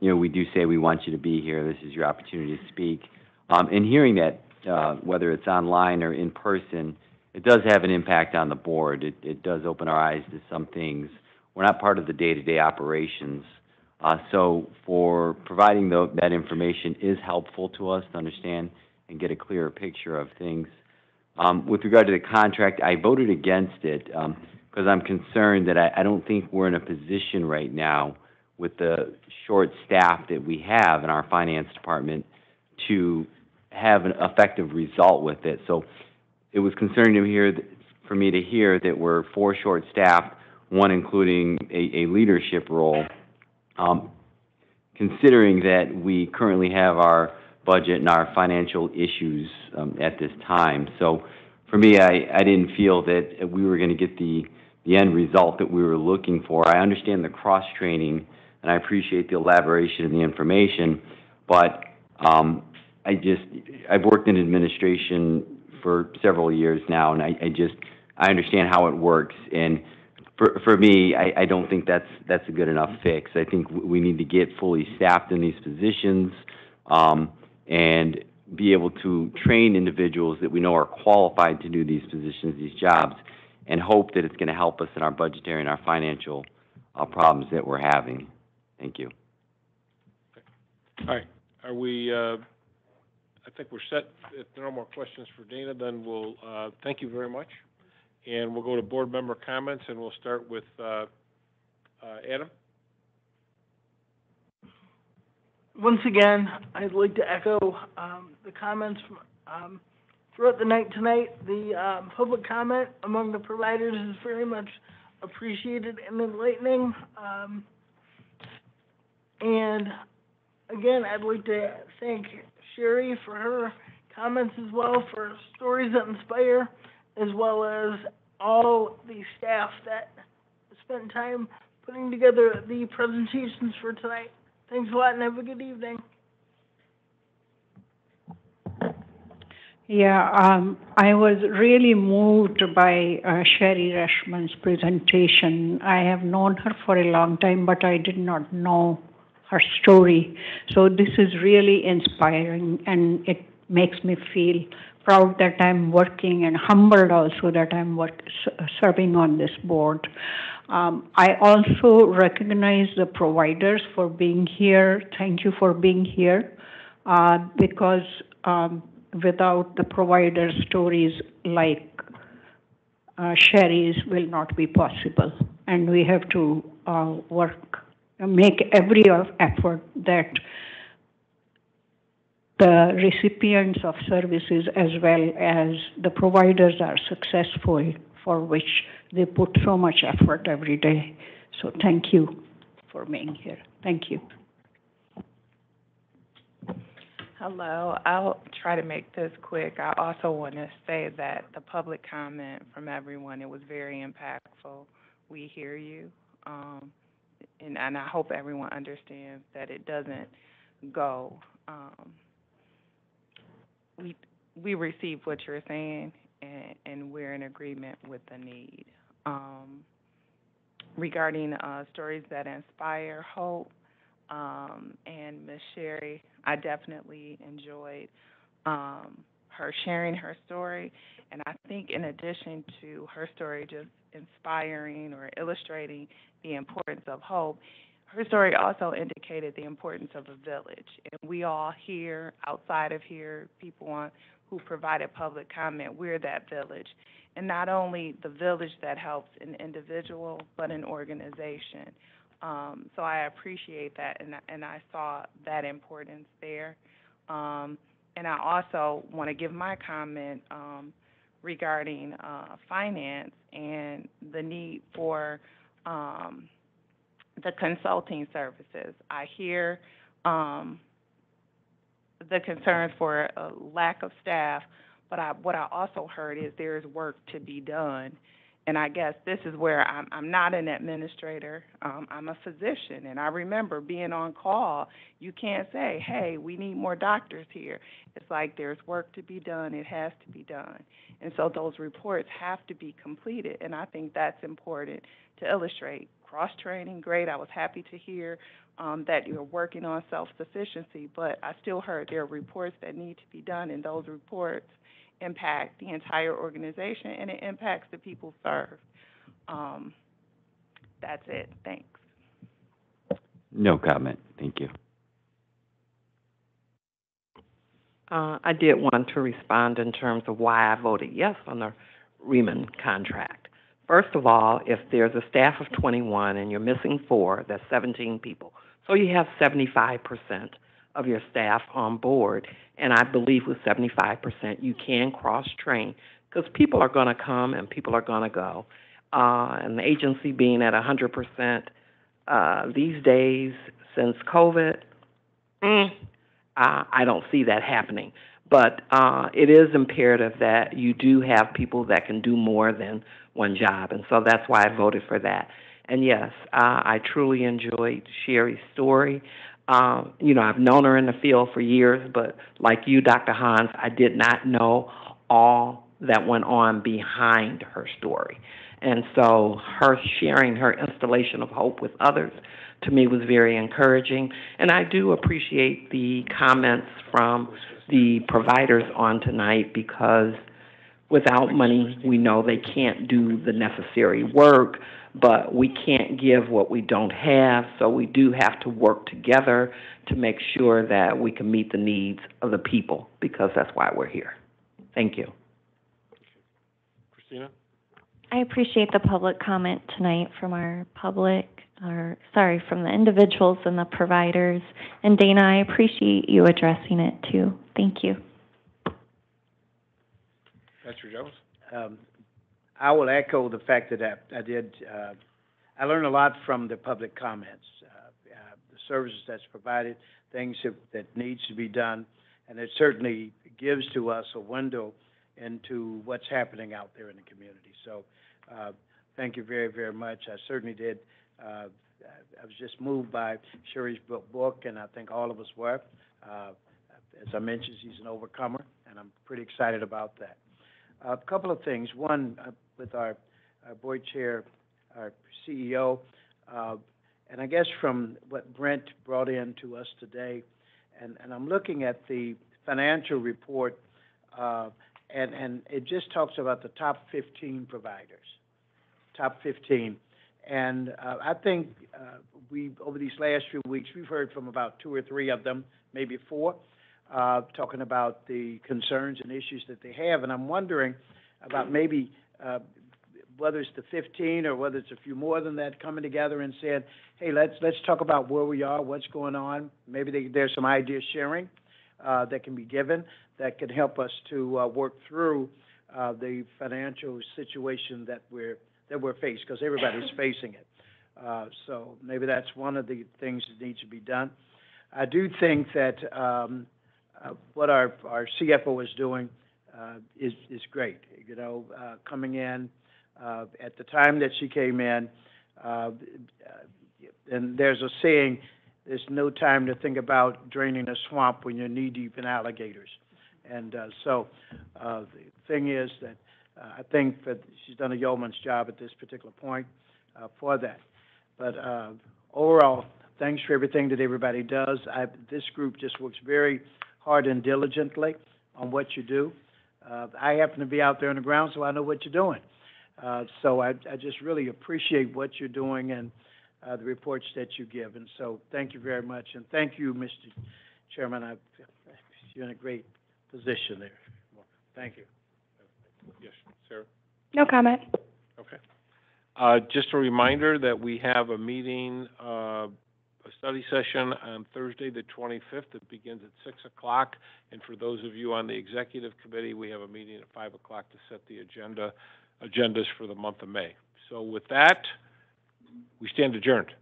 We do say we want you to be here. This is your opportunity to speak. And hearing that, whether it's online or in person, it does have an impact on the board. It does open our eyes to some things. We're not part of the day-to-day operations. So for providing that information is helpful to us to understand and get a clearer picture of things. With regard to the contract, I voted against it because I'm concerned that I don't think we're in a position right now with the short staff that we have in our finance department to have an effective result with it. So it was concerning to hear, for me to hear that we're 4 short-staffed, one including a leadership role, considering that we currently have our budget and our financial issues at this time. So for me, I didn't feel that we were going to get the end result that we were looking for. I understand the cross-training, and I appreciate the elaboration of the information, but I've worked in administration for several years now, and I understand how it works. And for me, I don't think that's a good enough fix. I think we need to get fully staffed in these positions, and be able to train individuals that we know are qualified to do these positions, these jobs, and hope that it's going to help us in our budgetary and our financial problems that we're having. Thank you. All right, are we, I think we're set. If there are no more questions for Dana, then we'll, thank you very much. And we'll go to board member comments, and we'll start with, Adam. Once again, I'd like to echo the comments from throughout the night tonight. The public comment among the providers is very much appreciated and enlightening. And again, I'd like to thank Sherry for her comments as well, for stories that inspire, as well as all the staff that spent time putting together the presentations for tonight. Thanks a lot and have a good evening. Yeah, I was really moved by Sherry Rashman's presentation. I have known her for a long time, but I did not know her story. So this is really inspiring, and it makes me feel proud that I'm working, and humbled also that I'm serving on this board. I also recognize the providers for being here. Thank you for being here, because without the provider stories like Sherry's will not be possible. And we have to make every effort that the recipients of services as well as the providers are successful, for which they put so much effort every day. So thank you for being here. Thank you. Hello. I'll try to make this quick. I also want to say that the public comment from everyone, it was very impactful. We hear you. And I hope everyone understands that it doesn't go. We receive what you're saying, and we're in agreement with the need. Regarding stories that inspire hope, and Ms. Sherry, I definitely enjoyed her sharing her story. And I think in addition to her story just inspiring or illustrating the importance of hope, her story also indicated the importance of a village. And we all here, outside of here, people who provided public comment, we're that village. And not only the village that helps an individual, but an organization. So I appreciate that, and I saw that importance there. And I also want to give my comment regarding finance and the need for the consulting services. I hear the concerns for a lack of staff, but what I also heard is there is work to be done. And I guess this is where I'm not an administrator. I'm a physician, and I remember being on call. You can't say, hey, we need more doctors here. It's like there's work to be done. It has to be done. And so those reports have to be completed, and I think that's important to illustrate. Cross-training, great. I was happy to hear that you're working on self-sufficiency, but I still heard there are reports that need to be done, and those reports impact the entire organization, and it impacts the people served. That's it. Thanks. No comment. Thank you. I did want to respond in terms of why I voted yes on the Riemann contract. First of all, if there's a staff of 21 and you're missing 4, that's 17 people. So you have 75% of your staff on board. And I believe with 75%, you can cross-train because people are going to come and people are going to go. And the agency being at 100% these days since COVID, I don't see that happening. But it is imperative that you do have people that can do more than one job, and so that's why I voted for that. And yes, I truly enjoyed Sherry's story. You know, I've known her in the field for years, but like you, Dr. Hans, I did not know all that went on behind her story. And so her sharing her installation of hope with others, to me, was very encouraging. And I do appreciate the comments from the providers on tonight, because without money, we know they can't do the necessary work, but we can't give what we don't have, so we do have to work together to make sure that we can meet the needs of the people, because that's why we're here. Thank you. Christina? I appreciate the public comment tonight from our public, from the individuals and the providers. And Dana, I appreciate you addressing it too. Thank you. Mr. Jones? I will echo the fact that I learned a lot from the public comments, the services that's provided, things that needs to be done, and it certainly gives to us a window into what's happening out there in the community. So thank you very, very much. I certainly did. I was just moved by Sherry's book, and I think all of us were. As I mentioned, she's an overcomer, and I'm pretty excited about that. A couple of things. One, with our board chair, our CEO, and I guess from what Brent brought in to us today, and I'm looking at the financial report, and it just talks about the top 15 providers, top 15. And I think over these last few weeks, we've heard from about 2 or 3 of them, maybe 4, talking about the concerns and issues that they have. And I'm wondering about maybe whether it's the 15 or whether it's a few more than that coming together and saying, hey, let's talk about where we are, what's going on. Maybe there's some idea sharing that can be given that can help us to work through the financial situation that we're faced, because everybody's facing it. So maybe that's one of the things that needs to be done. I do think that what our CFO is doing is great. You know, coming in at the time that she came in, and there's a saying, there's no time to think about draining a swamp when you're knee-deep in alligators. And so the thing is that I think that she's done a yeoman's job at this particular point for that. But overall, thanks for everything that everybody does. This group just works very hard and diligently on what you do. I happen to be out there on the ground, so I know what you're doing. So I just really appreciate what you're doing and the reports that you give. And so thank you very much. And thank you, Mr. Chairman. You're in a great position there. Thank you. Yes, Sarah? No comment. Okay. Just a reminder that we have a meeting, a study session on Thursday, the 25th. It begins at 6 o'clock. And for those of you on the executive committee, we have a meeting at 5 o'clock to set the agendas for the month of May. So with that, we stand adjourned.